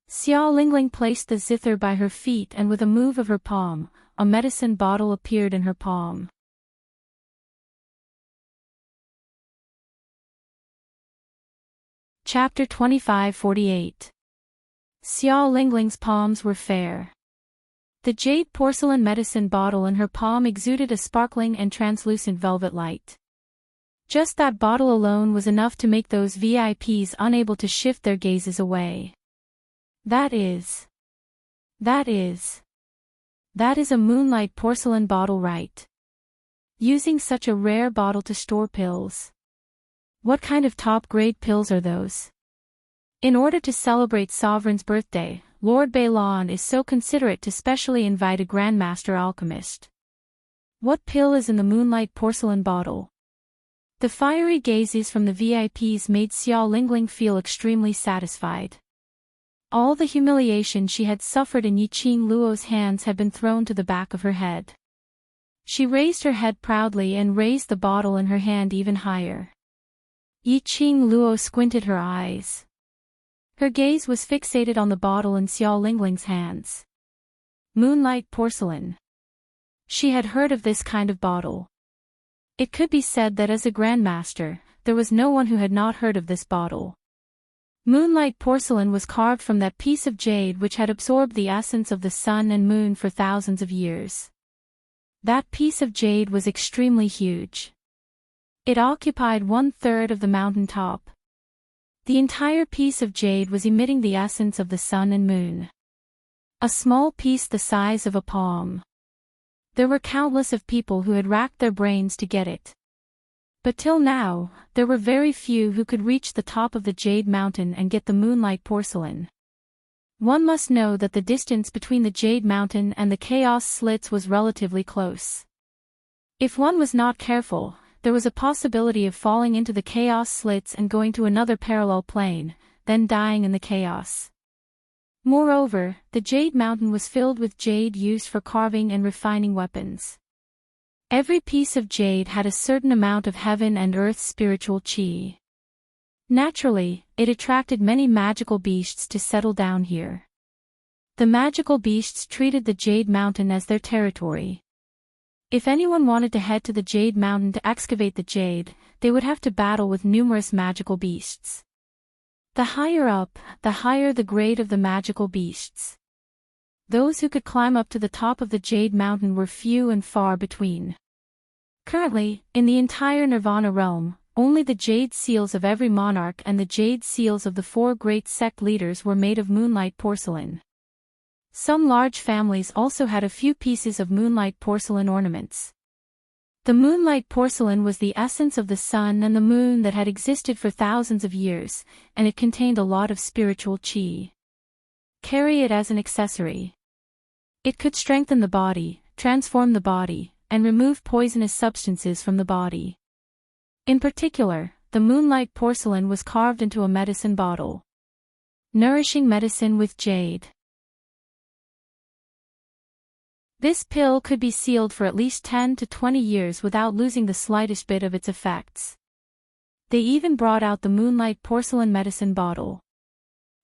Xiao Lingling placed the zither by her feet and with a move of her palm, a medicine bottle appeared in her palm. Chapter 2548. Xiao Lingling's palms were fair. The jade porcelain medicine bottle in her palm exuded a sparkling and translucent velvet light. Just that bottle alone was enough to make those VIPs unable to shift their gazes away. That is a moonlight porcelain bottle, right? Using such a rare bottle to store pills. What kind of top-grade pills are those? In order to celebrate Sovereign's birthday, Lord Beilan is so considerate to specially invite a Grandmaster Alchemist. What pill is in the moonlight porcelain bottle? The fiery gazes from the VIPs made Xiao Lingling feel extremely satisfied. All the humiliation she had suffered in Yiqing Luo's hands had been thrown to the back of her head. She raised her head proudly and raised the bottle in her hand even higher. Yiqing Luo squinted her eyes. Her gaze was fixated on the bottle in Xiao Lingling's hands. Moonlight porcelain. She had heard of this kind of bottle. It could be said that as a grandmaster, there was no one who had not heard of this bottle. Moonlight porcelain was carved from that piece of jade which had absorbed the essence of the sun and moon for thousands of years. That piece of jade was extremely huge. It occupied 1/3 of the mountain top. The entire piece of jade was emitting the essence of the sun and moon. A small piece the size of a palm. There were countless of people who had racked their brains to get it. But till now, there were very few who could reach the top of the jade mountain and get the moonlight porcelain. One must know that the distance between the jade mountain and the chaos slits was relatively close. If one was not careful, there was a possibility of falling into the chaos slits and going to another parallel plane, then dying in the chaos. Moreover, the jade mountain was filled with jade used for carving and refining weapons. Every piece of jade had a certain amount of heaven and earth spiritual qi. Naturally, it attracted many magical beasts to settle down here. The magical beasts treated the jade mountain as their territory. If anyone wanted to head to the Jade Mountain to excavate the jade, they would have to battle with numerous magical beasts. The higher up, the higher the grade of the magical beasts. Those who could climb up to the top of the Jade Mountain were few and far between. Currently, in the entire Nirvana realm, only the jade seals of every monarch and the jade seals of the 4 great sect leaders were made of moonlight porcelain. Some large families also had a few pieces of moonlight porcelain ornaments. The moonlight porcelain was the essence of the sun and the moon that had existed for thousands of years, and it contained a lot of spiritual qi. Carry it as an accessory. It could strengthen the body, transform the body, and remove poisonous substances from the body. In particular, the moonlight porcelain was carved into a medicine bottle. Nourishing medicine with jade. This pill could be sealed for at least 10 to 20 years without losing the slightest bit of its effects. They even brought out the moonlight porcelain medicine bottle.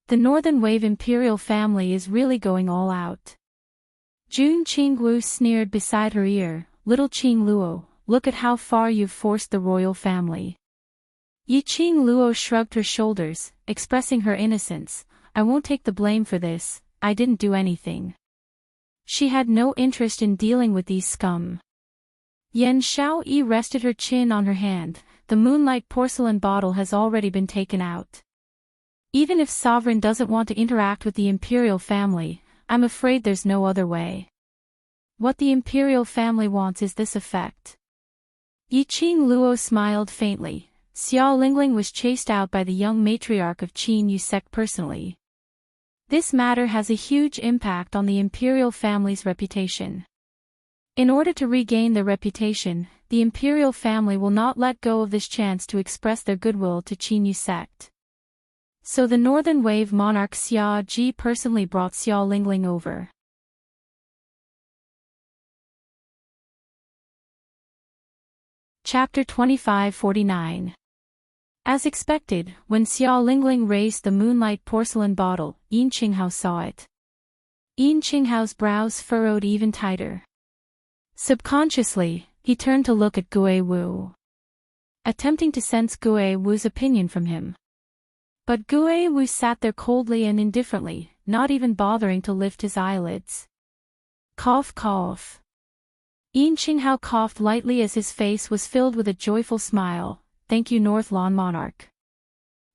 The Northern Wave imperial family is really going all out. Jun Qingwu sneered beside her ear, "Little Qing Luo, look at how far you've forced the royal family." Yi Qing Luo shrugged her shoulders, expressing her innocence. "I won't take the blame for this, I didn't do anything." She had no interest in dealing with these scum. Yan Xiaoyi rested her chin on her hand. "The moonlight porcelain bottle has already been taken out. Even if Sovereign doesn't want to interact with the imperial family, I'm afraid there's no other way. What the imperial family wants is this effect." Yi Qing Luo smiled faintly. "Xiao Lingling was chased out by the young matriarch of Qin Yu sect personally. This matter has a huge impact on the imperial family's reputation. In order to regain their reputation, the imperial family will not let go of this chance to express their goodwill to Qin Yu sect. So the Northern Wave monarch Xia Ji personally brought Xiao Lingling over." Chapter 2549. As expected, when Xiao Lingling raised the moonlight porcelain bottle, Yin Qinghao saw it. Yin Qinghao's brows furrowed even tighter. Subconsciously, he turned to look at Gue Wu, attempting to sense Gue Wu's opinion from him. But Gue Wu sat there coldly and indifferently, not even bothering to lift his eyelids. Cough cough. Yin Qinghao coughed lightly as his face was filled with a joyful smile. "Thank you, North Lawn Monarch."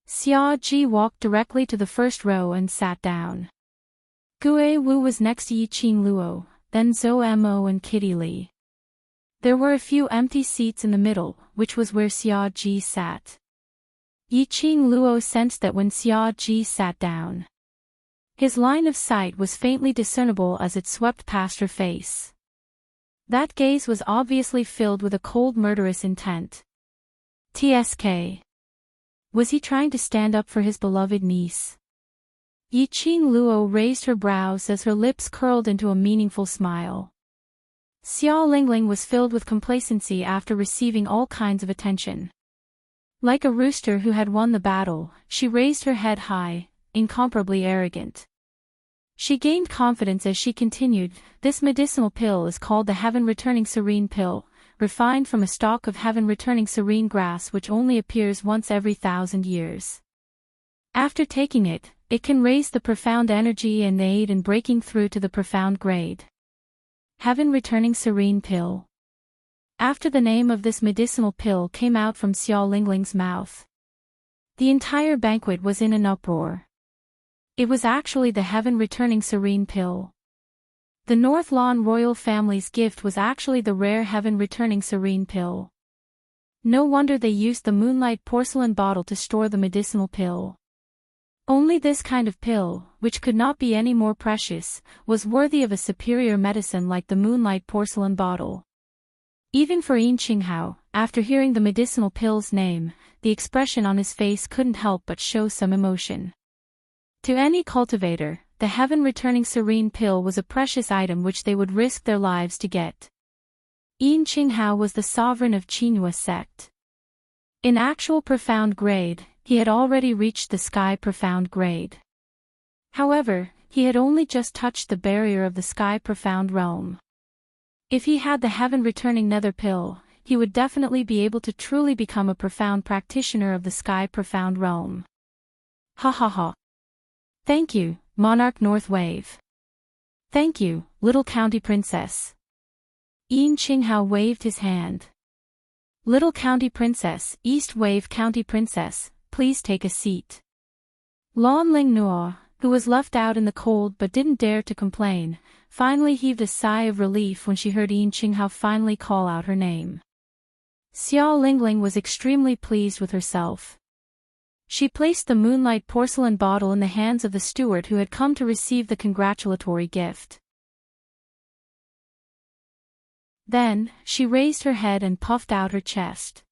Xia Ji walked directly to the first row and sat down. Gue Wu was next to Yi Qing Luo, then Zhou Mo and Kitty Li. There were a few empty seats in the middle, which was where Xia Ji sat. Yi Qing Luo sensed that when Xia Ji sat down, his line of sight was faintly discernible as it swept past her face. That gaze was obviously filled with a cold murderous intent. TSK. Was he trying to stand up for his beloved niece? Yi Qing Luo raised her brows as her lips curled into a meaningful smile. Xiao Lingling was filled with complacency after receiving all kinds of attention. Like a rooster who had won the battle, she raised her head high, incomparably arrogant. She gained confidence as she continued. "This medicinal pill is called the Heaven-Returning Serene Pill, refined from a stalk of heaven-returning serene grass which only appears once every 1,000 years. After taking it, it can raise the profound energy and aid in breaking through to the profound grade. Heaven-Returning Serene Pill." After the name of this medicinal pill came out from Xiao Lingling's mouth, the entire banquet was in an uproar. It was actually the Heaven-Returning Serene Pill. The North Lawn royal family's gift was actually the rare Heaven-Returning Serene Pill. No wonder they used the moonlight porcelain bottle to store the medicinal pill. Only this kind of pill, which could not be any more precious, was worthy of a superior medicine like the moonlight porcelain bottle. Even for Yin Qinghao, after hearing the medicinal pill's name, the expression on his face couldn't help but show some emotion. To any cultivator, the Heaven-Returning Serene Pill was a precious item which they would risk their lives to get. Yin Qinghao was the sovereign of Qinhua sect. In actual profound grade, he had already reached the sky profound grade. However, he had only just touched the barrier of the sky profound realm. If he had the Heaven-Returning Nether Pill, he would definitely be able to truly become a profound practitioner of the sky profound realm. Ha ha ha. Thank you, Monarch North Wave. Thank you, little county princess. Yin Qinghao waved his hand. Little county princess, East Wave county princess, please take a seat. Lan Ling Nuo, who was left out in the cold but didn't dare to complain, finally heaved a sigh of relief when she heard Yin Qinghao finally call out her name. Xiao Lingling was extremely pleased with herself. She placed the moonlight porcelain bottle in the hands of the steward who had come to receive the congratulatory gift. Then, she raised her head and puffed out her chest.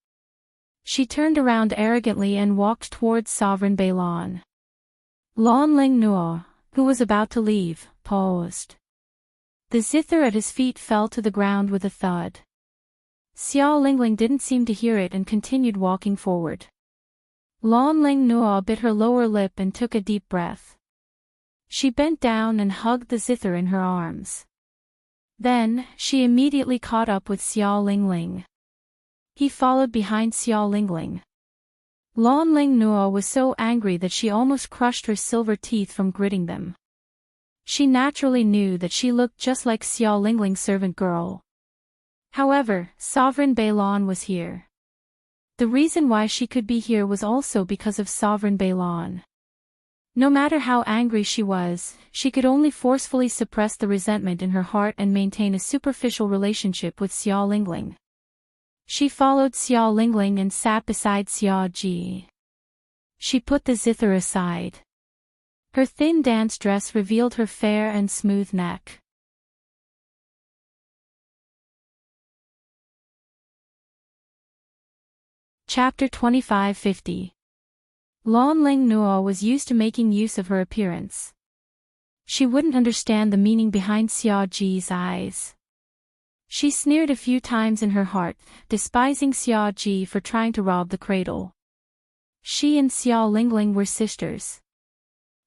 She turned around arrogantly and walked towards Sovereign Balon. Lon Ling Nuo, who was about to leave, paused. The zither at his feet fell to the ground with a thud. Xiao Lingling didn't seem to hear it and continued walking forward. Lon Ling Nuo bit her lower lip and took a deep breath. She bent down and hugged the zither in her arms. Then, she immediately caught up with Xiao Lingling. He followed behind Xiao Lingling. Lon Ling Nuo was so angry that she almost crushed her silver teeth from gritting them. She naturally knew that she looked just like Xiao Lingling's servant girl. However, Sovereign Balon was here. The reason why she could be here was also because of Sovereign Balon. No matter how angry she was, she could only forcefully suppress the resentment in her heart and maintain a superficial relationship with Xiao Lingling. She followed Xiao Lingling and sat beside Xiao Ji. She put the zither aside. Her thin dance dress revealed her fair and smooth neck. Chapter 2550. Lon Ling Nuo was used to making use of her appearance. She wouldn't understand the meaning behind Xiao Ji's eyes. She sneered a few times in her heart, despising Xiao Ji for trying to rob the cradle. She and Xiao Lingling were sisters.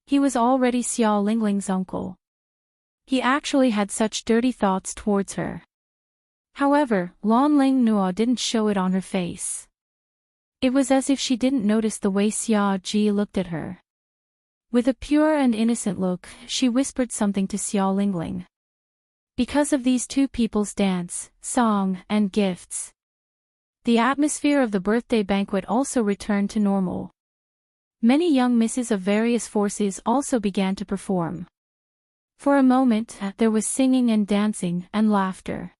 He was already Xiao Lingling's uncle. He actually had such dirty thoughts towards her. However, Lon Ling Nuo didn't show it on her face. It was as if she didn't notice the way Xiao Ji looked at her. With a pure and innocent look, she whispered something to Xiao Lingling. Because of these two people's dance, song, and gifts, the atmosphere of the birthday banquet also returned to normal. Many young misses of various forces also began to perform. For a moment, there was singing and dancing and laughter.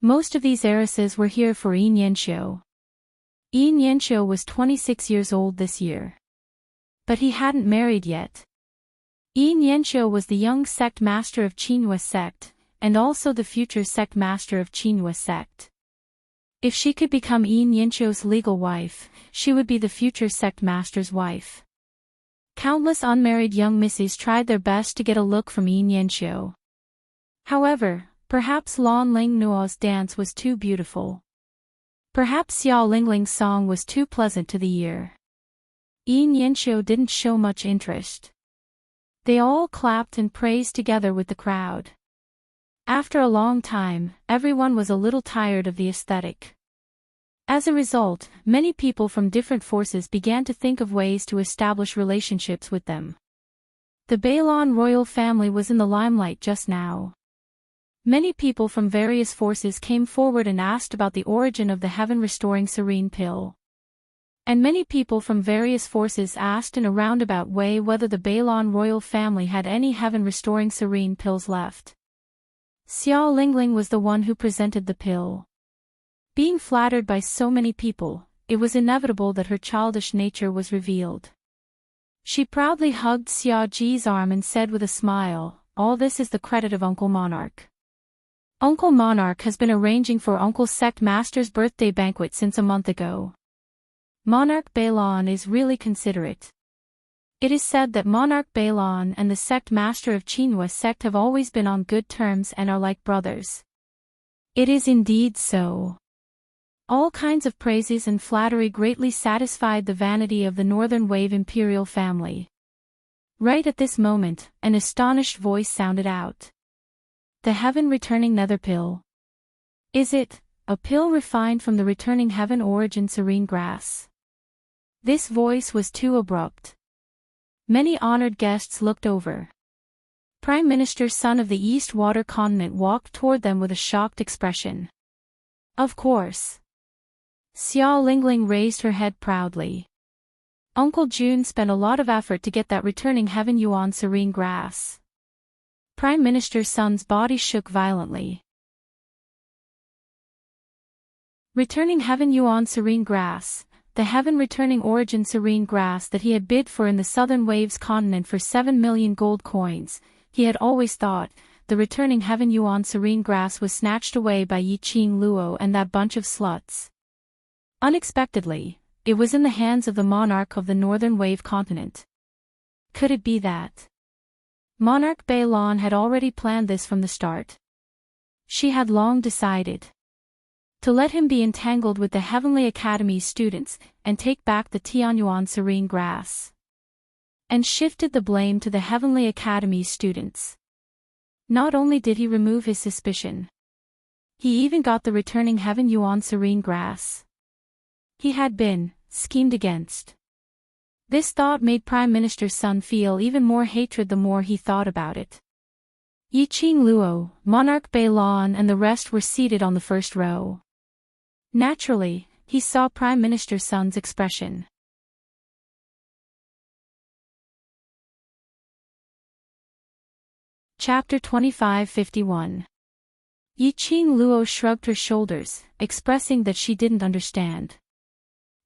Most of these heiresses were here for Yin Yanxiu. Yin Yanxiu was 26 years old this year. But he hadn't married yet. Yin Yanxiu was the young sect master of Qinhua sect, and also the future sect master of Qinhua sect. If she could become Yin Yanxiu's legal wife, she would be the future sect master's wife. Countless unmarried young misses tried their best to get a look from Yin Yanxiu. However, perhaps Lon Ling Nuo's dance was too beautiful. Perhaps Xiao Lingling's song was too pleasant to the ear. Yin Yanxiu didn't show much interest. They all clapped and praised together with the crowd. After a long time, everyone was a little tired of the aesthetic. As a result, many people from different forces began to think of ways to establish relationships with them. The Balon royal family was in the limelight just now. Many people from various forces came forward and asked about the origin of the heaven-restoring serene pill. And many people from various forces asked in a roundabout way whether the Balon royal family had any heaven-restoring serene pills left. Xiao Lingling was the one who presented the pill. Being flattered by so many people, it was inevitable that her childish nature was revealed. She proudly hugged Xiao Ji's arm and said with a smile, "All this is the credit of Uncle Monarch. Uncle Monarch has been arranging for Uncle Sect Master's birthday banquet since a month ago. Monarch Balon is really considerate. It is said that Monarch Balon and the sect master of Qinhua sect have always been on good terms and are like brothers." It is indeed so. All kinds of praises and flattery greatly satisfied the vanity of the Northern Wave imperial family. Right at this moment, an astonished voice sounded out. "The heaven-returning nether pill. Is it, a pill refined from the returning heaven origin serene grass?" This voice was too abrupt. Many honored guests looked over. Prime Minister Sun of the East Water Continent walked toward them with a shocked expression. Of course. Xiao Lingling raised her head proudly. Uncle Jun spent a lot of effort to get that returning heaven yuan serene grass. Prime Minister Sun's body shook violently. Returning heaven yuan serene grass, the heaven-returning origin serene grass that he had bid for in the southern waves continent for 7 million gold coins. He had always thought, the returning heaven yuan serene grass was snatched away by Yi Qing Luo and that bunch of sluts. Unexpectedly, it was in the hands of the monarch of the northern wave continent. Could it be that Monarch Bei Lan had already planned this from the start? She had long decided to let him be entangled with the Heavenly Academy's students and take back the Tianyuan serene grass, and shifted the blame to the Heavenly Academy's students. Not only did he remove his suspicion, he even got the returning heaven yuan serene grass he had been schemed against. This thought made Prime Minister Sun feel even more hatred the more he thought about it. Yi Qing Luo, Monarch Bei Lan and the rest were seated on the first row. Naturally, he saw Prime Minister Sun's expression. Chapter 2551. Yi Qing Luo shrugged her shoulders, expressing that she didn't understand.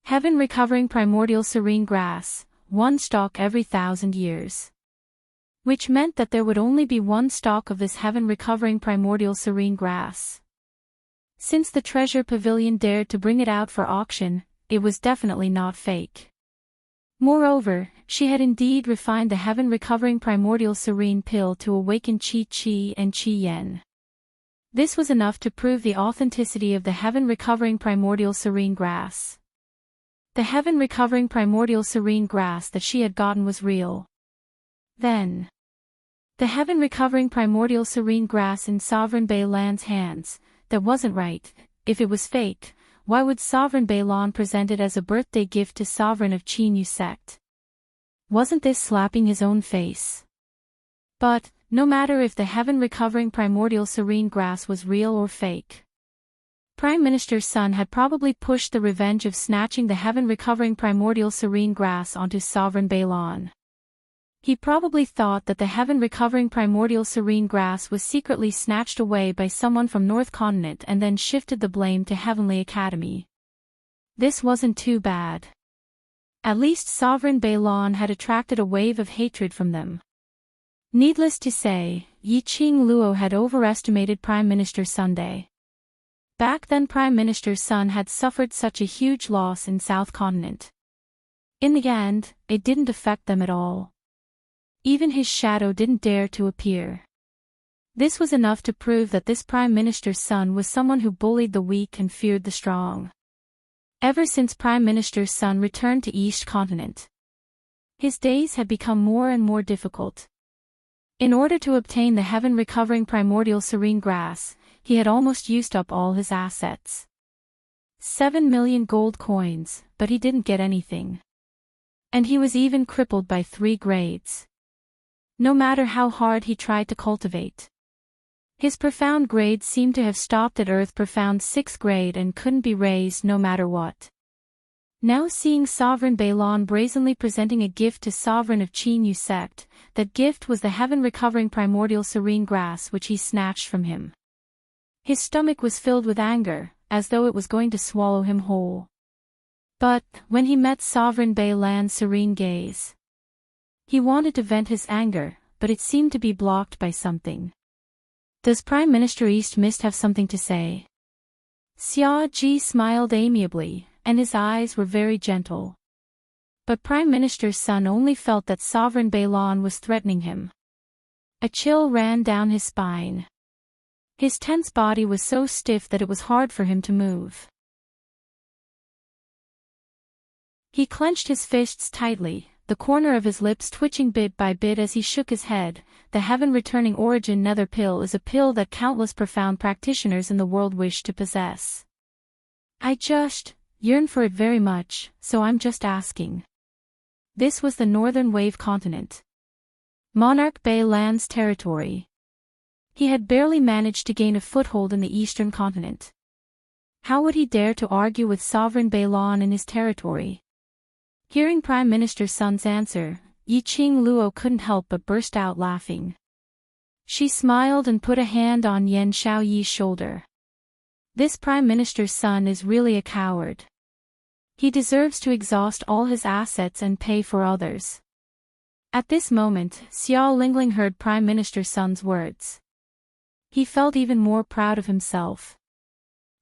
Heaven recovering primordial serene grass, one stalk every 1,000 years. Which meant that there would only be one stalk of this heaven recovering primordial serene grass. Since the treasure pavilion dared to bring it out for auction, it was definitely not fake. Moreover, she had indeed refined the heaven recovering primordial serene pill to awaken Qi Qi and Qi Yen. This was enough to prove the authenticity of the heaven recovering primordial serene grass. The heaven recovering primordial serene grass that she had gotten was real. Then, the heaven recovering primordial serene grass in Sovereign Bei Lan's hands, that wasn't right. If it was fake, why would Sovereign Bei Lan present it as a birthday gift to Sovereign of Qin Yu sect? Wasn't this slapping his own face? But, no matter if the heaven recovering primordial serene grass was real or fake, Prime Minister Sun had probably pushed the revenge of snatching the heaven recovering primordial serene grass onto Sovereign Bei Lan. He probably thought that the heaven recovering primordial serene grass was secretly snatched away by someone from North Continent and then shifted the blame to Heavenly Academy. This wasn't too bad. At least Sovereign Bei Lan had attracted a wave of hatred from them. Needless to say, Yi Qing Luo had overestimated Prime Minister Sunday. Back then Prime Minister Sun had suffered such a huge loss in South Continent. In the end, it didn't affect them at all. Even his shadow didn't dare to appear. This was enough to prove that this Prime Minister's son was someone who bullied the weak and feared the strong. Ever since Prime Minister's son returned to East Continent, his days had become more and more difficult. In order to obtain the heaven recovering primordial serene grass, he had almost used up all his assets. 7 million gold coins, but he didn't get anything. And he was even crippled by 3 grades. No matter how hard he tried to cultivate, his profound grade seemed to have stopped at Earth profound 6th grade and couldn't be raised no matter what. Now seeing Sovereign Bei Lan brazenly presenting a gift to Sovereign of Qin Yu sect, that gift was the heaven recovering primordial serene grass which he snatched from him. His stomach was filled with anger, as though it was going to swallow him whole. But, when he met Sovereign Bei Lan's serene gaze, he wanted to vent his anger, but it seemed to be blocked by something. Does Prime Minister East Mist have something to say? Xia Ji smiled amiably, and his eyes were very gentle. But Prime Minister's son only felt that Sovereign Bei Lan was threatening him. A chill ran down his spine. His tense body was so stiff that it was hard for him to move. He clenched his fists tightly, the corner of his lips twitching bit by bit as he shook his head. The heaven-returning origin nether pill is a pill that countless profound practitioners in the world wish to possess. I just yearn for it very much, so I'm just asking. This was the northern wave continent, Monarch Bei Lan's territory. He had barely managed to gain a foothold in the eastern continent. How would he dare to argue with Sovereign Bei Lan in his territory? Hearing Prime Minister Sun's answer, Yi Qing Luo couldn't help but burst out laughing. She smiled and put a hand on Yan Xiaoyi's shoulder. This prime minister's son is really a coward. He deserves to exhaust all his assets and pay for others. At this moment, Xiao Lingling heard prime minister's son's words. He felt even more proud of himself.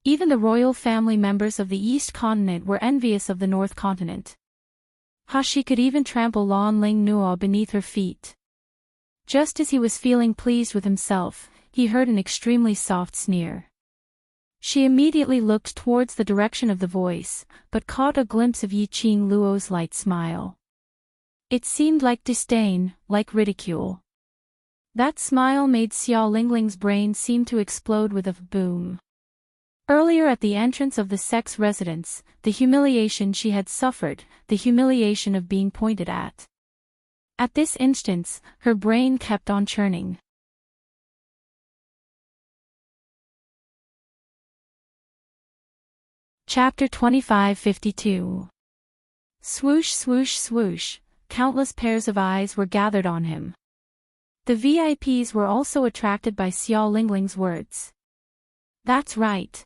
Even the royal family members of the East Continent were envious of the North Continent. She could even trample Lan Ling Nuo beneath her feet. Just as he was feeling pleased with himself, he heard an extremely soft sneer. She immediately looked towards the direction of the voice, but caught a glimpse of Yi Qing Luo's light smile. It seemed like disdain, like ridicule. That smile made Xiao Lingling's brain seem to explode with a boom. Earlier at the entrance of the sex residence, the humiliation she had suffered, the humiliation of being pointed at. At this instance, her brain kept on churning. Chapter 2552. Swoosh swoosh swoosh, countless pairs of eyes were gathered on him. The VIPs were also attracted by Xiao Lingling's words. That's right.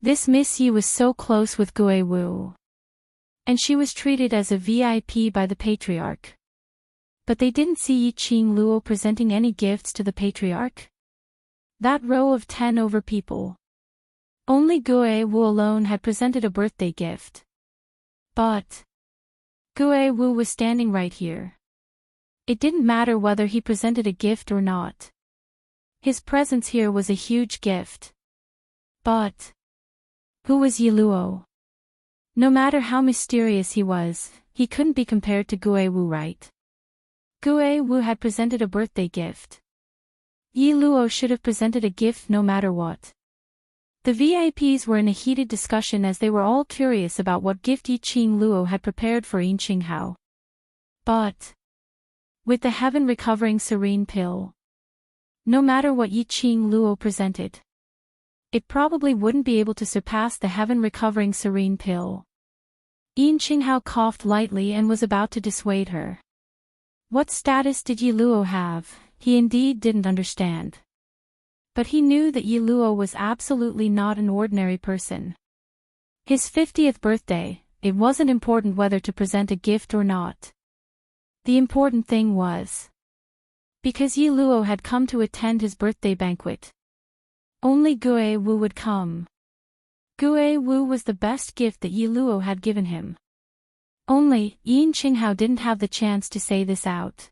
This Miss Yi was so close with Gui Wu. And she was treated as a VIP by the patriarch. But they didn't see Yi Qing Luo presenting any gifts to the patriarch. That row of 10 over people. Only Gui Wu alone had presented a birthday gift. But Gui Wu was standing right here. It didn't matter whether he presented a gift or not. His presence here was a huge gift. But who was Yi Luo? No matter how mysterious he was, he couldn't be compared to Gui Wu, right? Gui Wu had presented a birthday gift. Yi Luo should have presented a gift no matter what. The VIPs were in a heated discussion as they were all curious about what gift Yi Qing Luo had prepared for Yin Qinghao. But with the heaven recovering serene pill, no matter what Yi Qing Luo presented, it probably wouldn't be able to surpass the heaven recovering serene pill. Yin Qinghao coughed lightly and was about to dissuade her. What status did Yi Luo have? He indeed didn't understand. But he knew that Yi Luo was absolutely not an ordinary person. His 50th birthday, it wasn't important whether to present a gift or not. The important thing was, because Yi Luo had come to attend his birthday banquet, only Gui Wu would come. Gui Wu was the best gift that Yi Luo had given him. Only, Yin Qinghao didn't have the chance to say this out.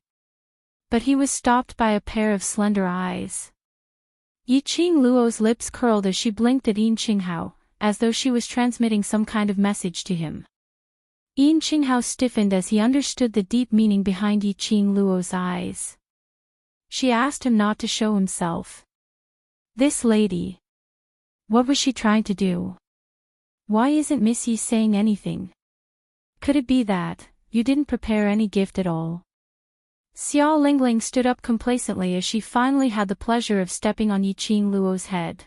But he was stopped by a pair of slender eyes. Yi Qing Luo's lips curled as she blinked at Yin Qinghao, as though she was transmitting some kind of message to him. Yin Qinghao stiffened as he understood the deep meaning behind Yi Qing Luo's eyes. She asked him not to show himself. This lady. What was she trying to do? Why isn't Miss Yi saying anything? Could it be that you didn't prepare any gift at all? Xiao Lingling stood up complacently as she finally had the pleasure of stepping on Yi Qing Luo's head.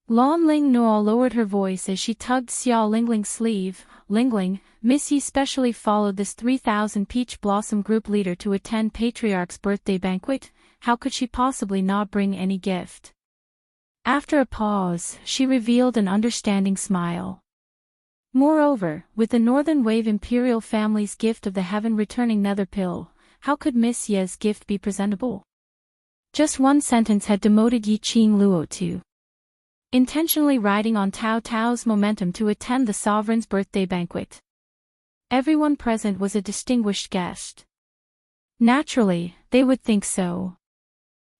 Lan Ling Nuo lowered her voice as she tugged Xiao Lingling's sleeve. Lingling, Miss Yi specially followed this 3,000 Peach Blossom group leader to attend Patriarch's birthday banquet. How could she possibly not bring any gift? After a pause, she revealed an understanding smile. Moreover, with the Northern Wave Imperial family's gift of the heaven-returning nether pill, how could Miss Ye's gift be presentable? Just one sentence had demoted Yi Qing Luo to intentionally riding on Tao Tao's momentum to attend the sovereign's birthday banquet. Everyone present was a distinguished guest. Naturally, they would think so.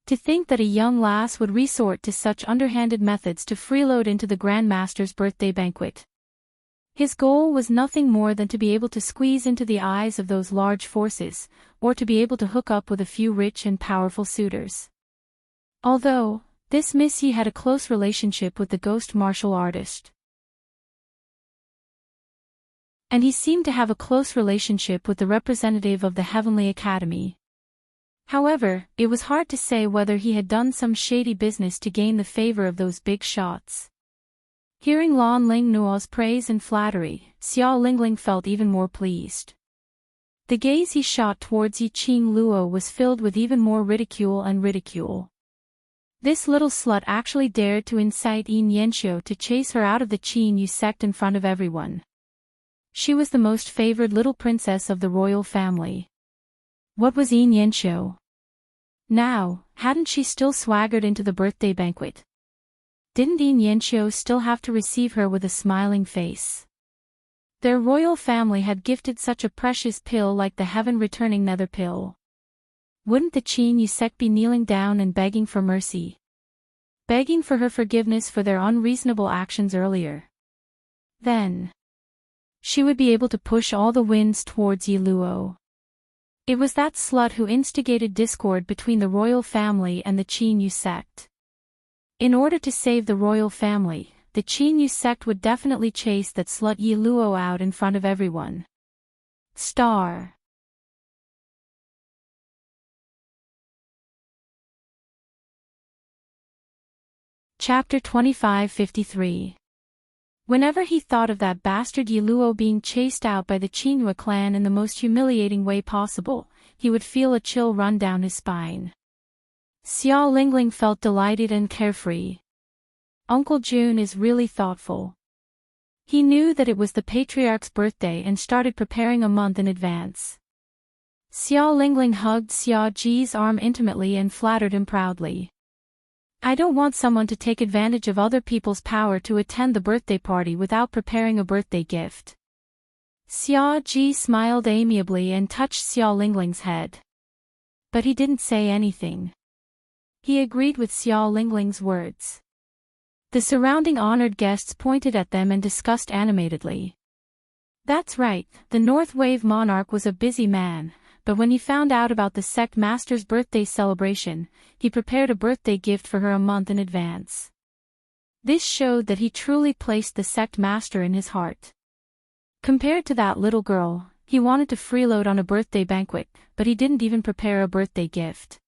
To think that a young lass would resort to such underhanded methods to freeload into the Grand Master's birthday banquet. His goal was nothing more than to be able to squeeze into the eyes of those large forces, or to be able to hook up with a few rich and powerful suitors. Although, this Miss Yi had a close relationship with the ghost martial artist. And he seemed to have a close relationship with the representative of the Heavenly Academy. However, it was hard to say whether he had done some shady business to gain the favor of those big shots. Hearing Lan Ling Nuo's praise and flattery, Xiao Lingling felt even more pleased. The gaze he shot towards Yi Qing Luo was filled with even more ridicule and ridicule. This little slut actually dared to incite Yin Yanxiu to chase her out of the Qin Yu sect in front of everyone. She was the most favored little princess of the royal family. What was Yin Yanxiu? Now, hadn't she still swaggered into the birthday banquet? Didn't Yin Yanxiu still have to receive her with a smiling face? Their royal family had gifted such a precious pill like the heaven-returning nether pill. Wouldn't the Qin Yu sect be kneeling down and begging for mercy? Begging for her forgiveness for their unreasonable actions earlier? Then she would be able to push all the winds towards Yi Luo. It was that slut who instigated discord between the royal family and the Qin Yu sect. In order to save the royal family, the Qin Yu sect would definitely chase that slut Yi Luo out in front of everyone. Star. Chapter 2553. Whenever he thought of that bastard Yi Luo being chased out by the Qinhua clan in the most humiliating way possible, he would feel a chill run down his spine. Xiao Lingling felt delighted and carefree. Uncle Jun is really thoughtful. He knew that it was the patriarch's birthday and started preparing a month in advance. Xiao Lingling hugged Xiao Ji's arm intimately and flattered him proudly. I don't want someone to take advantage of other people's power to attend the birthday party without preparing a birthday gift. Xiao Ji smiled amiably and touched Xiao Lingling's head. But he didn't say anything. He agreed with Xiao Lingling's words. The surrounding honored guests pointed at them and discussed animatedly. That's right, the North Wave monarch was a busy man, but when he found out about the sect master's birthday celebration, he prepared a birthday gift for her a month in advance. This showed that he truly placed the sect master in his heart. Compared to that little girl, he wanted to freeload on a birthday banquet, but he didn't even prepare a birthday gift.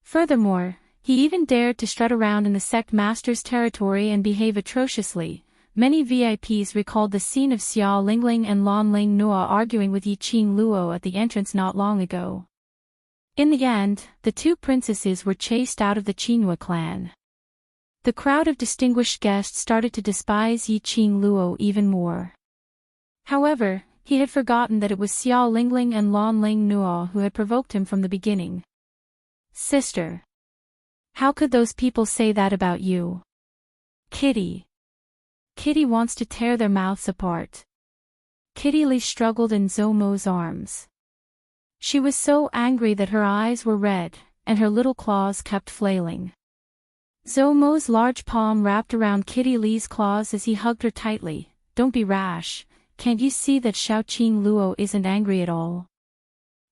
Furthermore, he even dared to strut around in the sect master's territory and behave atrociously. Many VIPs recalled the scene of Xiao Lingling and Lan Ling Nua arguing with Yi Qing Luo at the entrance not long ago. In the end, the two princesses were chased out of the Qinhua clan. The crowd of distinguished guests started to despise Yi Qing Luo even more. However, he had forgotten that it was Xiao Lingling and Lan Ling Nua who had provoked him from the beginning. Sister. How could those people say that about you? Kitty. Kitty wants to tear their mouths apart. Kitty Lee struggled in Zomo's arms. She was so angry that her eyes were red, and her little claws kept flailing. Zomo's large palm wrapped around Kitty Lee's claws as he hugged her tightly. Don't be rash, can't you see that Xiaoqing Luo isn't angry at all?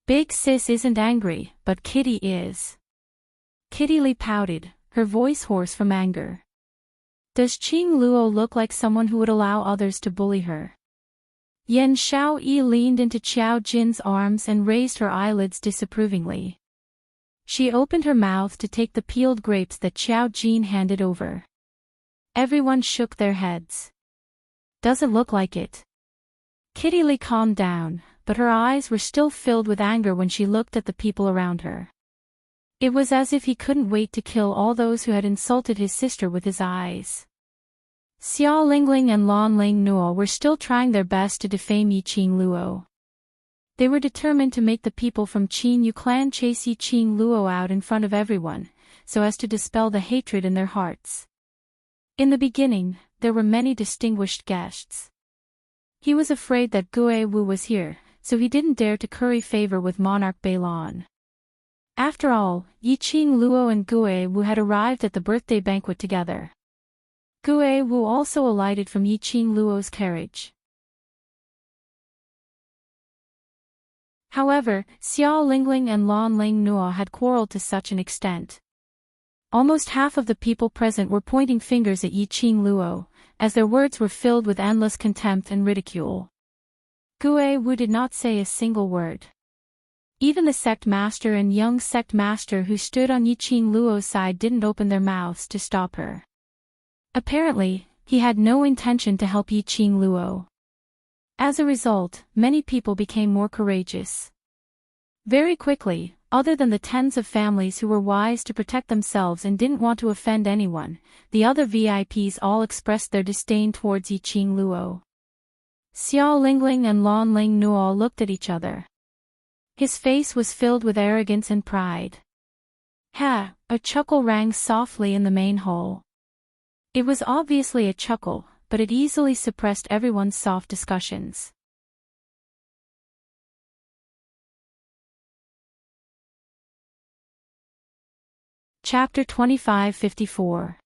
Big sis isn't angry, but Kitty is. Kitty Lee pouted, her voice hoarse from anger. Does Qing Luo look like someone who would allow others to bully her? Yan Xiaoyi leaned into Qiao Jin's arms and raised her eyelids disapprovingly. She opened her mouth to take the peeled grapes that Qiao Jin handed over. Everyone shook their heads. Doesn't look like it. Kitty Lee calmed down, but her eyes were still filled with anger when she looked at the people around her. It was as if he couldn't wait to kill all those who had insulted his sister with his eyes. Xiao Lingling and Lan Ling Nua were still trying their best to defame Yi Qing Luo. They were determined to make the people from Qin Yu clan chase Yi Qing Luo out in front of everyone, so as to dispel the hatred in their hearts. In the beginning, there were many distinguished guests. He was afraid that Gue Wu was here, so he didn't dare to curry favor with Monarch Beilan. After all, Yi Qing Luo and Gue Wu had arrived at the birthday banquet together. Gue Wu also alighted from Yi Qing Luo's carriage. However, Xiao Lingling and Lan Ling Nua had quarreled to such an extent. Almost half of the people present were pointing fingers at Yi Qing Luo, as their words were filled with endless contempt and ridicule. Gue Wu did not say a single word. Even the sect master and young sect master who stood on Yi Qing Luo's side didn't open their mouths to stop her. Apparently, he had no intention to help Yi Qing Luo. As a result, many people became more courageous. Very quickly, other than the tens of families who were wise to protect themselves and didn't want to offend anyone, the other VIPs all expressed their disdain towards Yiqing Luo. Xiao Lingling and Lan Ling Nuo looked at each other. His face was filled with arrogance and pride. Ha! A chuckle rang softly in the main hall. It was obviously a chuckle, but it easily suppressed everyone's soft discussions. Chapter 2554.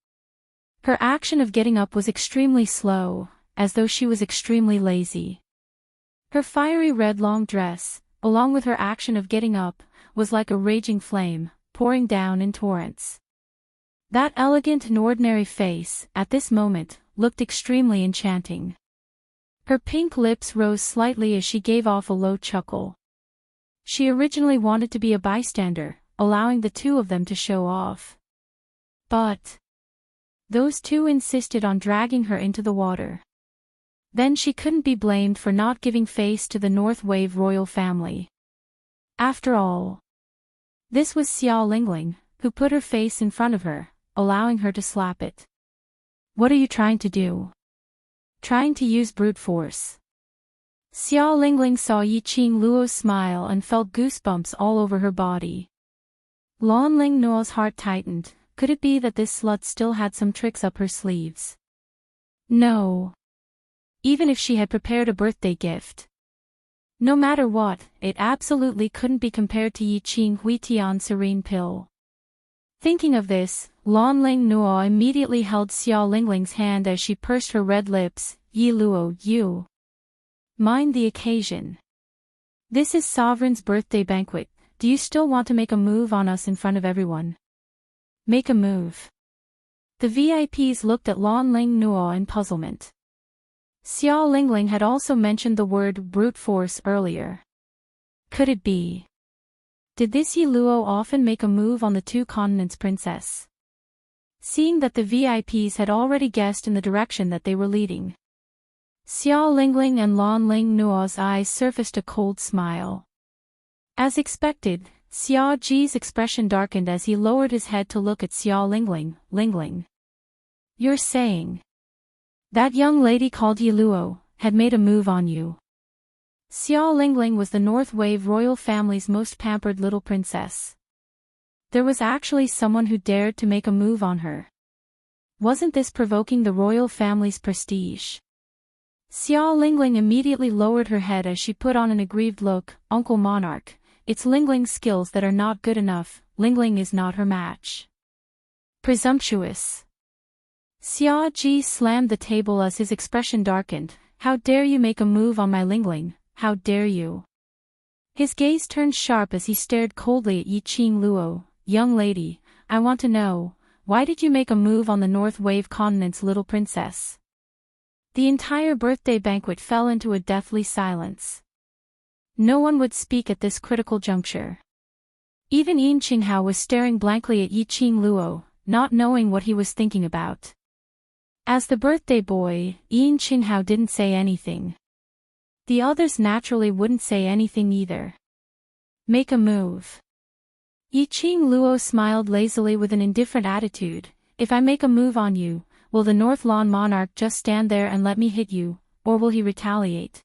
Her action of getting up was extremely slow, as though she was extremely lazy. Her fiery red long dress, along with her action of getting up, was like a raging flame, pouring down in torrents. That elegant and ordinary face, at this moment, looked extremely enchanting. Her pink lips rose slightly as she gave off a low chuckle. She originally wanted to be a bystander, allowing the two of them to show off. But those two insisted on dragging her into the water. Then she couldn't be blamed for not giving face to the North Wave royal family. After all, this was Xiao Lingling, who put her face in front of her, allowing her to slap it. What are you trying to do? Trying to use brute force. Xiao Lingling saw Yiqing Luo's smile and felt goosebumps all over her body. Lan Ling Nuo's heart tightened. Could it be that this slut still had some tricks up her sleeves? No. Even if she had prepared a birthday gift. No matter what, it absolutely couldn't be compared to Yiqing Huitian's serene pill. Thinking of this, Lan Ling Nuo immediately held Xiao Lingling's hand as she pursed her red lips. Yi Luo, you mind the occasion. This is Sovereign's birthday banquet. Do you still want to make a move on us in front of everyone? Make a move. The VIPs looked at Lan Ling Nuo in puzzlement. Xiao Lingling had also mentioned the word brute force earlier. Could it be? Did this Yi Luo often make a move on the Two Continents princess? Seeing that the VIPs had already guessed in the direction that they were leading, Xiao Lingling and Lan Ling Nuo's eyes surfaced a cold smile. As expected, Xiao Ji's expression darkened as he lowered his head to look at Xiao Lingling. Lingling. You're saying that young lady called Yi Luo had made a move on you? Xiao Lingling was the North Wave royal family's most pampered little princess. There was actually someone who dared to make a move on her. Wasn't this provoking the royal family's prestige? Xiao Lingling immediately lowered her head as she put on an aggrieved look. Uncle Monarch, it's Lingling's skills that are not good enough. Lingling is not her match. Presumptuous. Xiao Ji slammed the table as his expression darkened. How dare you make a move on my Lingling, how dare you? His gaze turned sharp as he stared coldly at Yiqing Luo. Young lady, I want to know, why did you make a move on the North Wave Continent's little princess? The entire birthday banquet fell into a deathly silence. No one would speak at this critical juncture. Even Yin Qinghao was staring blankly at Yiqing Luo, not knowing what he was thinking about. As the birthday boy, Yin Qinghao didn't say anything. The others naturally wouldn't say anything either. Make a move. Yiqing Luo smiled lazily with an indifferent attitude. If I make a move on you, will the North Lawn Monarch just stand there and let me hit you, or will he retaliate?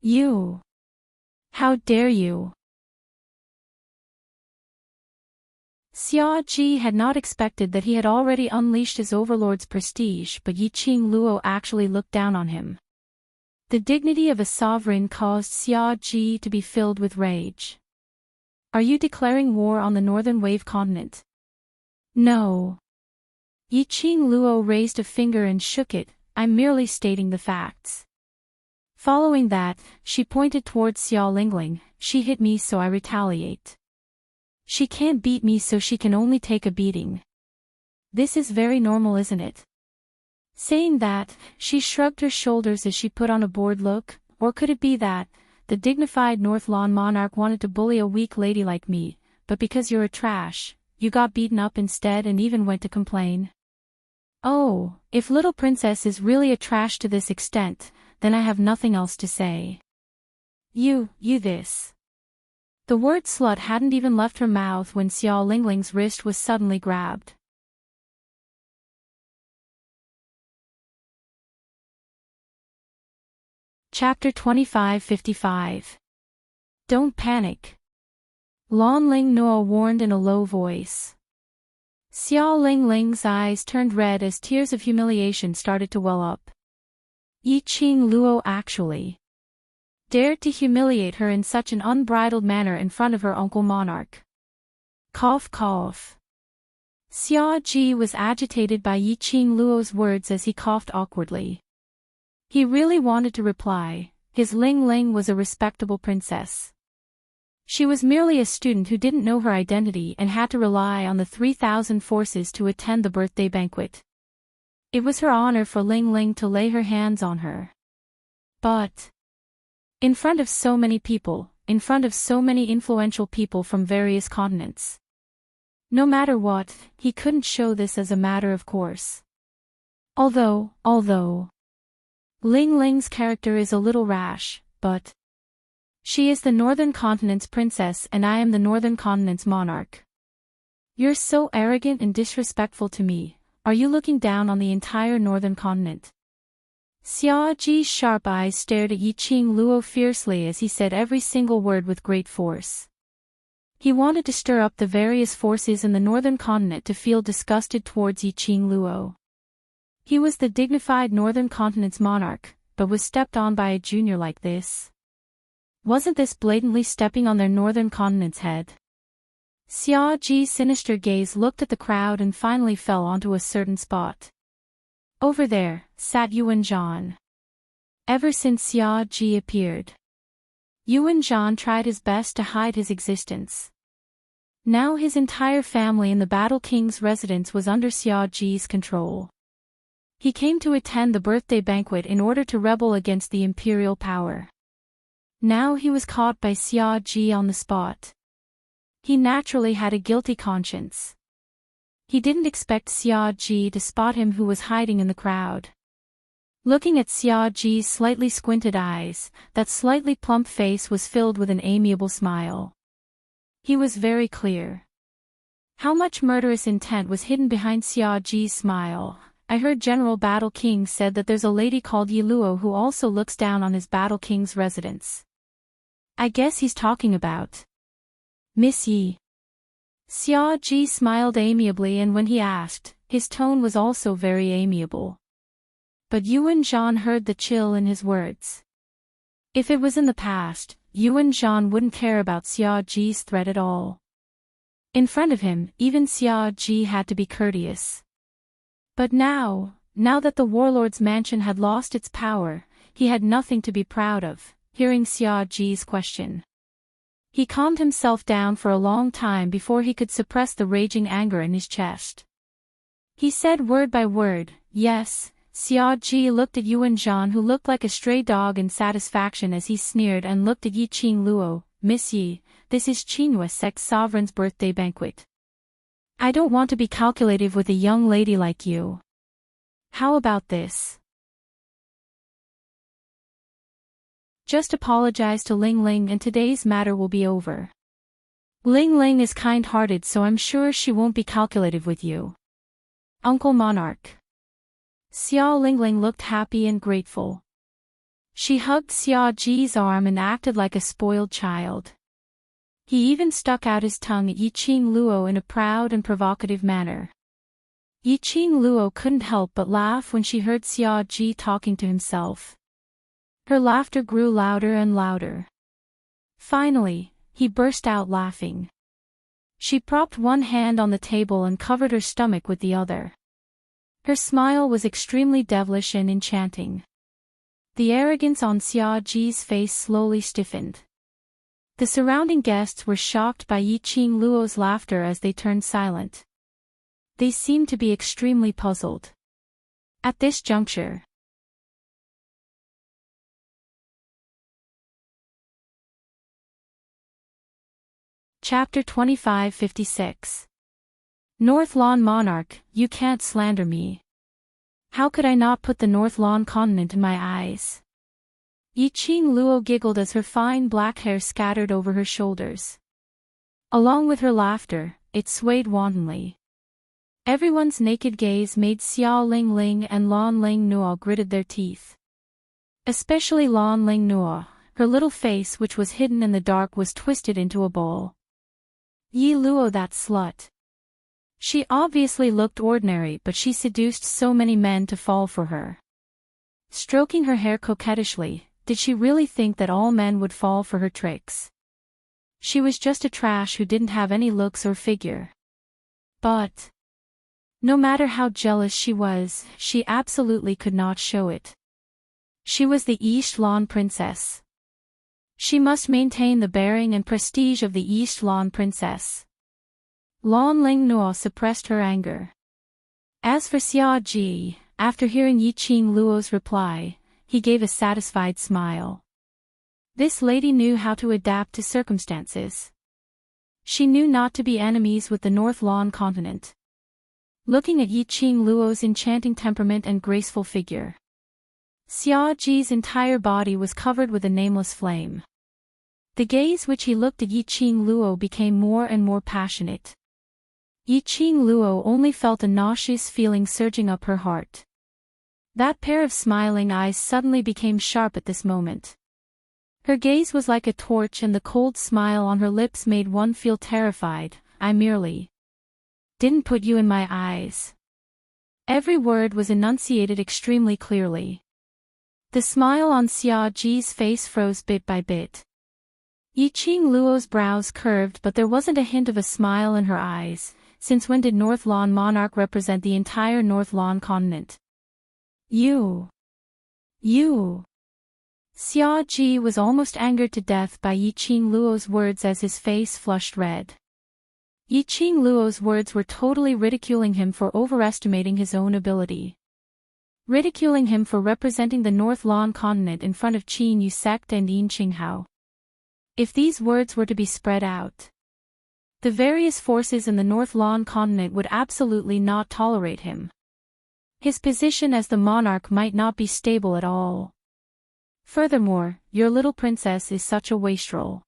You! How dare you! Xiao Ji had not expected that he had already unleashed his overlord's prestige, but Yiqing Luo actually looked down on him. The dignity of a sovereign caused Xiao Ji to be filled with rage. Are you declaring war on the Northern Wave Continent? No. Yiqing Luo raised a finger and shook it. I'm merely stating the facts. Following that, she pointed towards Xiao Lingling. She hit me so I retaliate. She can't beat me so she can only take a beating. This is very normal, isn't it? Saying that, she shrugged her shoulders as she put on a bored look. Or could it be that the dignified North Lawn Monarch wanted to bully a weak lady like me, but because you're a trash, you got beaten up instead and even went to complain? Oh, if little princess is really a trash to this extent, then I have nothing else to say. You this. The word slut hadn't even left her mouth when Xiao Lingling's wrist was suddenly grabbed. Chapter 2555. Don't panic. Lan Ling Noa warned in a low voice. Xiao Lingling's eyes turned red as tears of humiliation started to well up. Yi Qing Luo actually dared to humiliate her in such an unbridled manner in front of her uncle monarch. Cough cough. Xia Ji was agitated by Yi Qing Luo's words as he coughed awkwardly. He really wanted to reply, his Ling Ling was a respectable princess. She was merely a student who didn't know her identity and had to rely on the 3,000 forces to attend the birthday banquet. It was her honor for Ling Ling to lay her hands on her. But in front of so many people, in front of so many influential people from various continents. No matter what, he couldn't show this as a matter of course. Although Ling Ling's character is a little rash, but she is the Northern Continent's princess and I am the Northern Continent's monarch. You're so arrogant and disrespectful to me. Are you looking down on the entire Northern Continent? Xia Ji's sharp eyes stared at Yi Qing Luo fiercely as he said every single word with great force. He wanted to stir up the various forces in the Northern Continent to feel disgusted towards Yi Qing Luo. He was the dignified Northern Continent's monarch, but was stepped on by a junior like this. Wasn't this blatantly stepping on their Northern Continent's head? Xia Ji's sinister gaze looked at the crowd and finally fell onto a certain spot. Over there, sat Yuan Zhan. Ever since Xia Ji appeared, Yuan Zhan tried his best to hide his existence. Now his entire family in the Battle King's residence was under Xia Ji's control. He came to attend the birthday banquet in order to rebel against the imperial power. Now he was caught by Xia Ji on the spot. He naturally had a guilty conscience. He didn't expect Xia Ji to spot him who was hiding in the crowd. Looking at Xia Ji's slightly squinted eyes, that slightly plump face was filled with an amiable smile. He was very clear. How much murderous intent was hidden behind Xia Ji's smile. I heard General Battle King said that there's a lady called Yi Luo who also looks down on his Battle King's residence. I guess he's talking about Miss Yi. Xia Ji smiled amiably and when he asked, his tone was also very amiable. But Yuan Zhan heard the chill in his words. If it was in the past, Yuan Zhan wouldn't care about Xia Ji's threat at all. In front of him, even Xia Ji had to be courteous. But now that the warlord's mansion had lost its power, he had nothing to be proud of, hearing Xia Ji's question. He calmed himself down for a long time before he could suppress the raging anger in his chest. He said word by word, yes. Xia Ji looked at Yuan Zhan who looked like a stray dog in satisfaction as he sneered and looked at Yi Qing Luo, Miss Yi, this is Qinghua Sect's sovereign's birthday banquet. I don't want to be calculative with a young lady like you. How about this? Just apologize to Ling Ling and today's matter will be over. Ling Ling is kind-hearted so I'm sure she won't be calculative with you. Uncle Monarch. Xiao Lingling looked happy and grateful. She hugged Xia Ji's arm and acted like a spoiled child. He even stuck out his tongue at Yi Qing Luo in a proud and provocative manner. Yi Qing Luo couldn't help but laugh when she heard Xia Ji talking to himself. Her laughter grew louder and louder. Finally, he burst out laughing. She propped one hand on the table and covered her stomach with the other. Her smile was extremely devilish and enchanting. The arrogance on Xia Ji's face slowly stiffened. The surrounding guests were shocked by Yi Qing Luo's laughter as they turned silent. They seemed to be extremely puzzled. At this juncture, Chapter 2556. North Lawn Monarch, you can't slander me. How could I not put the North Lawn continent in my eyes? Yi Qing Luo giggled as her fine black hair scattered over her shoulders. Along with her laughter, it swayed wantonly. Everyone's naked gaze made Xiao Lingling and Lan Ling Nuo gritted their teeth. Especially Lan Ling Nuo, her little face which was hidden in the dark was twisted into a bowl. Yi Luo, that slut. She obviously looked ordinary, but she seduced so many men to fall for her. Stroking her hair coquettishly, did she really think that all men would fall for her tricks? She was just a trash who didn't have any looks or figure. But no matter how jealous she was, she absolutely could not show it. She was the East Lawn princess. She must maintain the bearing and prestige of the East Lawn princess. Lan Ling Nuo suppressed her anger. As for Xia Ji, after hearing Yi Qing Luo's reply, he gave a satisfied smile. This lady knew how to adapt to circumstances. She knew not to be enemies with the North Lawn continent. Looking at Yi Qing Luo's enchanting temperament and graceful figure, Xia Ji's entire body was covered with a nameless flame. The gaze which he looked at Yi Qing Luo became more and more passionate. Yi Qing Luo only felt a nauseous feeling surging up her heart. That pair of smiling eyes suddenly became sharp at this moment. Her gaze was like a torch and the cold smile on her lips made one feel terrified. I merely didn't put you in my eyes. Every word was enunciated extremely clearly. The smile on Xia Ji's face froze bit by bit. Yi Qing Luo's brows curved, but there wasn't a hint of a smile in her eyes. Since when did North Lawn monarch represent the entire North Lawn continent? You. Xia Ji was almost angered to death by Yi Qing Luo's words as his face flushed red. Yi Qing Luo's words were totally ridiculing him for overestimating his own ability. Ridiculing him for representing the North Lawn continent in front of Qin Yu sect and Yin Qinghao. If these words were to be spread out, the various forces in the North Lawn continent would absolutely not tolerate him. His position as the monarch might not be stable at all. Furthermore, your little princess is such a wastrel.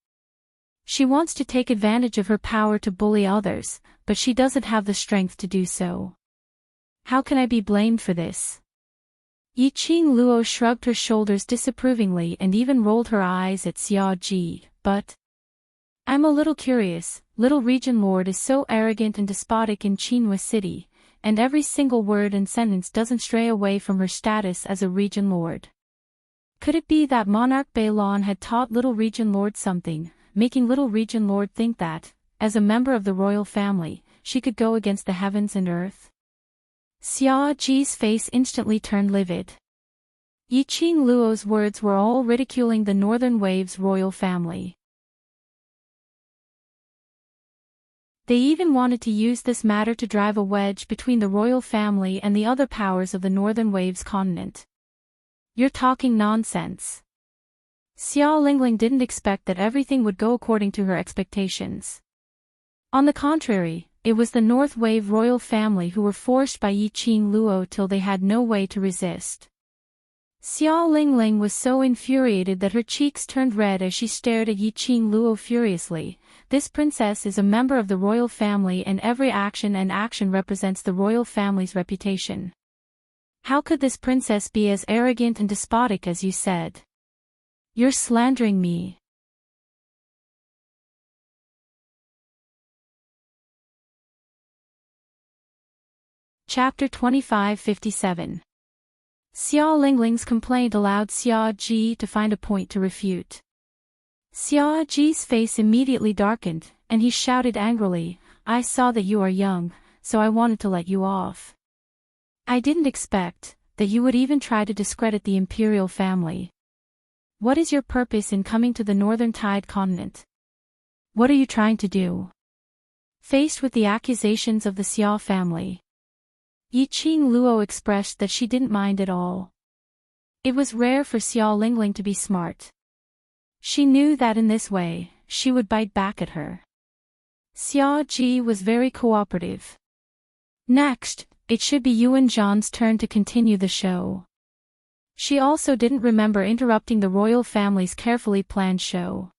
She wants to take advantage of her power to bully others, but she doesn't have the strength to do so. How can I be blamed for this? Yi Qing Luo shrugged her shoulders disapprovingly and even rolled her eyes at Xia Ji, but I'm a little curious. Little Region Lord is so arrogant and despotic in Qinhua City, and every single word and sentence doesn't stray away from her status as a Region Lord. Could it be that Monarch Beilon had taught Little Region Lord something, making Little Region Lord think that, as a member of the royal family, she could go against the heavens and earth? Xia Ji's face instantly turned livid. Yi Qing Luo's words were all ridiculing the Northern Wave's royal family. They even wanted to use this matter to drive a wedge between the royal family and the other powers of the Northern Wave's continent. You're talking nonsense. Xiao Lingling didn't expect that everything would go according to her expectations. On the contrary, it was the North Wave royal family who were forced by Yi Qing Luo till they had no way to resist. Xiao Lingling was so infuriated that her cheeks turned red as she stared at Yi Qing Luo furiously. This princess is a member of the royal family and every action represents the royal family's reputation. How could this princess be as arrogant and despotic as you said? You're slandering me. Chapter 2557. Xia Lingling's complaint allowed Xia Ji to find a point to refute. Xia Ji's face immediately darkened, and he shouted angrily, I saw that you are young, so I wanted to let you off. I didn't expect that you would even try to discredit the imperial family. What is your purpose in coming to the Northern Tide continent? What are you trying to do? Faced with the accusations of the Xia family, Yi Qing Luo expressed that she didn't mind at all. It was rare for Xia Lingling to be smart. She knew that in this way, she would bite back at her. Xia Ji was very cooperative. Next, it should be Yuan Zhan's turn to continue the show. She also didn't remember interrupting the royal family's carefully planned show.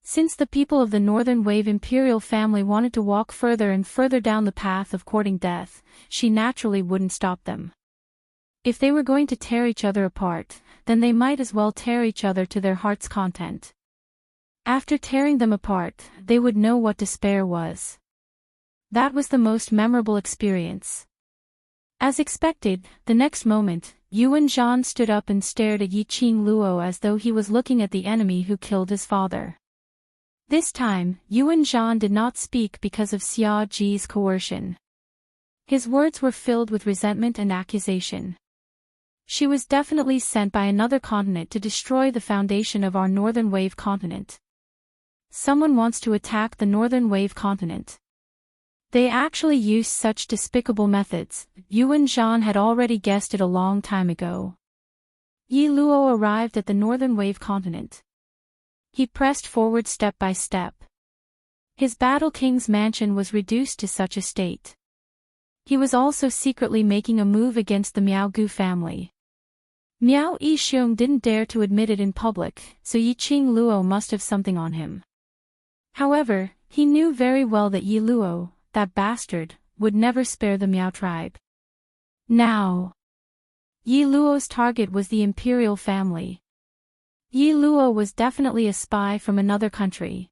Since the people of the Northern Wave imperial family wanted to walk further and further down the path of courting death, she naturally wouldn't stop them. If they were going to tear each other apart, then they might as well tear each other to their heart's content. After tearing them apart, they would know what despair was. That was the most memorable experience. As expected, the next moment, Yuan Zhan stood up and stared at Yiqing Luo as though he was looking at the enemy who killed his father. This time, Yuan Zhan did not speak because of Xia Ji's coercion. His words were filled with resentment and accusation. She was definitely sent by another continent to destroy the foundation of our Northern Wave continent. Someone wants to attack the Northern Wave continent. They actually used such despicable methods. Yuan Zhan had already guessed it a long time ago. Yi Luo arrived at the Northern Wave continent. He pressed forward step by step. His Battle King's mansion was reduced to such a state. He was also secretly making a move against the Miao Gu family. Miao Yixiong didn't dare to admit it in public, so Yiqing Luo must have something on him. However, he knew very well that Yi Luo, that bastard, would never spare the Miao tribe. Now, Yi Luo's target was the imperial family. Yi Luo was definitely a spy from another country.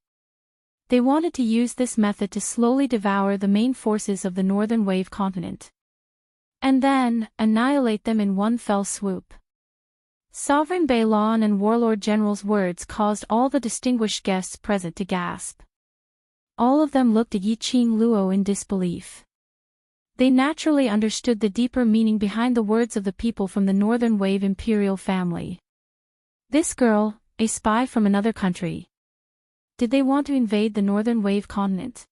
They wanted to use this method to slowly devour the main forces of the Northern Wave continent. And then, annihilate them in one fell swoop. Sovereign Beilon and Warlord General's words caused all the distinguished guests present to gasp. All of them looked at Yiqing Luo in disbelief. They naturally understood the deeper meaning behind the words of the people from the Northern Wave imperial family. This girl, a spy from another country. Did they want to invade the Northern Wave continent?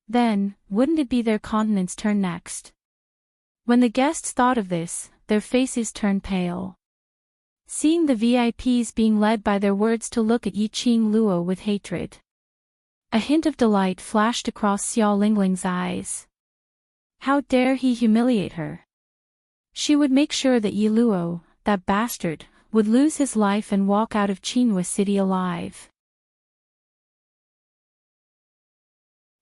Then, wouldn't it be their continent's turn next? When the guests thought of this, their faces turned pale. Seeing the VIPs being led by their words to look at Yiqing Luo with hatred. A hint of delight flashed across Xiao Lingling's eyes. How dare he humiliate her? She would make sure that Yi Luo, that bastard, would lose his life and walk out of Qinhua City alive.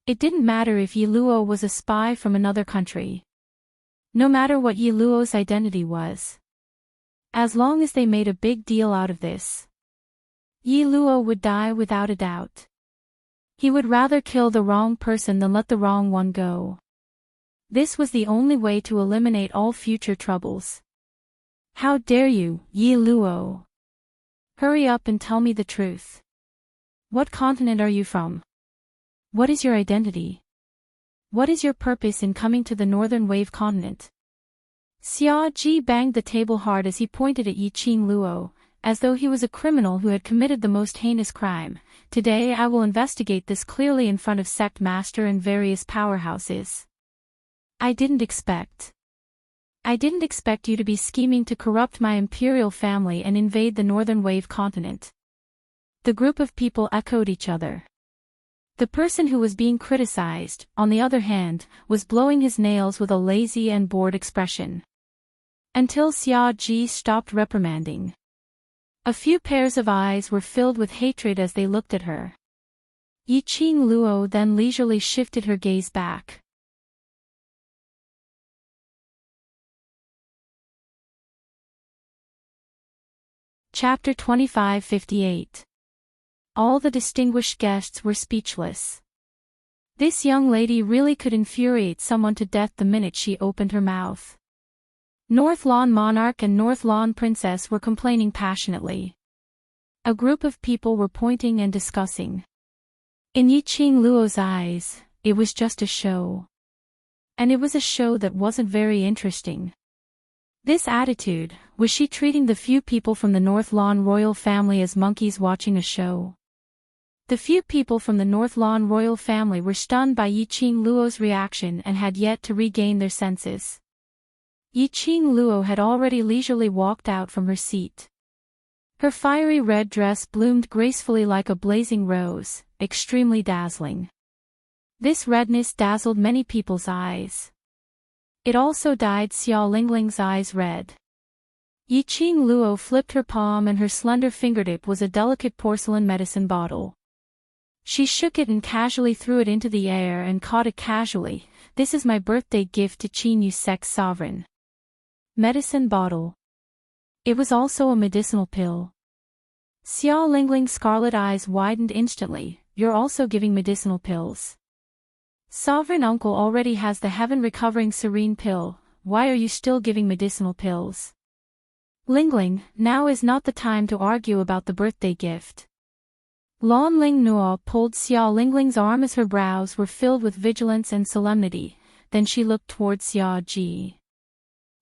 It didn't matter if Yi Luo was a spy from another country. No matter what Yi Luo's identity was. As long as they made a big deal out of this, Yi Luo would die without a doubt. He would rather kill the wrong person than let the wrong one go. This was the only way to eliminate all future troubles. How dare you, Yi Luo? Hurry up and tell me the truth. What continent are you from? What is your identity? What is your purpose in coming to the Northern Wave continent? Xia Ji banged the table hard as he pointed at Yiqing Luo, as though he was a criminal who had committed the most heinous crime. Today I will investigate this clearly in front of sect master and various powerhouses. I didn't expect you to be scheming to corrupt my imperial family and invade the Northern Wave continent. The group of people echoed each other. The person who was being criticized, on the other hand, was blowing his nails with a lazy and bored expression. Until Xia Ji stopped reprimanding. A few pairs of eyes were filled with hatred as they looked at her. Yiqing Luo then leisurely shifted her gaze back. Chapter 2558. All the distinguished guests were speechless. This young lady really could infuriate someone to death the minute she opened her mouth. North Lawn Monarch and North Lawn Princess were complaining passionately. A group of people were pointing and discussing. In Yiqing Luo's eyes, it was just a show. And it was a show that wasn't very interesting. This attitude, was she treating the few people from the North Lawn royal family as monkeys watching a show? The few people from the North Lawn royal family were stunned by Yiqing Luo's reaction and had yet to regain their senses. Yiqing Luo had already leisurely walked out from her seat. Her fiery red dress bloomed gracefully like a blazing rose, extremely dazzling. This redness dazzled many people's eyes. It also dyed Xiao Lingling's eyes red. Yiqing Luo flipped her palm and her slender fingertip was a delicate porcelain medicine bottle. She shook it and casually threw it into the air and caught it casually. This is my birthday gift to Qin Yu Sec's sovereign. Medicine bottle. It was also a medicinal pill. Xiao Lingling's scarlet eyes widened instantly. You're also giving medicinal pills. Sovereign uncle already has the heaven recovering serene pill. Why are you still giving medicinal pills? Lingling, now is not the time to argue about the birthday gift. Lan Ling Nuo pulled Xiao Lingling's arm as her brows were filled with vigilance and solemnity, then she looked towards Xiao Ji.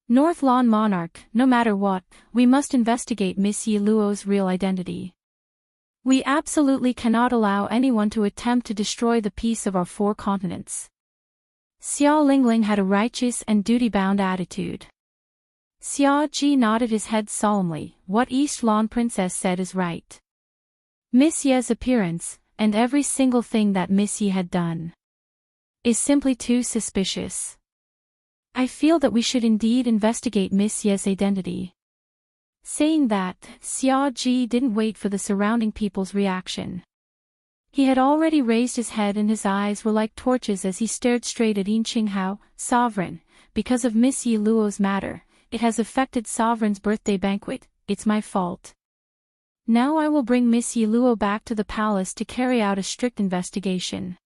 North Lan Monarch, no matter what, we must investigate Miss Yi Luo's real identity. We absolutely cannot allow anyone to attempt to destroy the peace of our 4 continents. Xiao Lingling had a righteous and duty-bound attitude. Xiao Ji nodded his head solemnly. What East Lan Princess said is right. Miss Ye's appearance, and every single thing that Miss Yi had done, is simply too suspicious. I feel that we should indeed investigate Miss Ye's identity. Saying that, Xiao Ji didn't wait for the surrounding people's reaction. He had already raised his head and his eyes were like torches as he stared straight at Yin Qinghao. Sovereign, because of Miss Yi Luo's matter, it has affected Sovereign's birthday banquet. It's my fault. Now I will bring Miss Yi Luo back to the palace to carry out a strict investigation.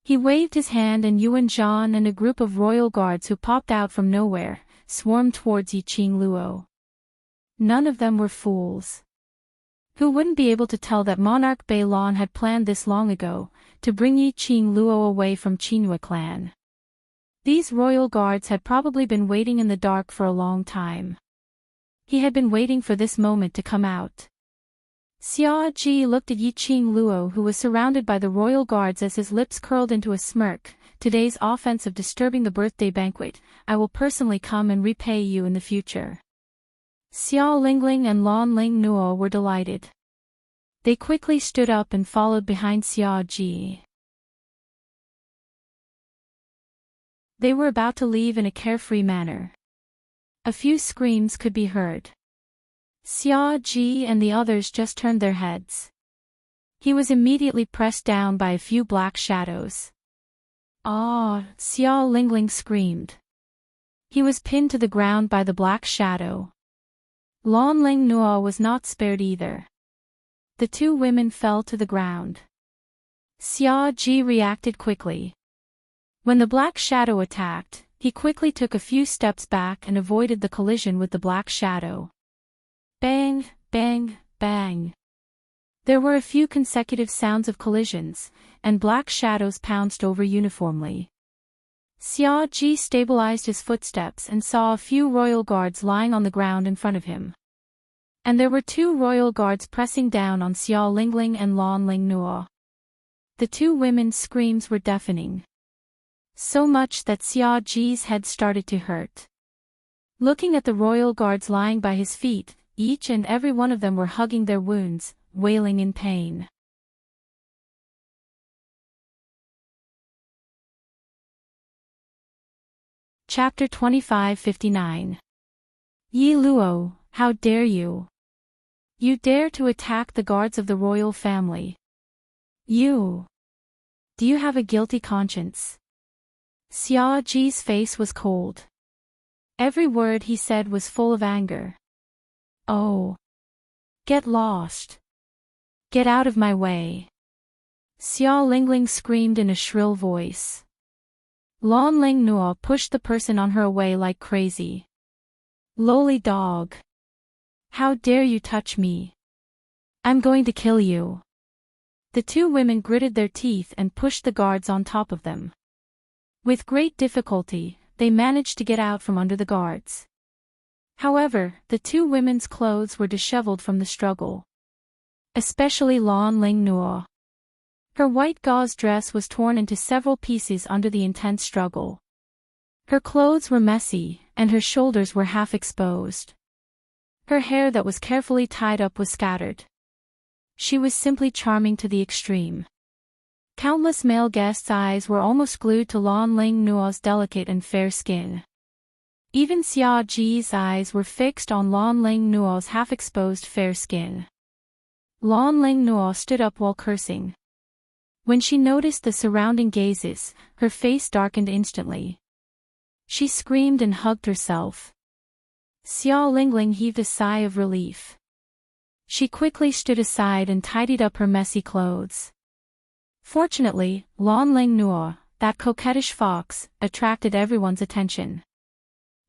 He waved his hand and Yuan Zhan and a group of royal guards who popped out from nowhere, swarmed towards Yiqing Luo. None of them were fools. Who wouldn't be able to tell that Monarch Bei Lan had planned this long ago, to bring Yiqing Luo away from Qinhua clan? These royal guards had probably been waiting in the dark for a long time. He had been waiting for this moment to come out. Xiao Ji looked at Yiqing Luo who was surrounded by the royal guards as his lips curled into a smirk. Today's offense of disturbing the birthday banquet, I will personally come and repay you in the future. Xiao Lingling and Lan Ling Nuo were delighted. They quickly stood up and followed behind Xiao Ji. They were about to leave in a carefree manner. A few screams could be heard. Xiao Ji and the others just turned their heads. He was immediately pressed down by a few black shadows. Ah! Xiao Lingling screamed. He was pinned to the ground by the black shadow. Lan Ling Nuo was not spared either. The 2 women fell to the ground. Xiao Ji reacted quickly. When the black shadow attacked, he quickly took a few steps back and avoided the collision with the black shadow. Bang, bang, bang. There were a few consecutive sounds of collisions, and black shadows pounced over uniformly. Xiao Ji stabilized his footsteps and saw a few royal guards lying on the ground in front of him. And there were 2 royal guards pressing down on Xiao Lingling and Lan Ling Nuo. The 2 women's screams were deafening. So much that Xiao Ji's head started to hurt. Looking at the royal guards lying by his feet, each and every one of them were hugging their wounds, wailing in pain. Chapter 2559. Yi Luo, how dare you? You dare to attack the guards of the royal family. You. Do you have a guilty conscience? Xiao Ji's face was cold. Every word he said was full of anger. Oh. Get lost. Get out of my way. Xiao Lingling screamed in a shrill voice. Lan Ling Nuo pushed the person on her away like crazy. Lowly dog. How dare you touch me? I'm going to kill you. The 2 women gritted their teeth and pushed the guards on top of them. With great difficulty, they managed to get out from under the guards. However, the 2 women's clothes were disheveled from the struggle. Especially Lan Ling Nuo. Her white gauze dress was torn into several pieces under the intense struggle. Her clothes were messy, and her shoulders were half exposed. Her hair that was carefully tied up was scattered. She was simply charming to the extreme. Countless male guests' eyes were almost glued to Lan Ling Nuo's delicate and fair skin. Even Xia Ji's eyes were fixed on Lan Ling Nuo's half-exposed fair skin. Lan Ling Nuo stood up while cursing. When she noticed the surrounding gazes, her face darkened instantly. She screamed and hugged herself. Xia Lingling heaved a sigh of relief. She quickly stood aside and tidied up her messy clothes. Fortunately, Lan Ling Nuo, that coquettish fox, attracted everyone's attention.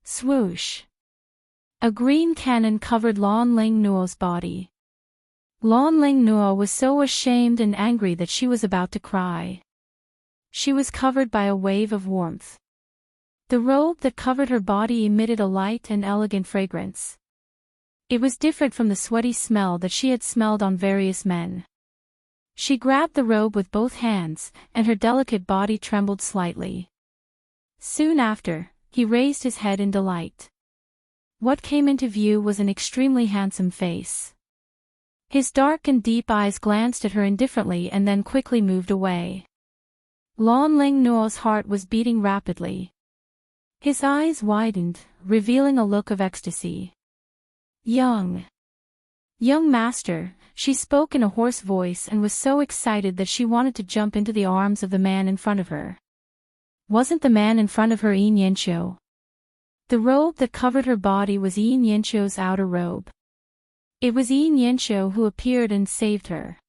Swoosh! A green cannon covered Lan Ling Nuo's body. Lan Ling Nuo was so ashamed and angry that she was about to cry. She was covered by a wave of warmth. The robe that covered her body emitted a light and elegant fragrance. It was different from the sweaty smell that she had smelled on various men. She grabbed the robe with both hands, and her delicate body trembled slightly. Soon after, he raised his head in delight. What came into view was an extremely handsome face. His dark and deep eyes glanced at her indifferently and then quickly moved away. Lan Ling Nuo's heart was beating rapidly. His eyes widened, revealing a look of ecstasy. Young master, she spoke in a hoarse voice and was so excited that she wanted to jump into the arms of the man in front of her. Wasn't the man in front of her Yin Yanqiu? The robe that covered her body was Yin Yanqiu's outer robe. It was Yin Yanqiu who appeared and saved her.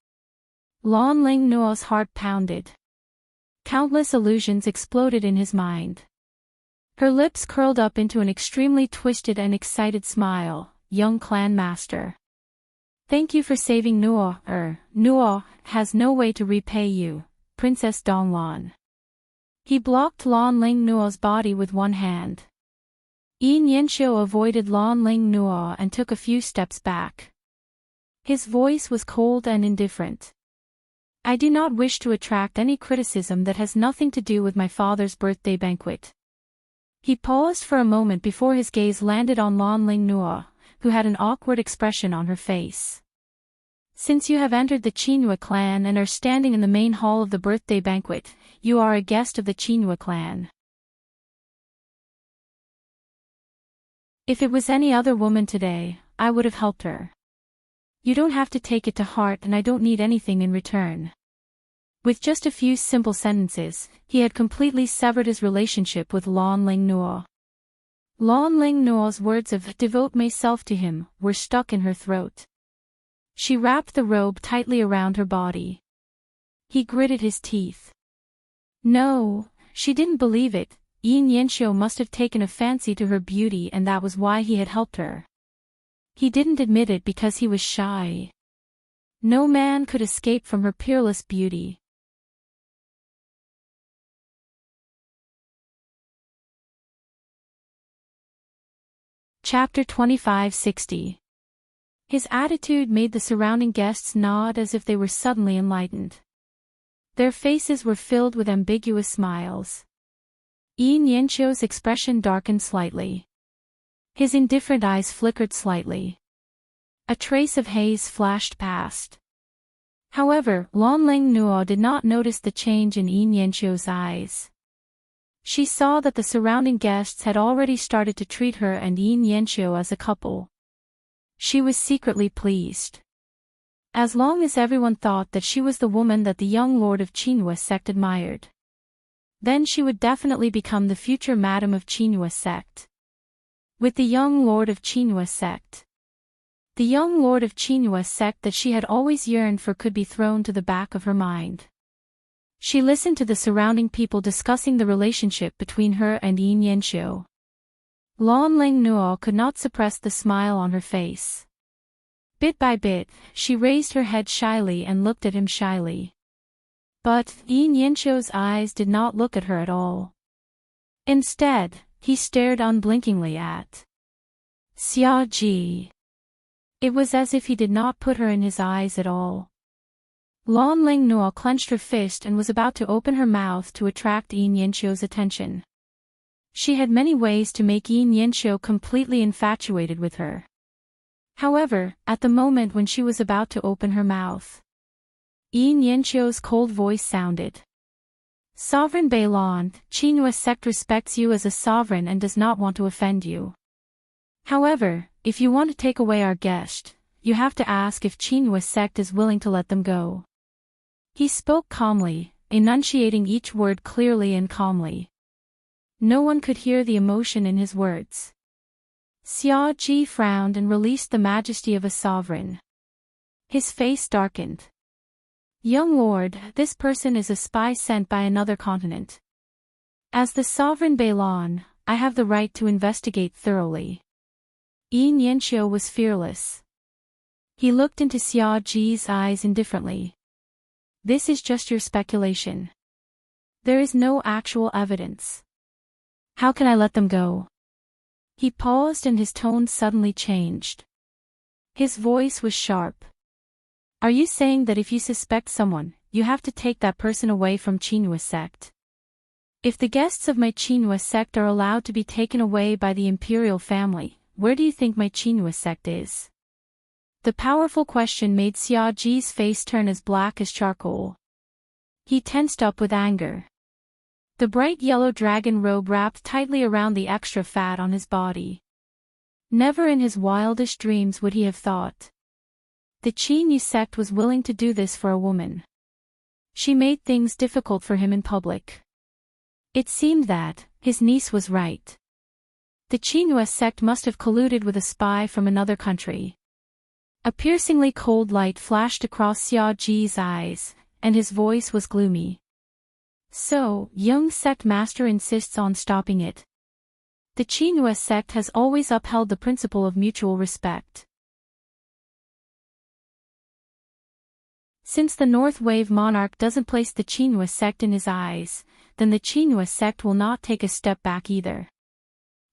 Lan Ling Nuo's heart pounded. Countless illusions exploded in his mind. Her lips curled up into an extremely twisted and excited smile. Young clan master. Thank you for saving Nuo. Nuo has no way to repay you, Princess Donglan. He blocked Lan Ling Nuo's body with one hand. Yin Yanqiu avoided Lan Ling Nuo and took a few steps back. His voice was cold and indifferent. I do not wish to attract any criticism that has nothing to do with my father's birthday banquet. He paused for a moment before his gaze landed on Lan Ling Nuo, who had an awkward expression on her face. Since you have entered the Qinhua clan and are standing in the main hall of the birthday banquet, you are a guest of the Qinhua clan. If it was any other woman today, I would have helped her. You don't have to take it to heart and I don't need anything in return. With just a few simple sentences, he had completely severed his relationship with Lan Ling Nuo. Lan Ling Nuo's words of "devote myself to him" were stuck in her throat. She wrapped the robe tightly around her body. He gritted his teeth. No, she didn't believe it. Yin Yanqiu must have taken a fancy to her beauty and that was why he had helped her. He didn't admit it because he was shy. No man could escape from her peerless beauty. Chapter 2560. His attitude made the surrounding guests nod as if they were suddenly enlightened. Their faces were filled with ambiguous smiles. Yin Yanqiu's expression darkened slightly. His indifferent eyes flickered slightly. A trace of haze flashed past. However, Lan Ling Nuo did not notice the change in Yin Yanqiu's eyes. She saw that the surrounding guests had already started to treat her and Yin Yanqiu as a couple. She was secretly pleased. As long as everyone thought that she was the woman that the young lord of Qinhua sect admired, then she would definitely become the future madam of Qinhua sect. With the young lord of Qinhua sect. The young lord of Qinhua sect that she had always yearned for could be thrown to the back of her mind. She listened to the surrounding people discussing the relationship between her and Yin Yanqiu. Lan Ling Nuo could not suppress the smile on her face. Bit by bit, she raised her head shyly and looked at him shyly. But Yin Yanqiu's eyes did not look at her at all. Instead, he stared unblinkingly at Xia Ji. It was as if he did not put her in his eyes at all. Lan Ling Nuo clenched her fist and was about to open her mouth to attract Yin Yanqiu's attention. She had many ways to make Yin Yanqiu completely infatuated with her. However, at the moment when she was about to open her mouth, Yin Yanqiu's cold voice sounded. Sovereign Bailon, Chinua sect respects you as a sovereign and does not want to offend you. However, if you want to take away our guest, you have to ask if Chinua sect is willing to let them go. He spoke calmly, enunciating each word clearly and calmly. No one could hear the emotion in his words. Xiao Ji frowned and released the majesty of a sovereign. His face darkened. Young lord, this person is a spy sent by another continent. As the sovereign Bailon, I have the right to investigate thoroughly. Yin Yanxiu was fearless. He looked into Xiao Ji's eyes indifferently. This is just your speculation. There is no actual evidence. How can I let them go? He paused and his tone suddenly changed. His voice was sharp. Are you saying that if you suspect someone, you have to take that person away from Chinua sect? If the guests of my Chinua sect are allowed to be taken away by the imperial family, where do you think my Chinua sect is? The powerful question made Xiao Ji's face turn as black as charcoal. He tensed up with anger. The bright yellow dragon robe wrapped tightly around the extra fat on his body. Never in his wildest dreams would he have thought. The Chinua sect was willing to do this for a woman. She made things difficult for him in public. It seemed that his niece was right. The Chinua sect must have colluded with a spy from another country. A piercingly cold light flashed across Xiao Ji's eyes, and his voice was gloomy. So, young sect master insists on stopping it. The Chinua sect has always upheld the principle of mutual respect. Since the North Wave monarch doesn't place the Chinua sect in his eyes, then the Chinua sect will not take a step back either.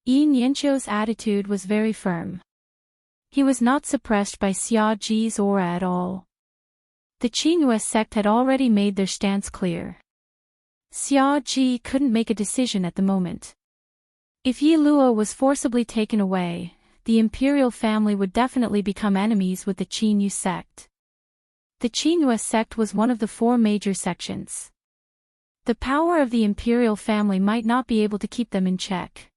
Yin Yanxiu's attitude was very firm. He was not suppressed by Xiao Ji's aura at all. The Chinua sect had already made their stance clear. Xiao Ji couldn't make a decision at the moment. If Yi Luo was forcibly taken away, the imperial family would definitely become enemies with the Chinua sect. The Chinua sect was one of the 4 major sections. The power of the imperial family might not be able to keep them in check.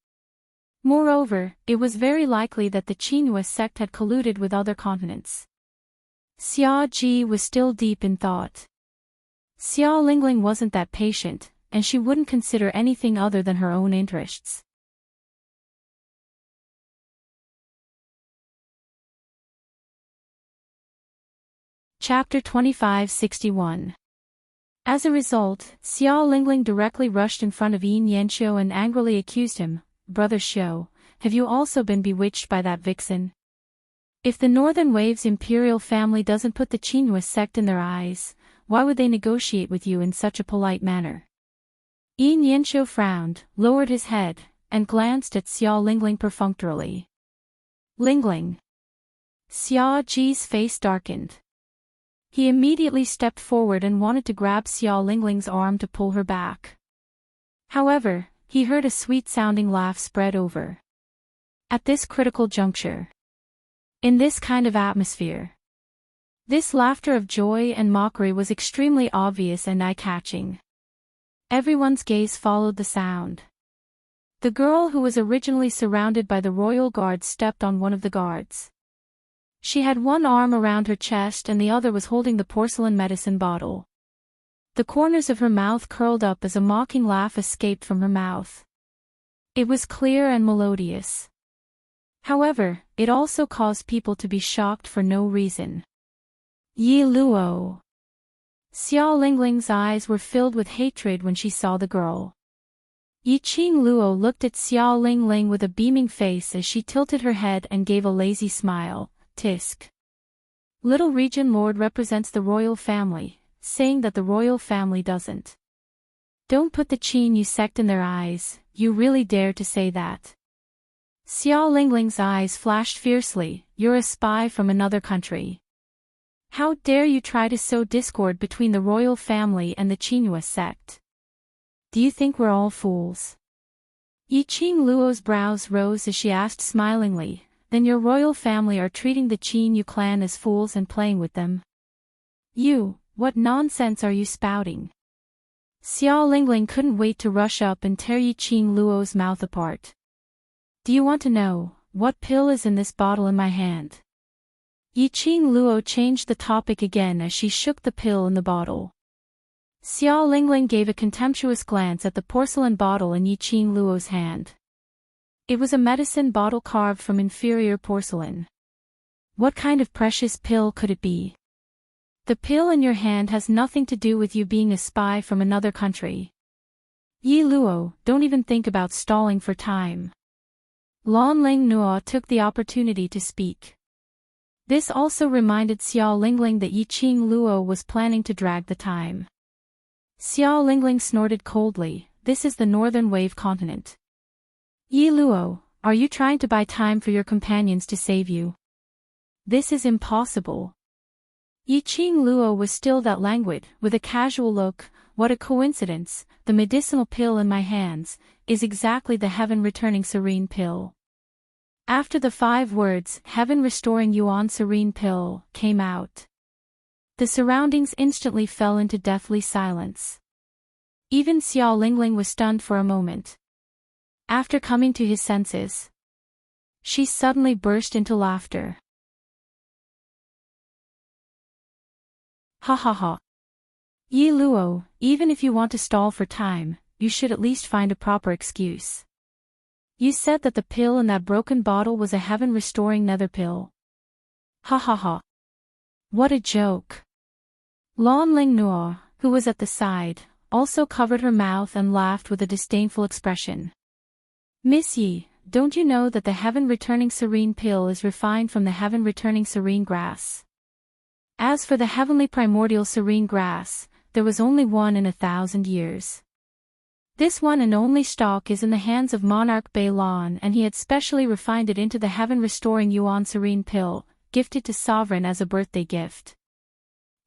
Moreover, it was very likely that the Chinua sect had colluded with other continents. Xiao Ji was still deep in thought. Xiao Lingling wasn't that patient, and she wouldn't consider anything other than her own interests. Chapter 2561. As a result, Xiao Lingling directly rushed in front of Yin Yanxiu and angrily accused him, Brother Xiu, have you also been bewitched by that vixen? If the Northern Wave's imperial family doesn't put the Chinua sect in their eyes, why would they negotiate with you in such a polite manner? Yin Yanxiu frowned, lowered his head, and glanced at Xiao Lingling perfunctorily. Lingling. Xiao Ji's face darkened. He immediately stepped forward and wanted to grab Xiao Lingling's arm to pull her back. However, he heard a sweet-sounding laugh spread over. At this critical juncture. In this kind of atmosphere. This laughter of joy and mockery was extremely obvious and eye-catching. Everyone's gaze followed the sound. The girl who was originally surrounded by the royal guards stepped on one of the guards. She had one arm around her chest and the other was holding the porcelain medicine bottle. The corners of her mouth curled up as a mocking laugh escaped from her mouth. It was clear and melodious. However, it also caused people to be shocked for no reason. Yi Luo. Xiao Lingling's eyes were filled with hatred when she saw the girl. Yi Qing Luo looked at Xiao Lingling with a beaming face as she tilted her head and gave a lazy smile. Tisk. Little Region Lord represents the royal family, saying that the royal family doesn't. Don't put the Chinua sect in their eyes, you really dare to say that? Xiao Lingling's eyes flashed fiercely, you're a spy from another country. How dare you try to sow discord between the royal family and the Chinua sect? Do you think we're all fools? Yi Qing Luo's brows rose as she asked smilingly, then your royal family are treating the Chinua clan as fools and playing with them? You, what nonsense are you spouting? Xiao Lingling couldn't wait to rush up and tear Yi Qing Luo's mouth apart. Do you want to know what pill is in this bottle in my hand? Yi Qing Luo changed the topic again as she shook the pill in the bottle. Xiao Lingling gave a contemptuous glance at the porcelain bottle in Yi Qing Luo's hand. It was a medicine bottle carved from inferior porcelain. What kind of precious pill could it be? The pill in your hand has nothing to do with you being a spy from another country. Yi Luo, don't even think about stalling for time. Lan Ling Nuo took the opportunity to speak. This also reminded Xiao Lingling that Yi Qing Luo was planning to drag the time. Xiao Lingling snorted coldly. This is the Northern Wave continent. Yi Luo, are you trying to buy time for your companions to save you? This is impossible. Yi Qing Luo was still that languid, with a casual look. What a coincidence, the medicinal pill in my hands is exactly the heaven-returning serene pill. After the 5 words, heaven-restoring Yuan serene pill, came out, the surroundings instantly fell into deathly silence. Even Xiao Lingling was stunned for a moment. After coming to his senses, she suddenly burst into laughter. Ha ha ha. Yi Luo, even if you want to stall for time, you should at least find a proper excuse. You said that the pill in that broken bottle was a heaven-restoring nether pill. Ha ha ha. What a joke. Lan Ling Nuo, who was at the side, also covered her mouth and laughed with a disdainful expression. Miss Yi, don't you know that the heaven-returning serene pill is refined from the heaven-returning serene grass? As for the heavenly primordial serene grass, there was only one in 1,000 years. This one and only stalk is in the hands of Monarch Bei Lan, and he had specially refined it into the heaven-restoring Yuan serene pill, gifted to sovereign as a birthday gift.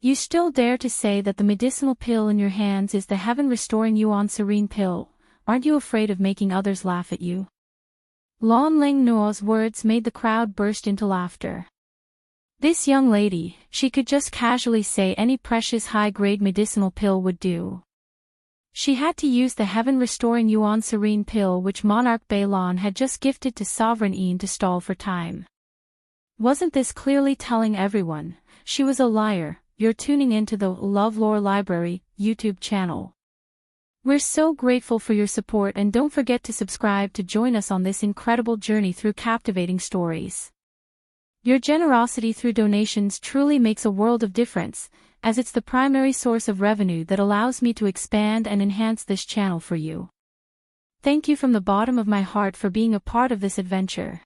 You still dare to say that the medicinal pill in your hands is the heaven-restoring Yuan serene pill? Aren't you afraid of making others laugh at you? Lan Ling Nuo's words made the crowd burst into laughter. This young lady, she could just casually say any precious high-grade medicinal pill would do. She had to use the heaven-restoring Yuan serene pill which Monarch Bei Lan had just gifted to Sovereign Yin to stall for time. Wasn't this clearly telling everyone she was a liar? You're tuning into the LoveLore Library YouTube channel. We're so grateful for your support, and don't forget to subscribe to join us on this incredible journey through captivating stories. Your generosity through donations truly makes a world of difference, as it's the primary source of revenue that allows me to expand and enhance this channel for you. Thank you from the bottom of my heart for being a part of this adventure.